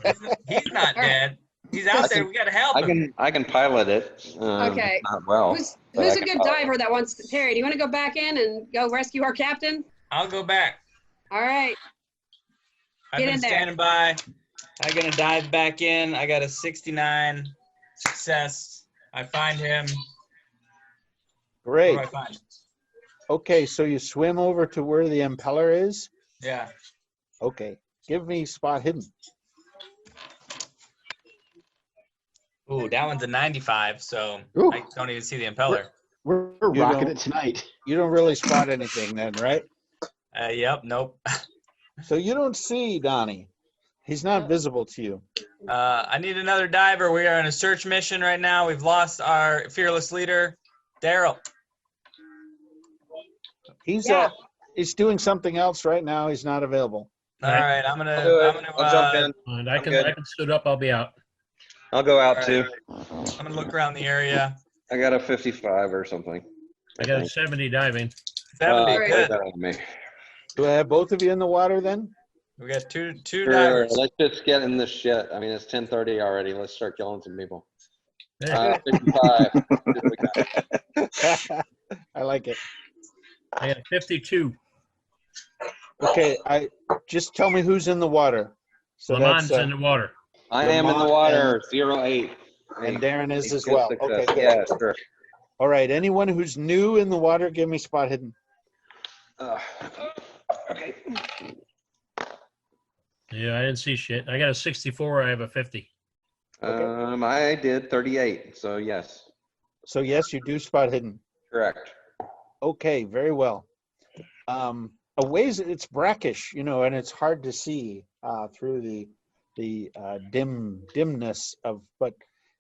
He's not dead. He's out there. We got to help him. I can pilot it. Okay. Not well. Who's but a I can good pilot it. diver that wants to, Terry, do you want to go back in and go rescue our captain? I'll go back. All right. I've Get been in there. standing by. I'm going to dive back in. I got a 69 success. I find him. Great. Where do I find him? Okay, so you swim over to where the impeller is. Yeah. Okay. Give me spot hidden. Ooh, that one's a 95, so Ooh. I don't even see the impeller. We're You rocking don't- it tonight. You don't really spot anything then, right? Yep, nope. So you don't see Donnie. He's not visible to you. I need another diver. We are on a search mission right now. We've lost our fearless leader, Daryl. He's doing something else right now. He's not available. All right, I'm gonna I'll jump in. And I'm good. I can suit up. I'll be out. I'll go out All too. I'm gonna look around the area. I got a 55 or something. I got a 70 diving. 70, Alright. good. Better than me. Do I have both of you in the water then? We got two Sure, divers. let's just get in this shit. I mean, it's 10:30 already. Let's start killing some people. Yeah, 55. I like it. I got 52. Okay, just tell me who's in the water. So Lamond's that's in the water. I am in the Lamont water. 08. and Darren is Hey, as good well. success. Okay, good. Yeah, sure. All right, anyone who's new in the water, give me spot hidden. Okay. Yeah, I didn't see shit. I got a 64. I have a 50. I did 38. So yes, So yes, you do spot hidden. correct. Okay, very well. A ways it's brackish, and it's hard to see through the dimness of, but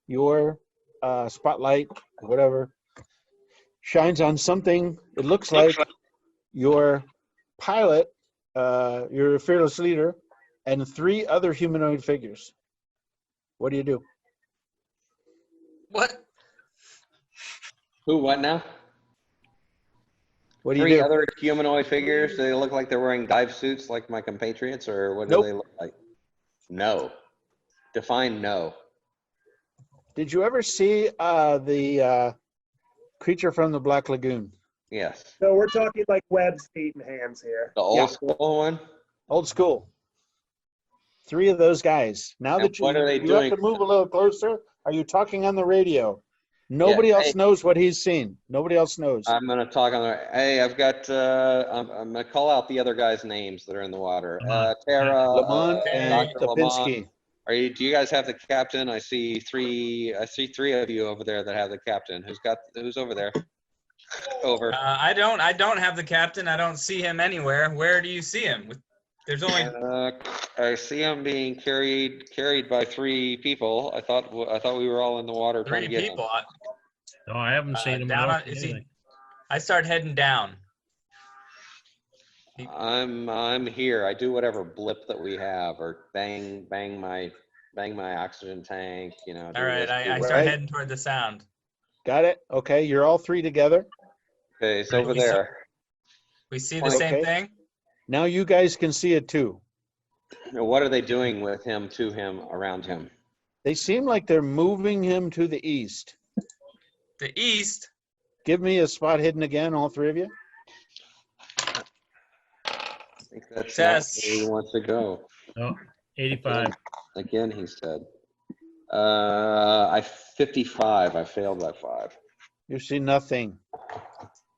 your spotlight, whatever, shines on something. It looks like your pilot, your fearless leader, and 3 other humanoid figures. What do you do? What? Who? What now? What do you 3 do? other humanoid figures. Do they look like they're wearing dive suits like my compatriots, or what do Nope. they look like? No. Define no. Did you ever see the creature from the Black Lagoon? Yes. So we're talking like webs, feet, and hands here. The old school one. Old school. 3 of those guys. Now And that what are they you have doing? to move a little closer. Are you talking on the radio? Nobody else knows what he's seen. Nobody else knows. I'm gonna talk on the. Hey, I've got. I'm gonna call out the other guys' names that are in the water. Tara, Lamont and Dr. Lamont. Lipinski. Do you guys have the captain? I see 3 of you over there that have the captain. Who's over there? Over. I don't have the captain. I don't see him anywhere. Where do you see him? There's only I see him being carried by 3 people. I thought we were all in the water trying 3 to get him. people. No, I haven't seen him. Down I on, don't see anything. I start heading down. I'm here. I do whatever blip that we have, or bang my oxygen tank. Do All right, this, do I that. start heading toward the sound. Got it? Okay, you're all 3 together. Okay, it's over there. We see the same thing. Now you guys can see it too. Now, what are they doing with him, to him, around him? They seem like they're moving him to the east. The east. Give me a spot hidden again, all 3 of you. I think that's Success. not where he wants to go. No, 85. Again, he said. I 55. I failed by 5. You see nothing.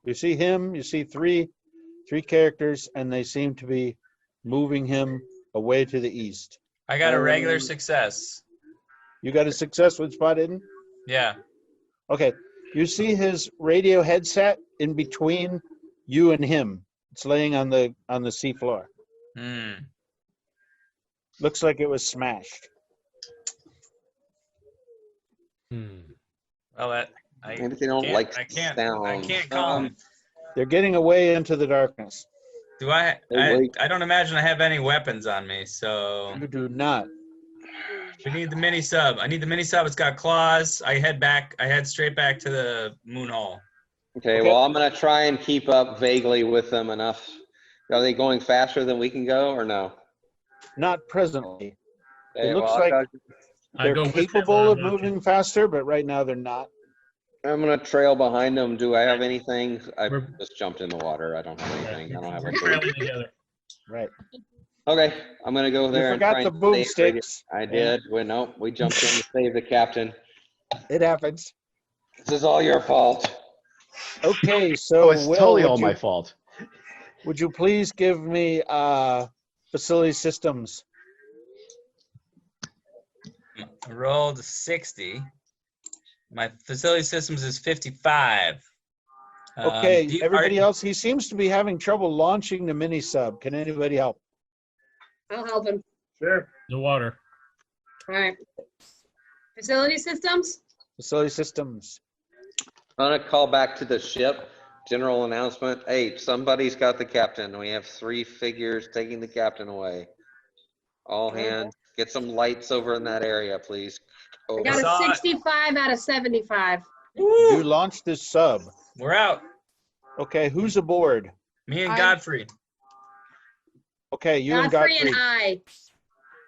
You see him, you see three characters, and they seem to be moving him away to the east. I got a regular success. You got a success with spot hidden? Yeah. Okay. You see his radio headset in between you and him. It's laying on the seafloor. Looks like it was smashed. Well, Maybe they don't like sound. I can't call him. They're getting away into the darkness. Do I wait. don't imagine I have any weapons on me, so You do not. we need the mini sub. I need the mini sub. It's got claws. I head straight back to the moon hole. Okay, well, I'm going to try and keep up vaguely with them enough. Are they going faster than we can go, or no? Not presently. Okay, It looks well, like they're go with them, capable of I'm not moving faster, but right now they're not. I'm going to trail behind them. Do I have anything? I We're- just jumped in the water. I don't have anything. I don't have a We're boot. trailing together. Right. Okay, I'm going to go You there and forgot try the and boom save radio. sticks. I did. Well, no, we jumped in to save the captain. It happens. This is all your fault. Okay, so Oh, it's Will, totally would all you- my fault. Would you please give me facility systems? I rolled 60. My facility systems is 55. Okay, everybody else, he seems to be having trouble launching the mini sub. Can anybody help? I'll help him. Sure. The water. All right. Facility systems? Facility systems. I'm going to call back to the ship. General announcement. Hey, somebody's got the captain. We have 3 figures taking the captain away. All hands. Get some lights over in that area, please. I Over. got Saw a it. 65 out of 75. You launched this sub. We're out. Okay, who's aboard? Me and I- Godfrey. Okay, you and Godfrey Godfrey. and I.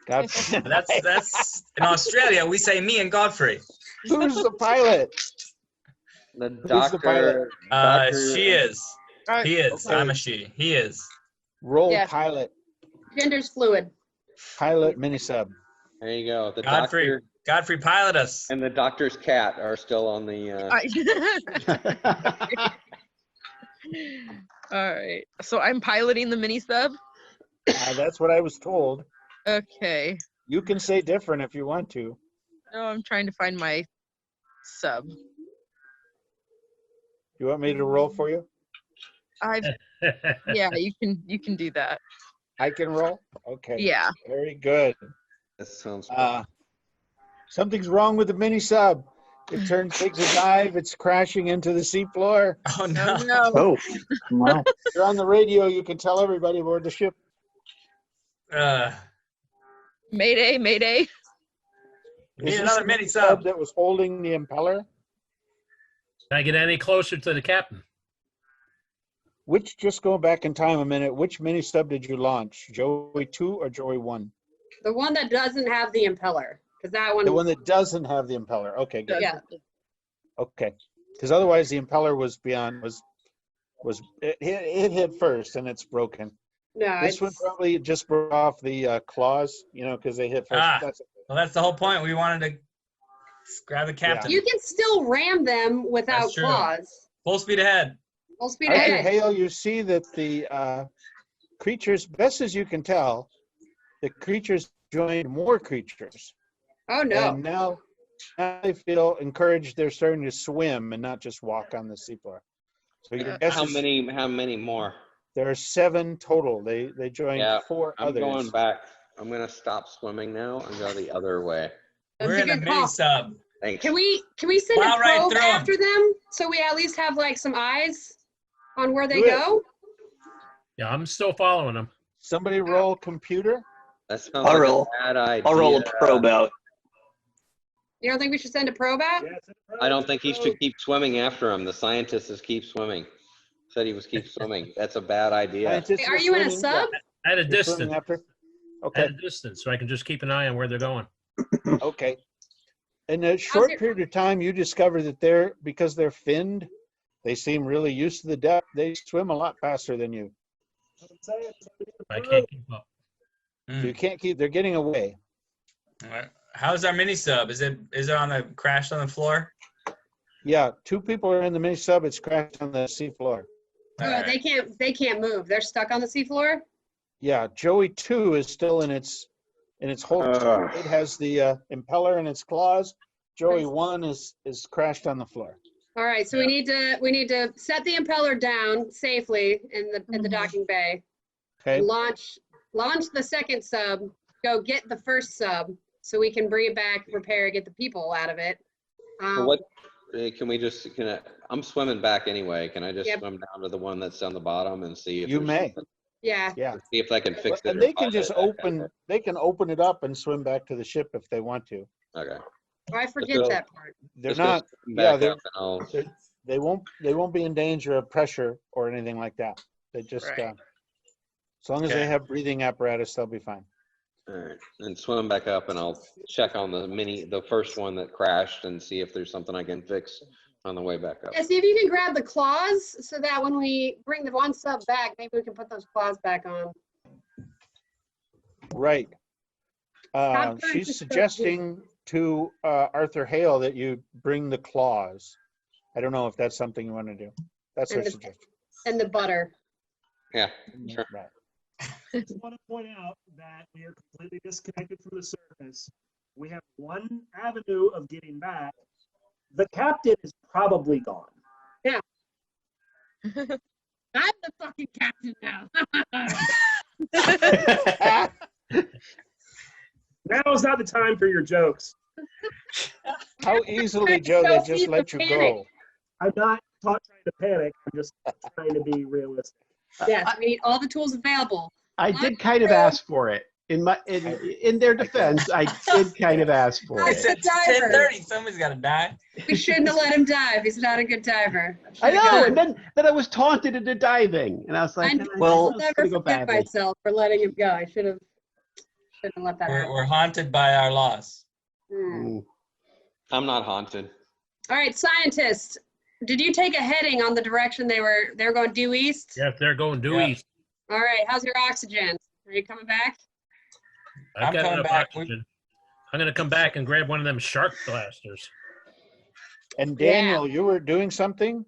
Godfrey. That's in Australia. We say me and Godfrey. Who's the pilot? The the doctor. pilot? She is. He is. Okay. I'm a she. He is. Roll Yes. pilot Gender's fluid. mini sub. There you go. The Godfrey, doctor Godfrey, pilot us. and the doctor's cat are still on the. All right. So I'm piloting the mini sub. That's what I was told. Okay. You can say different if you want to. No, I'm trying to find my sub. You want me to roll for you? Yeah, you can do that. I can roll? Okay. Yeah. Very good. That sounds. Something's wrong with the mini sub. It takes a dive. It's crashing into the seafloor. Oh no. Oh no. Oh, wow. You're on the radio. You can tell everybody aboard the ship. Mayday, mayday. We need Is this another the mini sub. that was holding the impeller? Can I get any closer to the captain? Just going back in time a minute, which mini sub did you launch? Joey 2 or Joey 1? The one that doesn't have the impeller, because that one. The one that doesn't have the impeller. Okay, good. Yeah. Okay. Because otherwise the impeller was it hit first and it's broken. No, This one probably just broke off the claws, because they hit first. Well, that's the whole point. We wanted to grab the captain. you can still ram them without That's true. claws. Full speed ahead. Full speed Arthur ahead. Hale, you see that the creatures, best as you can tell, the creatures joined more creatures. Oh no. And now they feel encouraged. They're starting to swim and not just walk on the seafloor. So your guess How is many more? there are 7 total. They joined 4 I'm others. going back. I'm gonna stop swimming now and go the other way. That's We're a in a good mini call. sub. Thanks. Can we send Plow a right probe through 'em. after them so we at least have like some eyes on where they Do it. go? Yeah, I'm still following them. Somebody roll computer. That sounds I'll like roll. a bad idea. I'll roll a probe out. You don't think we should send a probe out? Yeah, it's a probe, I don't it's a think he probe. should keep swimming after him. The scientist is keep swimming. Said he was keep swimming. That's a bad idea. Scientists Hey, are you in a swimming. sub? At a You're swimming distance. after? At Okay. a distance, so I can just keep an eye on where they're going. Okay. In a short your- period of time, you discover that because they're finned, they seem really used to the depth. They swim a lot faster than you. That's what I'm saying. So we need a I probe. can't keep up. So you can't keep, they're getting away. All right. How's our mini sub? Is it on the crashed on the floor? Yeah, 2 people are in the mini sub. It's crashed on the seafloor. All Oh, right. they can't move. They're stuck on the seafloor? Yeah, Joey 2 is still in its hold. It has the impeller in its claws. Joey 1 is crashed on the floor. All right, so we need to set the impeller down safely in the docking bay. Okay. Launch the second sub, go get the first sub so we can bring it back, repair, get the people out of it. So I'm swimming back anyway. Can I just Yep. swim down to the one that's on the bottom and see if You there's may. something? Yeah. Yeah. See if I can fix it. And or they can find just it. open it up and swim back to the ship if they want to. Okay. Oh, I forget So- that part. They're Just go not, swim yeah, back up and I'll- they won't be in danger of pressure or anything like that. They just, Right. as long as they Okay. have breathing apparatus, they'll be fine. All right, and swim back up and I'll check on the first one that crashed and see if there's something I can fix on the way back up. Yeah, see if you can grab the claws so that when we bring the one sub back, maybe we can put those claws back on. Right. Top She's practice suggesting to Arthur Hale that you bring the claws. I don't know if that's something you want to do. That's her And the- suggestion. And the butter. Yeah, sure. Right. I just want to point out that we are completely disconnected from the surface. We have one avenue of getting back. The captain is probably gone. I'm the fucking captain now. Now is not the time for your jokes. How easily, Joe, they just let you go. I'm not trying to panic. I'm just trying to be realistic. Yes, we need all the tools available. I did kind of ask for it. In their defense, I did kind of ask for I it. said Diver. 10:30. Somebody's got to die. We shouldn't have let him dive. He's not a good diver. I know, Should've and then I was taunted into diving, and I was like, I Well- will never go forget badly. myself for letting him go. I shouldn't have let that happen. We're haunted by our loss. Hmm. I'm not haunted. All right, scientists, did you take a heading on the direction they were going due east? Yeah, if they're going due Yeah. east. All right, how's your oxygen? Are you coming back? I've I'm got coming enough back. oxygen. I'm gonna come back and grab one of them shark blasters. And Daniel, you were doing something?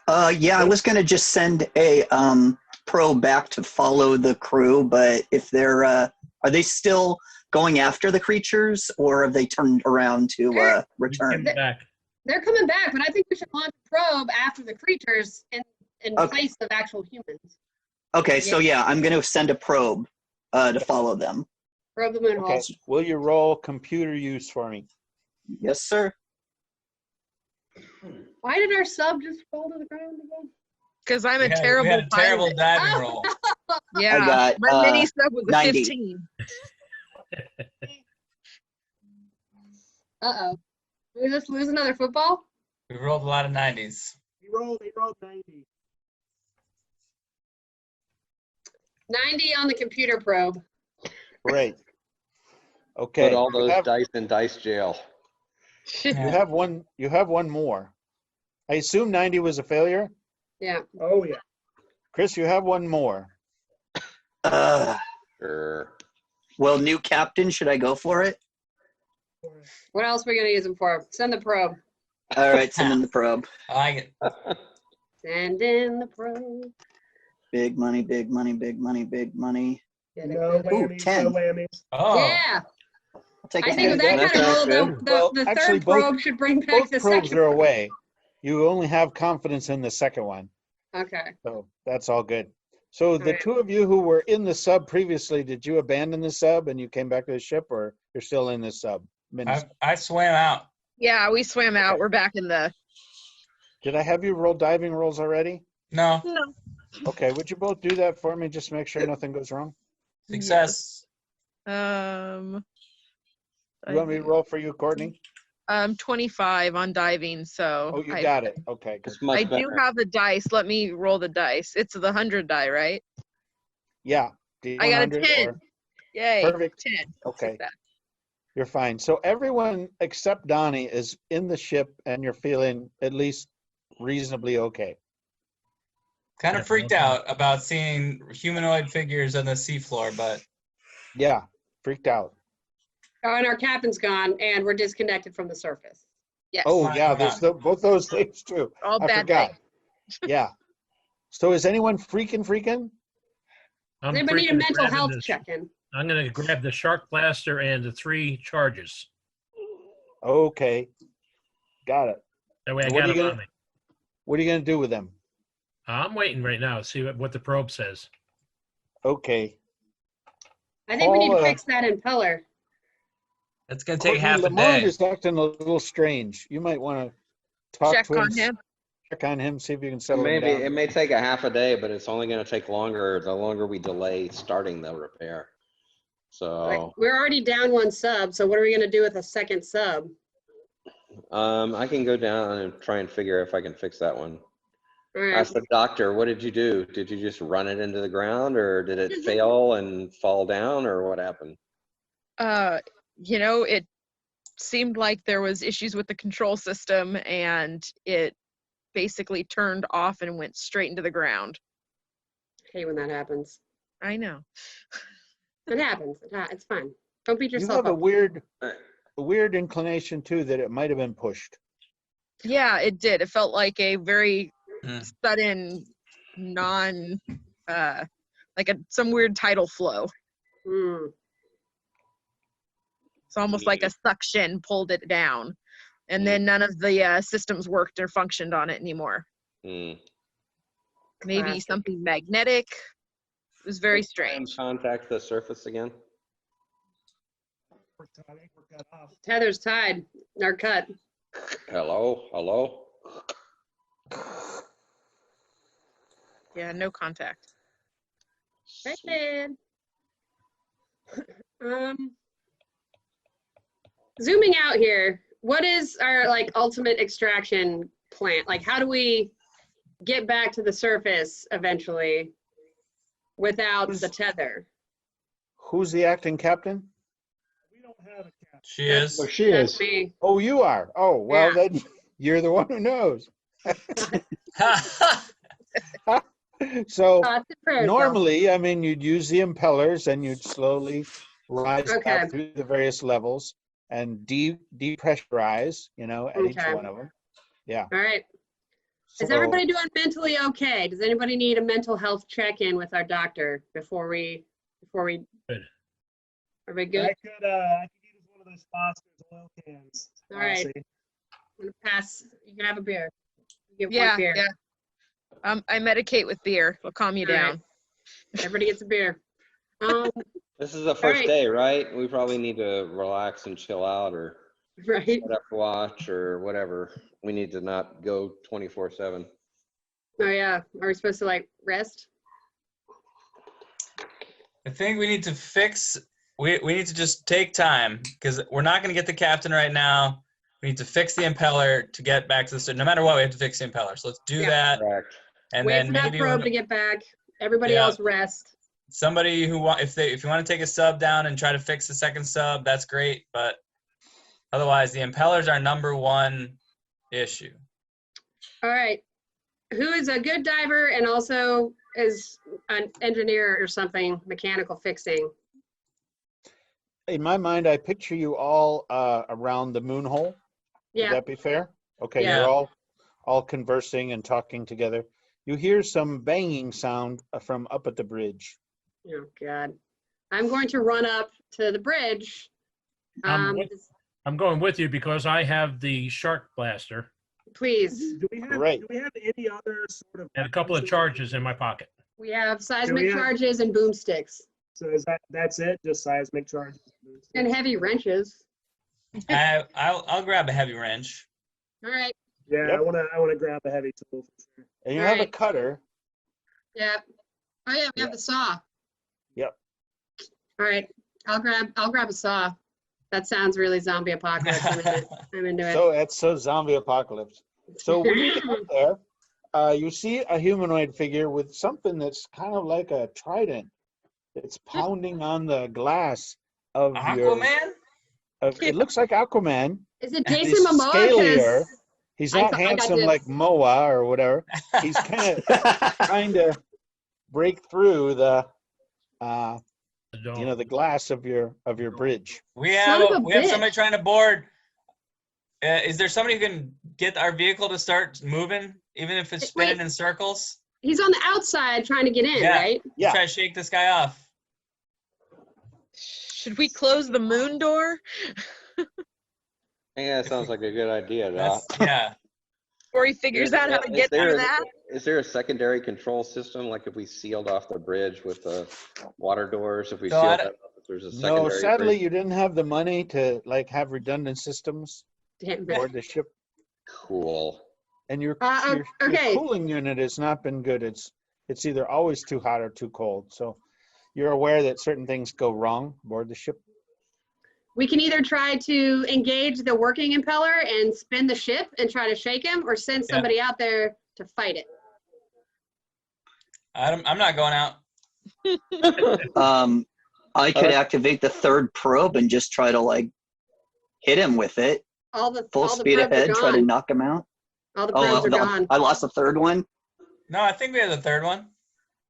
Yeah, I was gonna just send a probe back to follow the crew, but if they're are they still going after the creatures, or have they turned around to return? Back. They're coming back, but I think we should launch a probe after the creatures in Okay. place of actual humans. Okay, so yeah, I'm gonna send a probe to follow them. Probe the moon Okay. holes. Will you roll computer use for me? Yes, sir. Why did our sub just fall to the ground again? Because I'm a We had terrible a terrible pilot. diving roll. Yeah, I got my mini sub was a 90. 15. Uh-oh. Did we just lose another football? We rolled a lot of 90s. He rolled 90. 90 on the computer probe. Great. Okay. Put all you those have- dice in dice jail. You have one. You have one more. I assume 90 was a failure. Yeah. Oh, yeah. Chris, you have one more. Sure. Well, new captain, should I go for it? What else are we going to use them for? Send the probe. All right, send in the probe. I like it. Send in the probe. Big money, big money, big money, big money. Get No it. whammies, 10. no whammies. Oh, Yeah. I'll take I a think with 10. that kind of roll, That's the Actually, third both- probe should bring back Both the probes second. are away. You only have confidence in the second one, Okay. so that's all good. So the Alright. two of you who were in the sub previously, did you abandon the sub and you came back to the ship, or you're still in the sub? I swam out. Yeah, we swam out. We're back in the. Did I have you roll diving rolls already? No, No. Okay, would you both do that for me, just to make sure nothing goes wrong? success. Um. You want me to roll for you, Courtney? 25 on diving, so Oh, you got it. Okay. It's I much do better. have the dice. Let me roll the dice. It's the 100 die, right? Yeah. I got a D100 10. or- Yay. Perfect. 10. Okay. Take that. You're fine. So everyone except Donnie is in the ship and you're feeling at least reasonably okay. Kind of freaked out about seeing humanoid figures on the seafloor, but Yeah, freaked out. Oh, and our captain's gone, and we're disconnected from the surface. Yes. Oh, Fine, yeah, fine. there's both those things too. All I bad forgot. things. Yeah. So is anyone freaking? I'm Does anybody need a freaking mental grabbing health this- check-in? I'm gonna grab the shark blaster and the 3 charges. Okay. Got it. That way I So what got are you them gonna- on me. What are you going to do with them? I'm waiting right now to see what the probe says. Okay. I think we need to Paul, fix that impeller. it's going to take Courtney, half a Lamond day. is acting a little strange. You might want to talk Check to him. on him. Check on him, see if you can settle him Maybe down. it may take a half a day, but it's only going to take longer the longer we delay starting the repair. Like, So we're already down one sub, so what are we going to do with a second sub? I can go down and try and figure if I can fix that one. All right. Ask the doctor, what did you do? Did you just run it into the ground, or did it fail and fall down, or what happened? It seemed like there was issues with the control system, and it basically turned off and went straight into the ground. I hate when that happens. I know. It happens. It's fine. Don't beat You yourself have up. a weird inclination too that it might have been pushed. Yeah, it did. It felt like a very Hmm. sudden, some weird tidal flow. Hmm. It's almost like a suction pulled it down, and then none of the systems worked or functioned on it anymore. Hmm. Maybe Classic. something magnetic. It was very strange. Contact the surface again. I think we're cut off. Tether's tied. Or cut. Hello? Yeah, no contact. Right then. Zooming out here, what is our ultimate extraction plan? Like, how do we get back to the surface eventually without the tether? Who's the acting captain? We don't have a cap. She is. she That's is. me. Oh, you are. Oh, well, Yeah. then you're the one who knows. So Thoughts and prayers, though. normally, I mean, you'd use the impellers and you'd slowly rise Okay. up through the various levels and depressurize, at each Okay. one of them. Yeah. All right. Is So- everybody doing mentally okay? Does anybody need a mental health check-in with our doctor before we? Good. Everybody good? I could use one of those Foster's oil cans. All right. honestly. I'm gonna pass. You can have a beer. You get Yeah, one beer. yeah. I medicate with beer. It'll calm you All right. down. Everybody gets a beer. This is the first right. day, right? We probably need to relax and chill out or Right. set up watch or whatever. We need to not go 24/7. Oh yeah. Are we supposed to like rest? I think we need to we need to just take time because we're not going to get the captain right now. We need to fix the impeller to get back to the no matter what, we have to fix the impeller. So let's do Yeah. that. Correct. And Wait then for that maybe probe to get back. Everybody Yeah. else rest. somebody who if you want to take a sub down and try to fix the second sub, that's great. But otherwise, the impeller's our number one issue. All right. Who is a good diver and also is an engineer or something, mechanical fixing? In my mind, I picture you all around the moon hole. Would Yeah. that be fair? Okay, Yeah. you're all conversing and talking together. You hear some banging sound from up at the bridge. Oh God. I'm going to run up to the bridge. I'm going with you because I have the shark blaster Please. Do we have Right. do we have any other sort of and a couple of charges in my pocket. We have seismic have- charges and boomsticks So that's it? Just seismic charges? and heavy wrenches. I'll grab a heavy wrench. All right. Yeah, Yep. I wanna grab a heavy tool for sure. And you have a Right. cutter. Yeah. Oh yeah, we have the saw. Yep. All right. I'll grab a saw. That sounds really zombie apocalypse. I'm into it. So it's so zombie apocalypse. So when you get up there, you see a humanoid figure with something that's kind of like a trident. It's pounding on the glass of Aquaman? It looks like Aquaman. Is it He's Jason Momoa? 'Cause scalier. He's I not got handsome this. like Moa or whatever. He's kind of trying to break through the the glass of your bridge. We Son have of a we have bitch. somebody trying to board. Is there somebody who can get our vehicle to start moving, even if it's spinning Wait. in circles? He's on the outside trying to get in, Yeah. right? Yeah. Try to shake this guy off. Should we close the moon door? Yeah, that sounds like a good idea, Doc. Yeah. Before he figures out how to get through that? Is there a secondary control system, like if we sealed off the bridge with the water doors, if we No, I sealed don't- that up, if there's a secondary No, sadly, bridge? you didn't have the money to have redundant systems Damn it. aboard the ship, Cool. and your okay. cooling unit has not been good. It's either always too hot or too cold. So you're aware that certain things go wrong aboard the ship. We can either try to engage the working impeller and spin the ship and try to shake him, or send somebody out there to fight it. I'm not going out. I could activate the third probe and just try to hit him with it. Full speed probes are ahead, try to gone. knock him out. All the probes are gone. I lost the third one. No, I think we have the third one.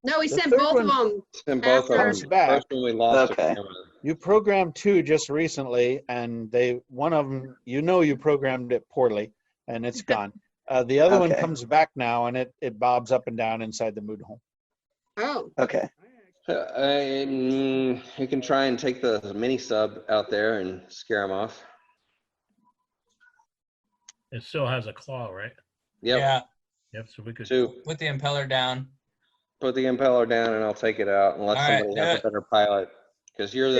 No, we The sent third both of one- them. Send both of them. Comes back. First one we lost. Okay. You programmed 2 just recently, and one of them, you programmed it poorly, and it's gone. The other one Okay. comes back now, and it bobs up and down inside the moon hole. Oh, Okay. You can try and take the mini sub out there and scare him off. It still has a claw, right? Yep. Yeah. Yep. So we could. 2. With the impeller down. Put the impeller down and I'll take it out and let All right, somebody do have it. a better pilot. Because you're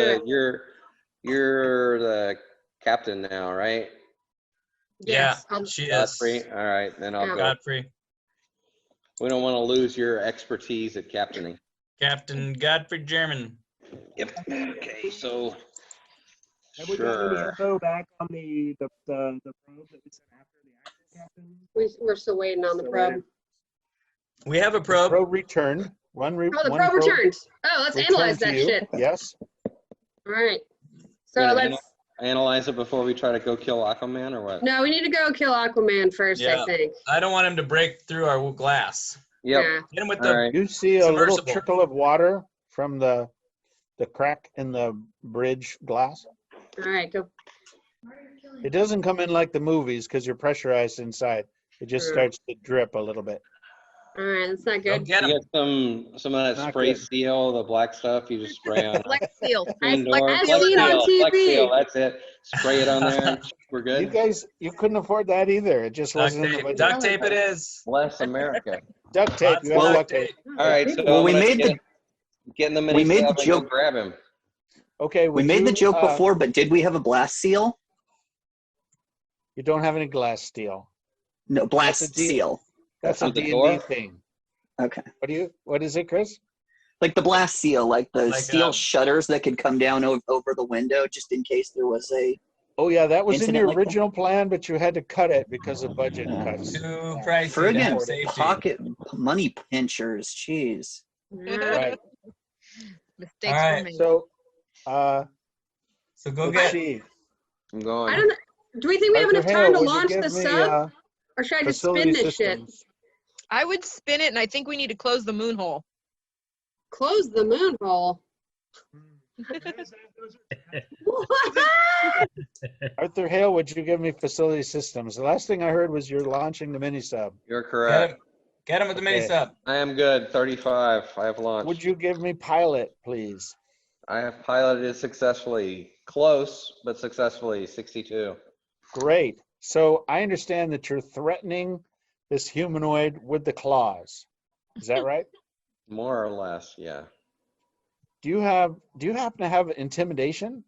the captain now, right? yes. Yeah. She is. Godfrey. All right, then I'll Yeah. go. Godfrey. We don't want to lose your expertise at captaining. Captain Godfrey German. Yep. Okay, so Have we got any sure. info back on the probe that we sent after the actual captain? We're still waiting on the Still probe. waiting. We have a The probe. probe returned. Oh, the probe returned. Oh, let's analyze that shit. Yes. All right. So Gonna let's. Analyze it before we try to go kill Aquaman or what? No, we need to go kill Aquaman first, Yeah. I think. I don't want him to break through our glass. Yep. Yeah. Hit him with All the right. You see a little Submersible. trickle of water from the crack in the bridge glass. All right, go. It doesn't come in like the movies because you're pressurized inside. It just starts to drip a little bit. All right, that's not Go good. get You him. get some of that Not spray good. seal, the black stuff. You just spray on Flex seal. I've indoor. I've Flex seen on seal. Flex TV. seal. That's it. Spray it on there. We're You good. guys, you couldn't afford that either. It just Duct wasn't in the tape. budget. Duct tape it is. Bless America. Duct tape. Lots You of have Well, duct duct tape. tape. All right, so Well, I'm we gonna made get in the we mini made the sub and go joke- grab him. Okay. we would made the you, joke before, but did we have a blast seal? You don't have any glass steel. No, That's blast a D- seal. That's a On the D&D door? thing. Okay. What is it, Chris? Like the blast seal, like the Like, steel shutters that could come down over the window just in case there was a. Oh yeah, that was in Incident your like that? original plan, but you had to cut it because of budget cuts. Too Yeah. pricey to have Friggin' safety. pocket money pinchers. Jeez. Right. Mistakes All were right. made. So, So go let's get. see. I'm going. I don't know. Do we think we have Arthur enough Hale, time to would you launch give the me, sub, or should I just spin facility this shit? systems? I would spin it, and I think we need to close the moon hole. Close the moon hole. Arthur Hale, would you give me facility systems? The last thing I heard was you're launching the mini sub. You're Get correct. him. Get him with the mini Okay. sub. I am good. 35. I have launched. Would you give me pilot, please? I have piloted successfully. Close, but successfully. 62. Great. So I understand that you're threatening this humanoid with the claws. Is that right? More or less, yeah. Do you happen to have intimidation?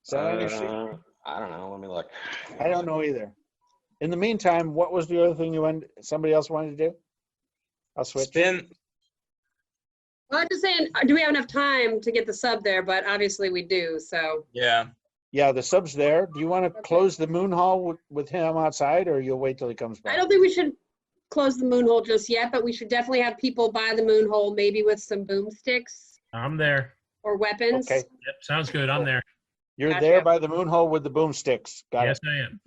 Is that on your sheet? I don't know. Let me look. I don't know either. In the meantime, what was the other thing somebody else wanted to do? I'll switch. Spin. Well, I'm just saying, do we have enough time to get the sub there? But obviously we do. So Yeah. Yeah, the sub's there. Do you want to close the moon hall with him outside, or you'll wait till he comes back? I don't think we should close the moon hole just yet, but we should definitely have people by the moon hole, maybe with some boomsticks I'm there. or weapons. Okay. Yep, sounds good. I'm there. You're Gotcha. there by the moon hole with the boomsticks. Got Yes, it. I am.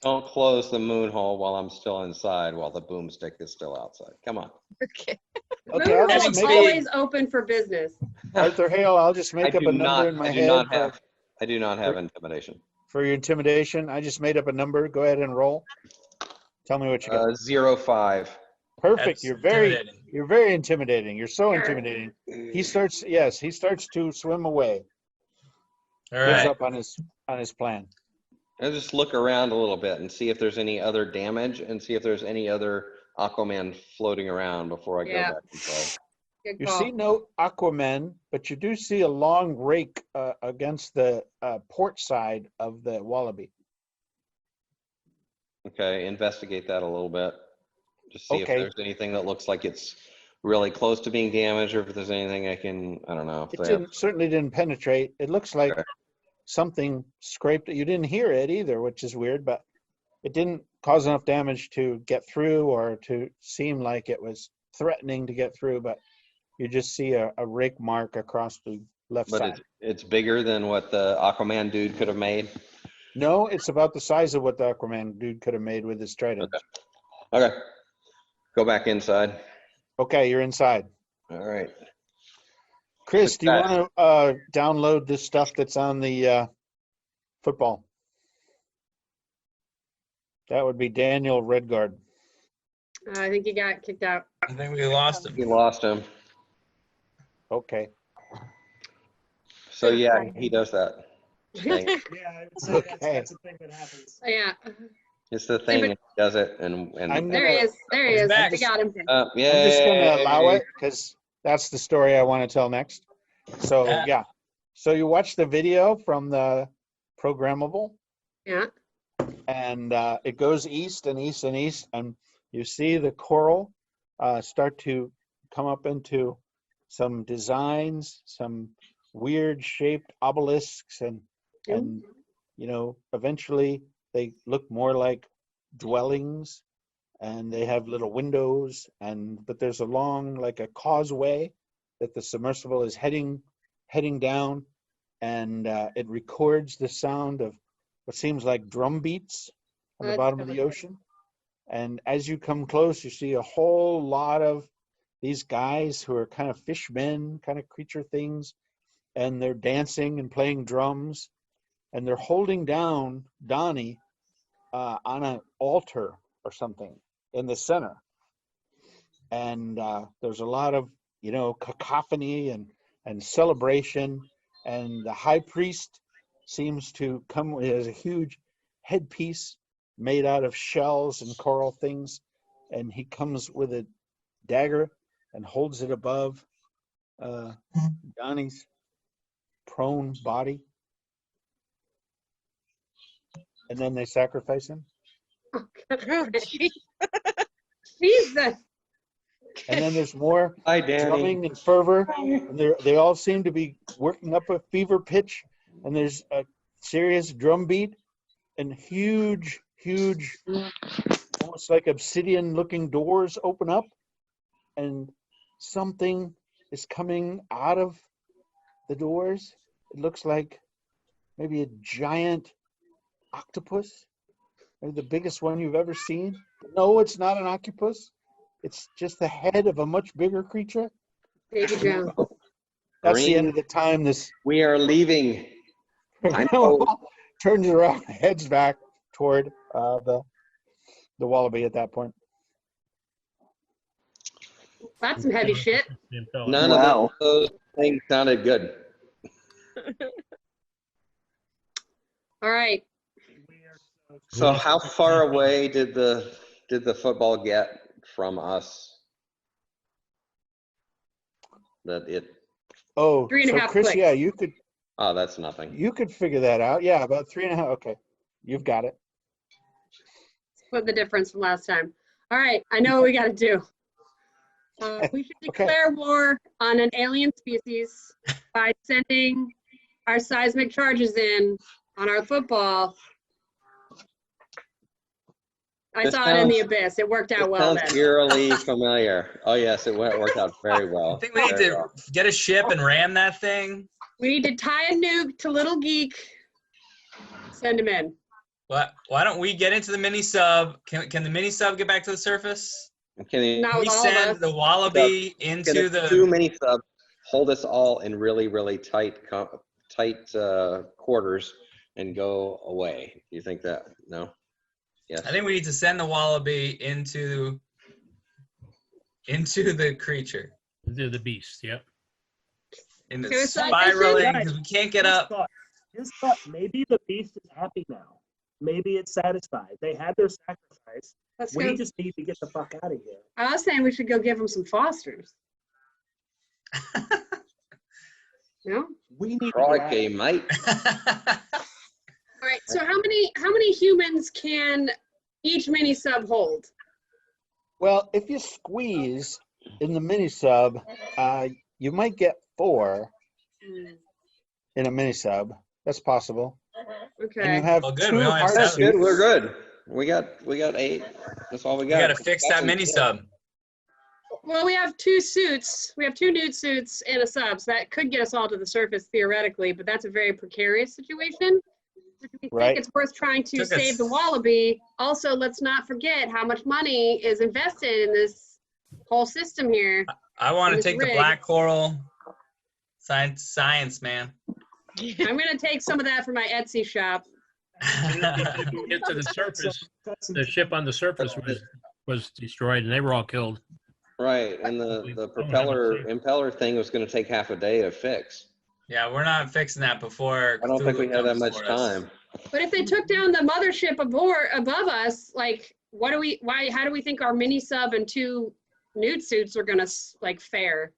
Don't close the moon hole while I'm still inside, while the boomstick is still outside. Come on. Okay. Okay, Moon I'll hole just is make always open for business. Arthur Hale, I'll just make I up do a number in my head I do not have intimidation. for your intimidation. I just made up a number. Go ahead and roll. Tell me what you got. 05. Perfect. That's You're very intimidating. You're so intimidating. He starts to swim away. All Gives right. up on his plan. I'll just look around a little bit and see if there's any other damage and see if there's any other Aquaman floating around before I go Yeah. back and play. Good You call. see no Aquaman, but you do see a long rake against the port side of the Wallaby. Okay, investigate that a little bit. Just see if Okay. there's anything that looks like it's really close to being damaged, or if there's anything I don't know. If It they have, certainly didn't penetrate. It looks like Okay. something scraped it. You didn't hear it either, which is weird, but it didn't cause enough damage to get through or to seem like it was threatening to get through, but you just see a rake mark across the left but side. it's bigger than what the Aquaman dude could have made. No, it's about the size of what the Aquaman dude could have made with his trident. Okay, go back inside. Okay, you're inside. All right. Chris, do you Success. want to download this stuff that's on the football? That would be Daniel Redguard. I think he got kicked out. I think we lost him. We lost him. Okay. So yeah, he does that. Thing. Yeah, I would say Okay. that's a thing that happens. Yeah. It's the thing, and he does it, and I'm There he gonna- is. There he He's is. back. We got him. yeah. I'm just going to allow it because that's the story I want to tell next. So Yeah. yeah. So you watch the video from the programmable, Yeah. and it goes east and east and east, and you see the coral start to come up into some designs, some weird shaped obelisks, and eventually they look more like dwellings, and they have little windows, but there's a long, like a causeway that the submersible is heading down, and it records the sound of what seems like drum beats on the That's bottom of the really ocean. And as you come close, you see a whole lot of these guys who are kind of fishmen, kind of creature things, and they're dancing and playing drums, and they're holding down Donnie on an altar or something in the center. And there's a lot of, cacophony and celebration. And the high priest seems to come with a huge headpiece made out of shells and coral things. And he comes with a dagger and holds it above Donnie's prone body. And then they sacrifice him. Jesus. And then there's more Hi, Danny. drumming and fervor. And they all seem to be working up a fever pitch. And there's a serious drum beat and huge, almost like obsidian-looking doors open up. And something is coming out of the doors. It looks like maybe a giant octopus, maybe the biggest one you've ever seen. No, it's not an octopus. It's just the head of a much bigger creature. Davy Jones. That's the end of the time. This We are leaving. turns around, heads back toward the wallaby at that point. That's some heavy shit. None Wow. of those things sounded good. All right. So how far away did the football get from us? Oh, 3.5 so Chris, clicks. yeah, you could that's nothing. figure that out. Yeah, about 3.5. Okay, you've got it. Split the difference from last time. All right, I know what we got to do. We should declare war on an alien species by sending our seismic charges in on our football. I This saw it in the sounds- abyss. It worked out well Sounds then. eerily familiar. Oh yes, it worked out very well. I think we need to get a ship and ram that thing. We need to tie a nuke to Little Geek. Send him in. Why don't we get into the mini sub? Can the mini sub get back to the surface? Can you Not We with all of send us. the wallaby can into the the. two mini subs hold us all in really tight quarters and go away? Do you think that? No. Yes. I think we need to send the wallaby into the creature. The beast, yep. In the Suicide spiraling mission? because we can't get up. Just thought, maybe the beast is happy now. Maybe it's satisfied. They had their sacrifice. Let's We go. just need to get the fuck out of here. I was saying we should go give him some Fosters. No? We need to get out Crikey, of here. mate. All right. So how many humans can each mini sub hold? Well, if you squeeze in the mini sub, you might get 4 in a mini sub. That's possible. And you Okay. have Well, good. 2 We only have hard That's seven. good. We're suits. good. We got 8. That's all we We got. gotta fix that mini sub. Well, we have 2 suits. We have 2 nude suits and a sub, so that could get us all to the surface theoretically, but that's a very precarious situation. Do we Right. think it's worth trying to Took us- save the wallaby? Also, let's not forget how much money is invested in this whole system here. I want to It's take the rigged. black coral. Science, man. I'm gonna take some of that for my Etsy shop. If you get to the surface, the ship on the surface was destroyed and they were all killed. Right, and the impeller thing was going to take half a day to fix. Yeah, we're not fixing that before. I don't think we Cthulhu have that comes much for us. time. But if they took down the mothership above us, like, how do we think our mini sub and 2 nude suits are gonna like fare?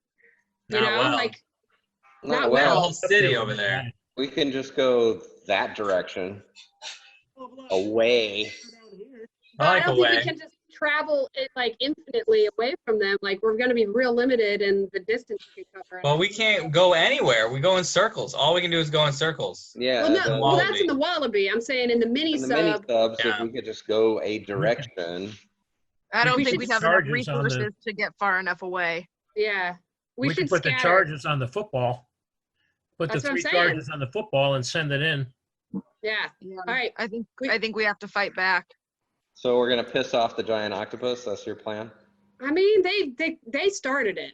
You Not know, well. like, Not Not We have a well. whole city over there. We can just go that direction, away. I like I don't away. think we can just travel it like infinitely away from them. Like, we're gonna be real limited in the distance we can cover. Well, we can't go anywhere. We go in circles. All we can do is go in circles. Yeah. Well, no, the- well, that's in the wallaby. I'm saying in the mini in the mini sub. subs, Yeah. if we could just go a direction. I don't We think should we'd have enough charges on the- resources to get far enough away. Yeah, we We should could put the scatter. charges on the football. Put the That's what I'm 3 saying. charges on the football and send it in. Yeah. Yeah. All right. I think we have to fight back. So we're gonna piss off the giant octopus. That's your plan. I mean, they started it.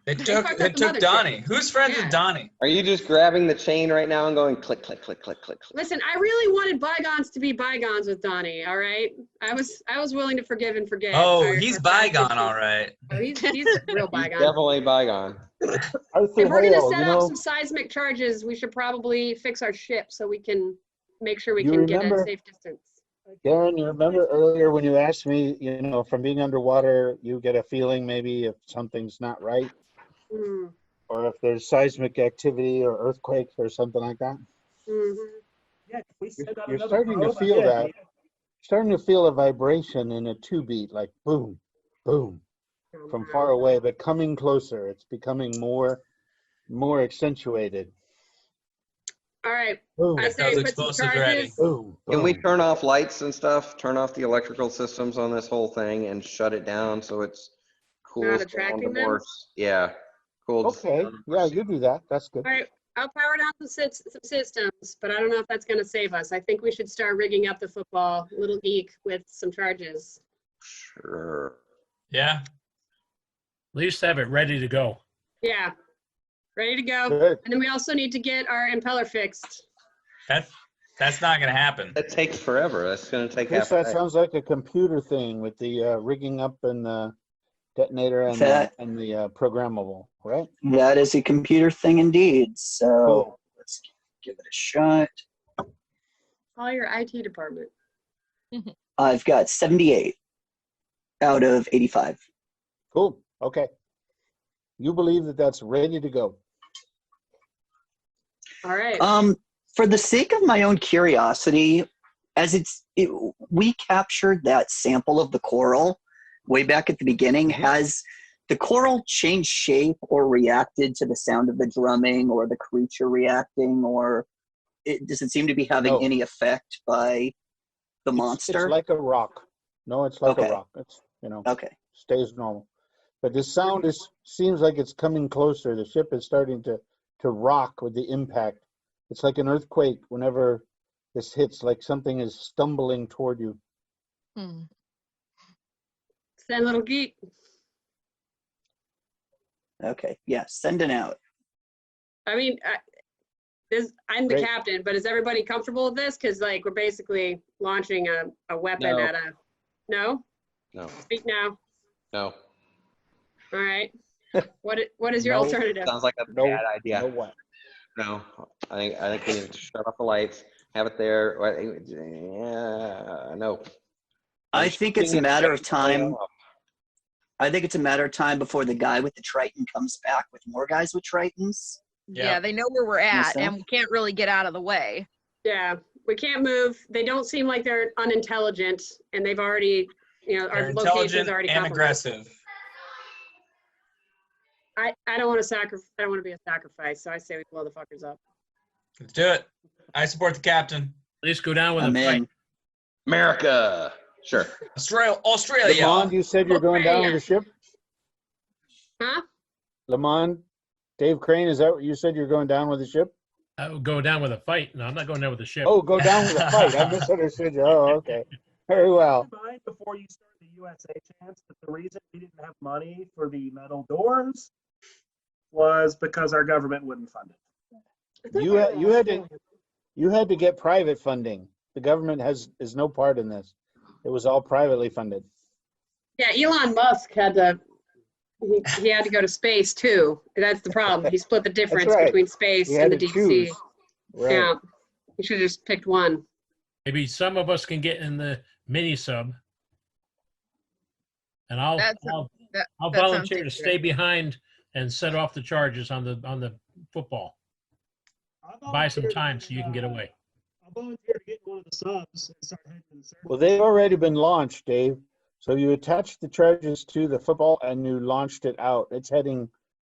They fucked up the took mothership. Donnie. Who's friends Yeah. with Donnie? Are you just grabbing the chain right now and going click, click, click, click, click, click? Listen, I really wanted bygones to be bygones with Donnie. All right, I was willing to forgive and forget. Oh, our- he's our past bygone, issues. all right. Oh, he's real He's bygone. definitely bygone. Arthur If we're gonna Hale, set you off know, some seismic charges, we should probably fix our ship so we can make sure we You can get remember- a safe distance. Darren, you remember earlier when you asked me, you know, from being underwater, you get a feeling maybe if something's not right, Mm, or if there's seismic activity or earthquakes or something like that. mhm. Yeah, if we send out You're another starting to probe, feel yeah, that. Starting to feel a vibration in a two beat, like boom, boom, Oh, from wow. far away, but coming closer. It's becoming more accentuated. All right, Boom, I say Those put some explosives ready. charges. boom, Can we boom. turn off lights and stuff? Turn off the electrical systems on this whole thing and shut it down so it's cool. Not attracting them? Yeah, cool. Okay, yeah, you do that. That's good. All right, I'll power down some systems, but I don't know if that's gonna save us. I think we should start rigging up the football little geek with some charges. Sure. Yeah. At least have it ready to go. Yeah, ready to go. Good. And then we also need to get our impeller fixed. That's not gonna happen. That takes forever. That's gonna take Chris, half a that day. sounds like a computer thing with the rigging up and the detonator and That- the programmable, right? That is a computer thing indeed. So Cool. let's give it a shot. Call your IT department. I've got 78 out of 85. Cool. Okay. You believe that that's ready to go. All right. For the sake of my own curiosity, as we captured that sample of the coral way back at the beginning. Has the coral changed shape or reacted to the sound of the drumming or the creature reacting, or does it seem to be having No. any effect by the It's monster? like a rock. No, it's like Okay. a rock. It's, you know, Okay. stays normal. But the sound seems like it's coming closer. The ship is starting to rock with the impact. It's like an earthquake whenever this hits, like something is stumbling toward you. Send little geek. Okay. Yeah. Sending out. I mean, I'm the Great. captain, but is everybody comfortable with this? Because like we're basically launching a weapon No. at a. No. No, Speak now. no. All right. What is your No. alternative? Sounds like a No, bad idea. no what? No, I think we need to shut off the lights, have it there. Yeah, no. I think it's a matter of time. I think it's a matter of time before the guy with the Triton comes back with more guys with Tritons. Yeah, they know where we're at, and Myself? we can't really get out of the way. Yeah, we can't move. They don't seem like they're unintelligent, and they've already, They're our location's intelligent already and compromised. aggressive. I don't want to I don't want to be a sacrifice, so I say we blow the fuckers up. Let's do it. I support the captain. At least go down with I'm a in. fight. America. Sure. Australia. Lamond, you said you're going down with the ship? Huh? Lamond, Dave Crane, is that what you said you're going down with the ship? I would go down with a fight. No, I'm not going down with the ship. Oh, go down with a fight. I misunderstood you. Oh, okay. Very well. Keep in mind before you start the USA chance that the reason we didn't have money for the metal doors was because our government wouldn't fund it. You had to get private funding. The government is no part in this. It was all privately funded. Yeah, Elon Musk had to. He had to go to space too. That's the problem. He split the difference right. between space He and had the to deep sea. choose. Right. Yeah, he should have just picked one. Maybe some of us can get in the mini sub, and I'll That volunteer sounds to good. stay behind and set off the charges on the football. Buy some time so you can get away. I'll volunteer to get in one of the subs and start heading to the surface. Well, they've already been launched, Dave. So you attached the charges to the football and you launched it out. It's heading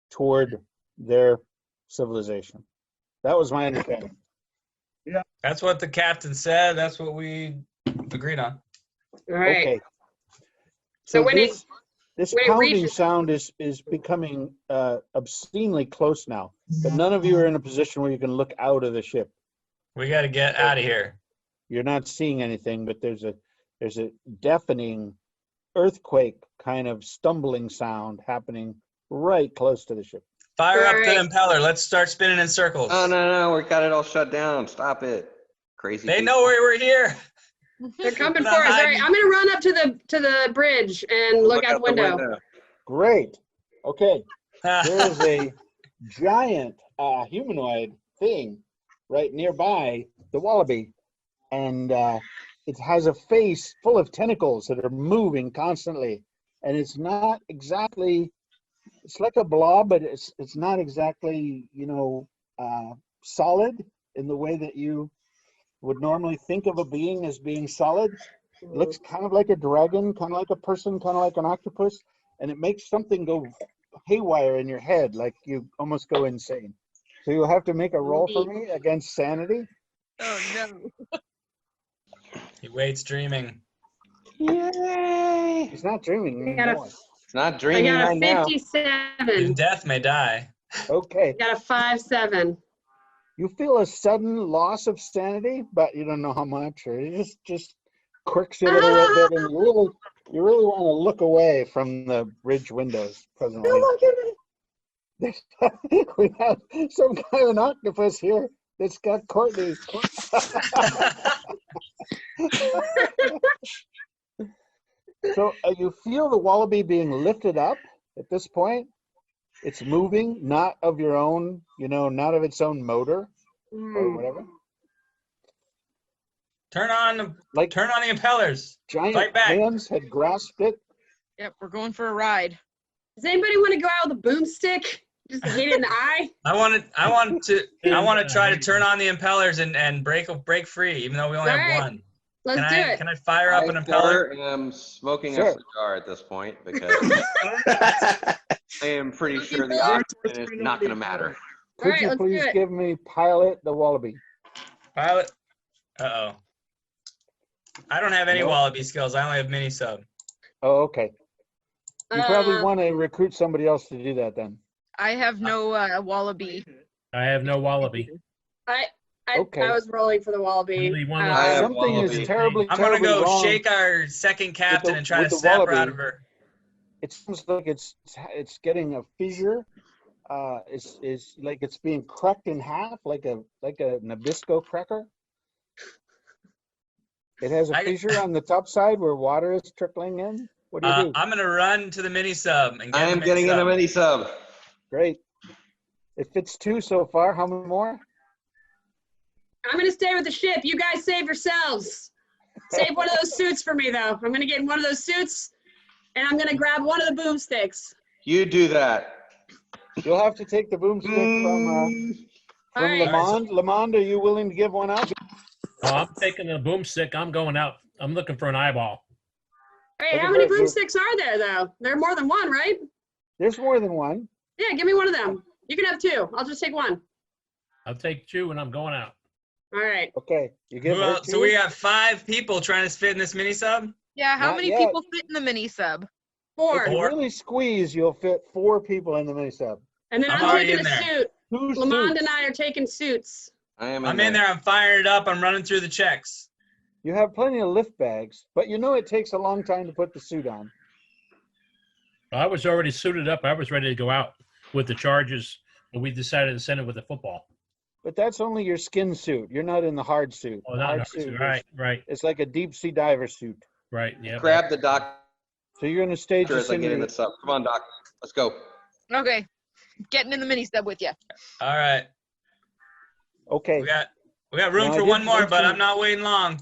toward their civilization. That was my understanding. That's what the captain said. That's what we agreed on. All right. Okay. So when this when it pounding reaches- sound is becoming obscenely close now, but none of you are in a position where you can look out of the ship. We got to get out of here. You're not seeing anything, but there's there's a deafening earthquake kind of stumbling sound happening right close to the ship. Fire up the Right. impeller. Let's start spinning in circles. Oh, no, we got it all shut down. Stop it. Crazy They people. know we're here. They're coming We're for not us. All right, hiding. I'm gonna run up to the bridge and look out the window. Great. Okay. There is a giant humanoid thing right nearby the wallaby, and it has a face full of tentacles that are moving constantly, and it's not exactly, it's like a blob, but it's not exactly, solid in the way that you would normally think of a being as being solid. It looks kind of like a dragon, kind of like a person, kind of like an octopus, and it makes something go haywire in your head, like you almost go insane. So you'll have to make a roll for me against sanity. Oh no. He waits dreaming. Yay! He's not dreaming I got a, anymore. It's not I dreaming got a right now. 57. His death may die. Okay. Got a 5-7. You feel a sudden loss of sanity, but you don't know how much, or it just quirks you a little bit, and you really want to look away from the bridge windows presently. We have some kind of an octopus here that's got Courtney. So you feel the wallaby being lifted up at this point. It's moving, not of your own, not of its own motor or whatever. Turn on the impellers. Giant Fight back. hands had grasped it. Yep, we're going for a ride. Does anybody want to go out with a boomstick? Just hit it in the eye? I want to try to turn on the impellers and break free, even though we only have one. Let's do it. Can I fire up an impeller? I am smoking Sure. a cigar at this point because I am pretty sure the oxygen is not going to matter. Could right, you let's do please it. give me Pilot the Wallaby? Pilot. Uh-oh. I don't have any Nope. wallaby skills. I only have mini sub. Oh, okay. You probably Uh, want to recruit somebody else to do that then. I have no wallaby. I have no wallaby. Okay. I was rolling for the wallaby. Only one I have Something wallaby. is terribly, I'm gonna terribly go wrong. shake our second captain and try to with the snap her wallaby. out of her. It seems like it's getting a fissure. It's like it's being cracked in half, like a Nabisco cracker. It has a fissure on the top side where water is trickling in. What do you do? I'm gonna run to the mini sub and get I am getting in a mini sub. Great. It fits 2 so far. How many more? I'm going to stay with the ship. You guys save yourselves. Save one of those suits for me, though. I'm going to get in one of those suits, and I'm going to grab one of the boomsticks. You do that. You'll have to take the boomstick from All right. Lamond. Lamond, are you willing to give one up? Oh, I'm taking the boomstick. I'm going out. I'm looking for an eyeball. Hey, how many boomsticks are there, though? There are more than one, right? There's more than one. Yeah, give me one of them. You can have 2. I'll just take one. I'll take 2 and I'm going out. All right. Okay. You give her 2? So we got 5 people trying to fit in this mini sub. Yeah, how Not many yet. people fit in the mini sub? 4. If you really squeeze, you'll fit 4 people in the mini sub. And then I'm I'm already taking in a there. suit. Who's Lamond and I are taking suits. I'm in there. I'm firing it up. I'm running through the checks. You have plenty of lift bags, but it takes a long time to put the suit on. I was already suited up. I was ready to go out with the Chargers, but we decided to send it with the football. But that's only your skin suit. You're not in the hard suit. Oh, The not hard hard suit. Right, right. It's like a deep sea diver suit. Right, yeah. Grab the doctor So you're going to stage as I get in the the sub. Come on, Doc. Let's go. Okay, getting in the mini sub with you. All right. Okay. We got room Now, for I one did more, but mention- I'm not waiting long.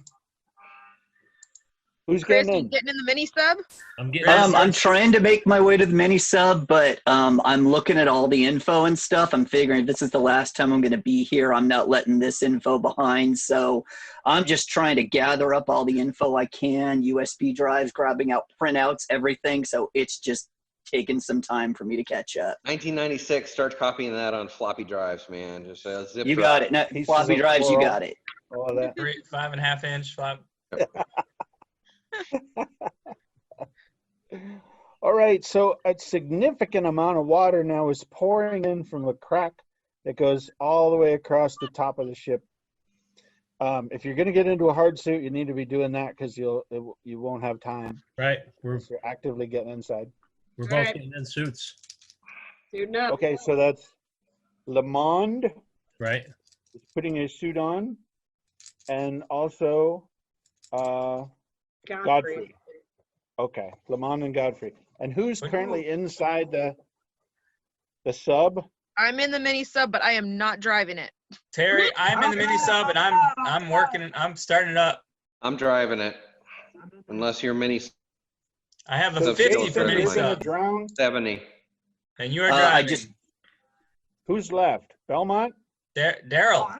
Who's Chris, getting you in? getting in the mini sub? I'm getting I'm trying to make my way to the mini sub, but I'm looking at all the info and stuff. I'm figuring if this is the last time I'm going to be here, I'm not letting this info behind. So I'm just trying to gather up all the info I can, USB drives, grabbing out printouts, everything. So it's just taking some time for me to catch up. 1996. Start copying that on floppy drives, man. Just zip. You drive. got it. No, Pieces floppy of drives, you coral. got it. All that. 5.5 inch flop. All right, so a significant amount of water now is pouring in from a crack that goes all the way across the top of the ship. If you're going to get into a hard suit, you need to be doing that because you won't have time. Right. We're You're actively getting inside. both Right. getting in suits. Suiting up. Okay, so that's Lamond Right. is putting his suit on, and also Godfrey. Okay, Lamond and Godfrey. And who's currently inside the sub? I'm in the mini sub, but I am not driving it. Terry, I'm in the mini sub and I'm working and I'm starting it up. I'm driving it. Unless you're mini I have a So 50 Jason, for mini you're gonna sub. drown. 70. And you are driving. Who's left? Belmont Daryl.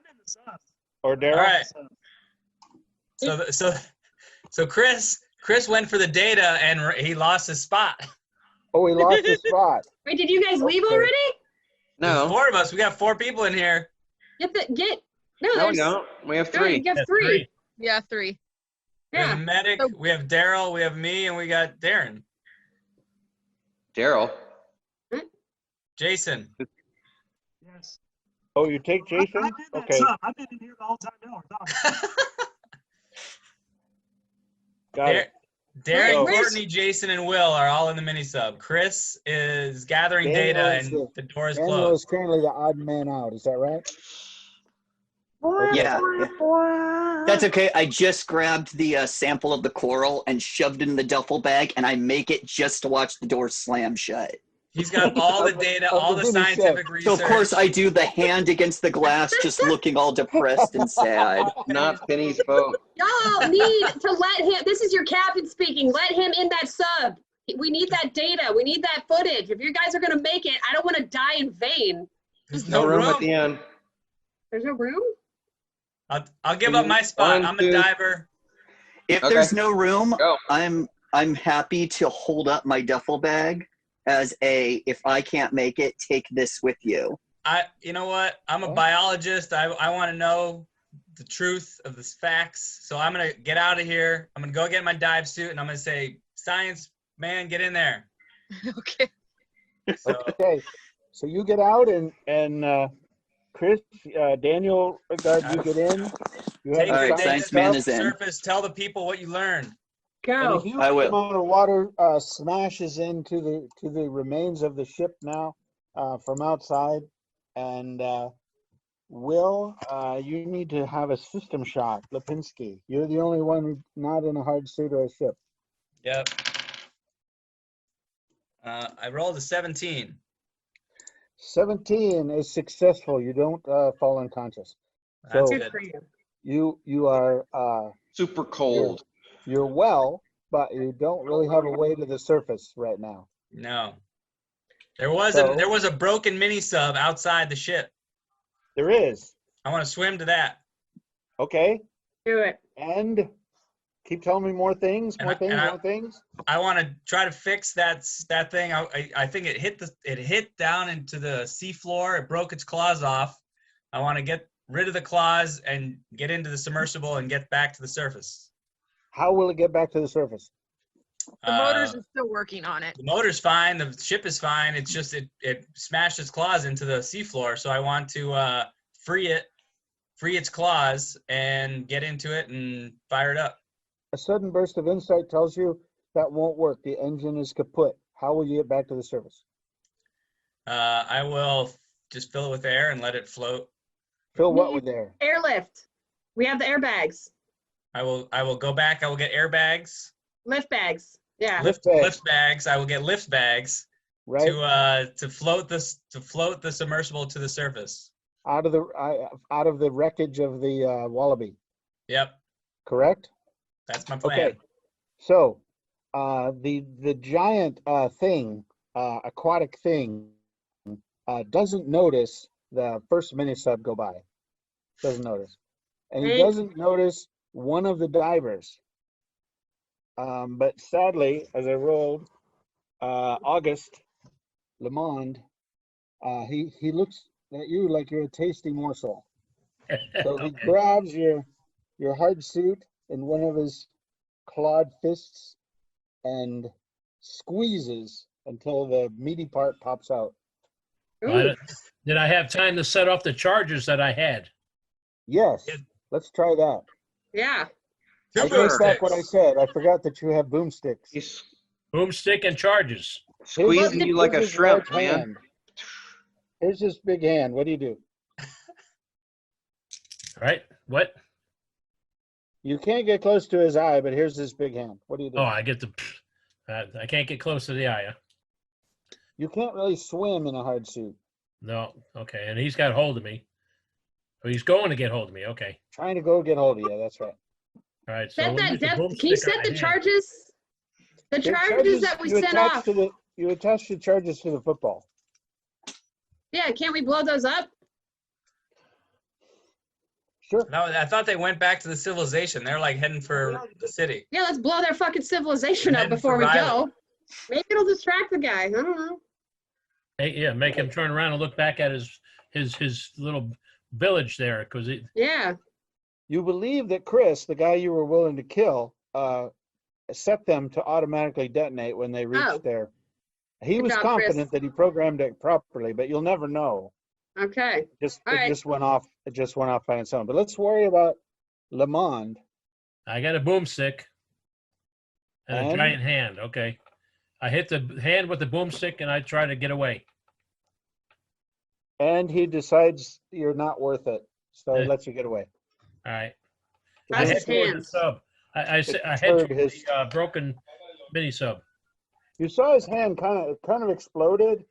or All Daryl? right. So Chris went for the data and he lost his spot. Oh, he lost his spot. Wait, did you guys leave Okay. already? There's No. 4 of us. We got 4 people in here. No, No, there's we don't. We have no, 3. you got Yeah, 3. Yeah, 3. We have Yeah. a medic, So- we have Daryl, we have me, and we got Darren. Daryl. Jason. Yes. Oh, you take Jason? I've been that Okay, sub. I've been in here the whole time. No, got it. Darren, Where's- Courtney, Jason, and Will are all in the mini sub. Chris is gathering Daniel data is and the door is Daniel closed. is currently the odd man out. Is that right? Yeah. That's okay. I just grabbed the sample of the coral and shoved it in the duffel bag, and I make it just to watch the door slam shut. He's got all the data, all the mini sub. scientific So research. of course I do the hand against the glass, just looking all depressed and sad. Not Penny's boat. Y'all need to let him. This is your captain speaking. Let him in that sub. We need that data. We need that footage. If you guys are gonna make it, I don't want to die in vain. There's No no room at room. the end. There's no room. I'll give up my spot. I'm a diver. If Okay. there's no room, Go. I'm happy to hold up my duffel bag as a, if I can't make it, take this with you. You know what? I'm a biologist. I want to know the truth of the facts. So I'm gonna get out of here. I'm gonna go get my dive suit and I'm gonna say, "Science man, get in there." Okay. So Okay. So you get out and Chris, Daniel, you get in. You take All your right, data science to man the is in. surface. Tell the people what you learned. And Go. a huge I will. amount of water smashes into the remains of the ship now from outside. And Will, you need to have a system shock. Lipinski, you're the only one who's not in a hard suit or a ship. Yep. I rolled a 17. 17 is successful. You don't fall unconscious. That's So good. For you. you are Super cold. you're well, but you don't really have a way to the surface right now. No. There was So- a broken mini sub outside the ship. There is. I want to swim to that. Okay. Do it. And keep telling me more things, And more things, and I- more things. I want to try to fix that thing. I think it hit down into the seafloor. It broke its claws off. I want to get rid of the claws and get into the submersible and get back to the surface. How will it get back to the surface? The motors are still working on it. The motor's fine. The ship is fine. It's just it smashed its claws into the seafloor. So I want to free its claws and get into it and fire it up. A sudden burst of insight tells you that won't work. The engine is kaput. How will you get back to the surface? I will just fill it with air and let it float. Fill what with air? Airlift. We have the airbags. I will go back. I will get airbags. Lift bags. Yeah. Lift bags. Lift bags. I will get lift bags Right? to float the submersible to the surface. Out of the wreckage of the Wallaby. Yep, Correct? that's my plan. Okay. So the giant thing, aquatic thing, doesn't notice the first mini sub go by. Doesn't notice. And he Right. doesn't notice one of the divers. But sadly, as I rolled, August Lamond, he looks at you like you're a tasty morsel. So he Okay. grabs your hard suit in one of his clawed fists and squeezes until the meaty part pops out. Did I have time to set off the charges that I had? Yes. Yeah. Let's try that. Yeah. Two I take back what I boomsticks. said. I forgot that you have boomsticks. He's Boomstick and charges. squeezing Well, you like a Here's his shrimp, large man. hand. Here's his big hand. What do you do? Right? What? You can't get close to his eye, but here's his big hand. What do you do? Oh, I get the. I can't get close to the eye. Huh? You can't really swim in a hard suit. No. Okay. And he's got hold of me. Oh, he's going to get hold of me. Okay. Trying to go get hold of you. That's right. All right. So Set we'll that use the depth. Can boomstick you on set my the hand. charges? The The charges that we you sent attach off. to the you attach the charges to the football. Yeah, can't we blow those up? Sure. No, I thought they went back to the civilization. They're like heading for the city. Yeah, let's blow their fucking civilization up Heading before for we Riley. go. Maybe it'll distract the guy. I don't know. Hey, yeah, make him turn around and look back at his little village there, because it. Yeah. You believe that Chris, the guy you were willing to kill, set them to automatically detonate when they reached Oh. there. He Good was job, confident Chris. that he programmed it properly, but you'll never know. Okay. Just All it right. just went off. It just went off by its own. But let's worry about Lamond. I got a boomstick and a And? giant hand. Okay. I hit the hand with the boomstick and I try to get away. And he decides you're not worth it, so he lets you get away. All right. The How's I his head toward the hands? sub. I head deterred toward his- the broken mini sub. You saw his hand kind of exploded,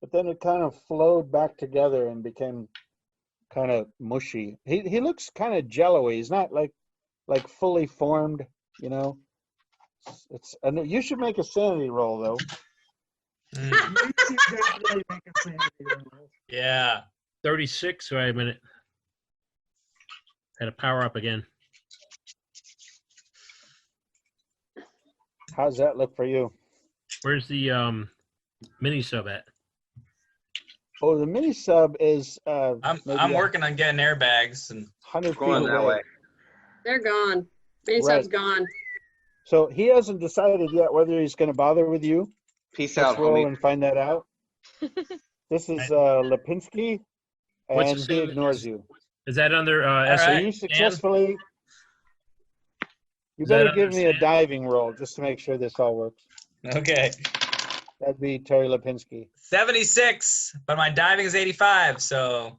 but then it kind of flowed back together and became kind of mushy. He looks kind of jello-y. He's not like fully formed, you know. It's you should make a sanity roll though. Mm. You should definitely make a sanity roll. Yeah. 36. Wait a minute. Had to power up again. How's that look for you? Where's the mini sub at? Oh, the mini sub is I'm maybe working on getting airbags and 100 feet Going that away. way. They're gone. Mini Right. sub's gone. So he hasn't decided yet whether he's going to bother with you. Peace Let's out, roll homie. and find that out. This is Lipinski, What's and the he same- ignores you. Is that under right. So SA? you successfully. You Is that better give me a understand? diving roll just to make sure this all works. okay. That'd be Terry Lipinski. 76, but my diving is 85, so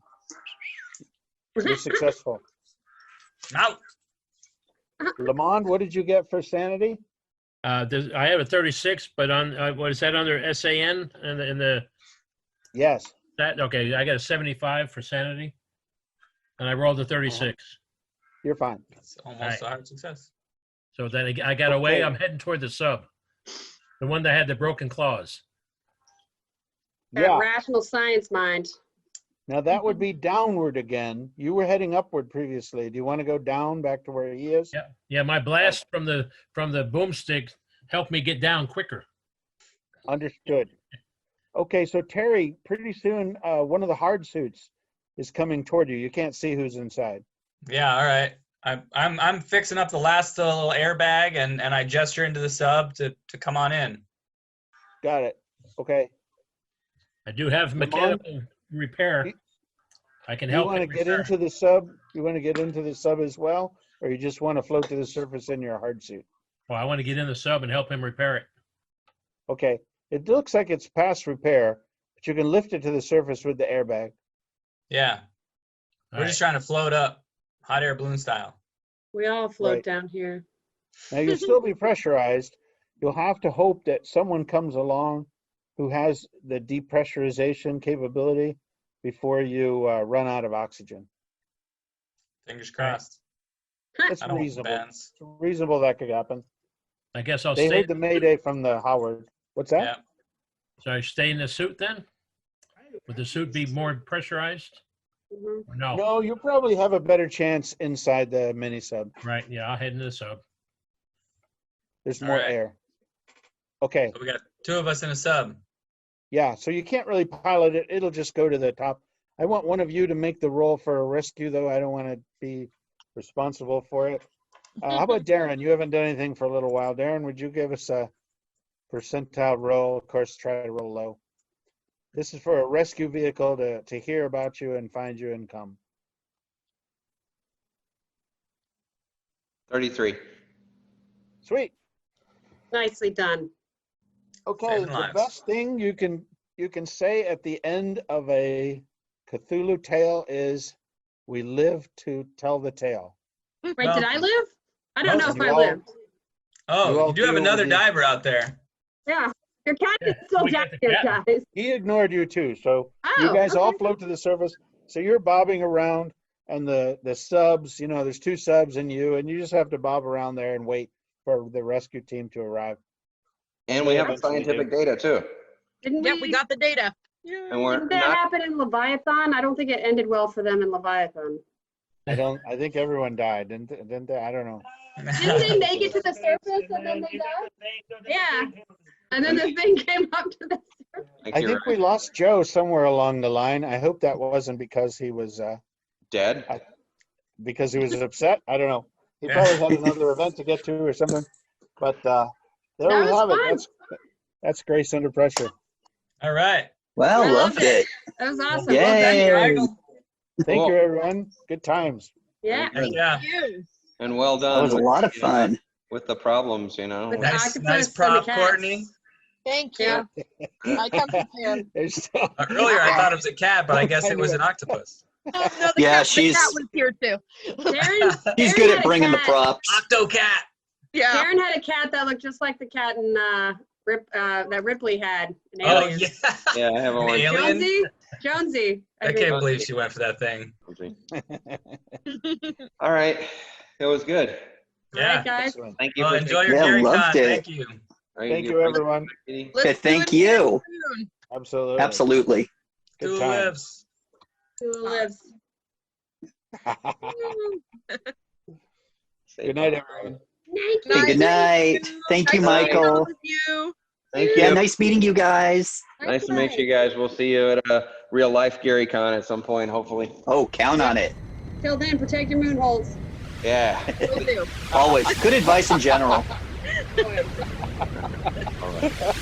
You're successful. out. Lamond, what did you get for sanity? I have a 36, but on what is that under SAN in the Yes. that okay? I got a 75 for sanity, and I rolled a 36. You're fine. That's almost Right. a hard success. So then I got away. Okay. I'm heading toward the sub, the one that had the broken claws. That Yeah. rational science mind. Now that would be downward again. You were heading upward previously. Do you want to go down back to where he is? Yeah, yeah. My blast from the boomstick helped me get down quicker. Understood. Okay, so Terry, pretty soon one of the hard suits is coming toward you. You can't see who's inside. Yeah, all right. I'm fixing up the last little airbag and I gesture into the sub to come on in. Got it. Okay. I do have mechanical repair. I can You help. want to him get repair. into the sub? You want to get into the sub as well? Or you just want to float to the surface in your hard suit? Well, I want to get in the sub and help him repair it. Okay. It looks like it's past repair, but you can lift it to the surface with the airbag. Yeah. All We're just trying to float up, hot air balloon style. We all float Right. down here. Now you'll still be pressurized. You'll have to hope that someone comes along who has the depressurization capability before you run out of oxygen. Fingers crossed. It's I don't want reasonable. bands. It's reasonable that could happen. I guess I'll They stay. heard the mayday from the Howard. What's that? Yeah. So I stay in the suit then? Would the suit be more pressurized? Mhm. Or no? No, you probably have a better chance inside the mini sub. Right. Yeah, I'll head into the sub. There's All more right. air. Okay. So we got two of us in a sub. Yeah, so you can't really pilot it. It'll just go to the top. I want one of you to make the roll for a rescue, though. I don't want to be responsible for it. How about Darren? You haven't done anything for a little while. Darren, would you give us a percentile roll? Of course, try to roll low. This is for a rescue vehicle to hear about you and find you and come. 33. Sweet. Nicely done. Okay, Saving the lives. best thing you can say at the end of a Cthulhu tale is, "We live to tell the tale." Wait, Well, did I live? I don't know most if you I all- lived. You Oh, all you do have deal with another the- diver out there. Yeah. Your cat Yeah, is still we down got the here, cat. guys. He ignored you too, so you Oh, guys all okay. float to the surface. So you're bobbing around, and the subs, there's 2 subs and you just have to bob around there and wait for the rescue team to arrive. And They we have the eventually do. scientific data too. Didn't Yep, we got the data. And we're Didn't that not, happen in Leviathan? I don't think it ended well for them in Leviathan. I think everyone died, didn't they? I don't know. Didn't they make it to the surface and then they died? Yeah. And then the thing came up to the surface. I think we lost Joe somewhere along the line. I hope that wasn't because he was dead. because he was upset. I don't know. He probably had another event to get to or something. But there That we was have it. fun. That's Grace Under Pressure. All right. Well, I loved it. That was awesome. Yay. Well done, Yay. guys. Thank Cool. you, everyone. Good times. Yeah. Yeah. You. And well That done. was a with lot of the, fun. with the problems, With the Nice, octopus nice and the prop, cats. Courtney. Thank you. Yeah. I come prepared. There's still- Earlier, I thought it was a cat, but I guess it was an octopus. No, the Yeah, cat, she's- the cat was here too. Darren, He's Darren good had at a bringing the cat. props. Octo-cat. Yeah. Darren had a cat that looked just like the cat in that Ripley had in Oh, Aliens. yeah. Yeah, I have a An one. alien? Jonesy. I can't believe she went for that thing. All right. It was good. All Yeah. right, guys. Excellent. Thank you Well, for enjoy your Yeah, GaryCon. loved it. Thank you. Thank you, everyone. Let's do Thank it again you. soon. Absolutely. Absolutely. Good Who times. lives? Who lives? Good night, everyone. Night, Okay, good night. Thank you, Nice to meet Michael. all of you. Thank Yeah, you. nice meeting you guys. Nice to meet you guys. We'll see you at a real life GaryCon at some point, hopefully. Oh, count on it. Till then, protect your moon holes. Yeah. Will do. Always. Good advice in general. All right.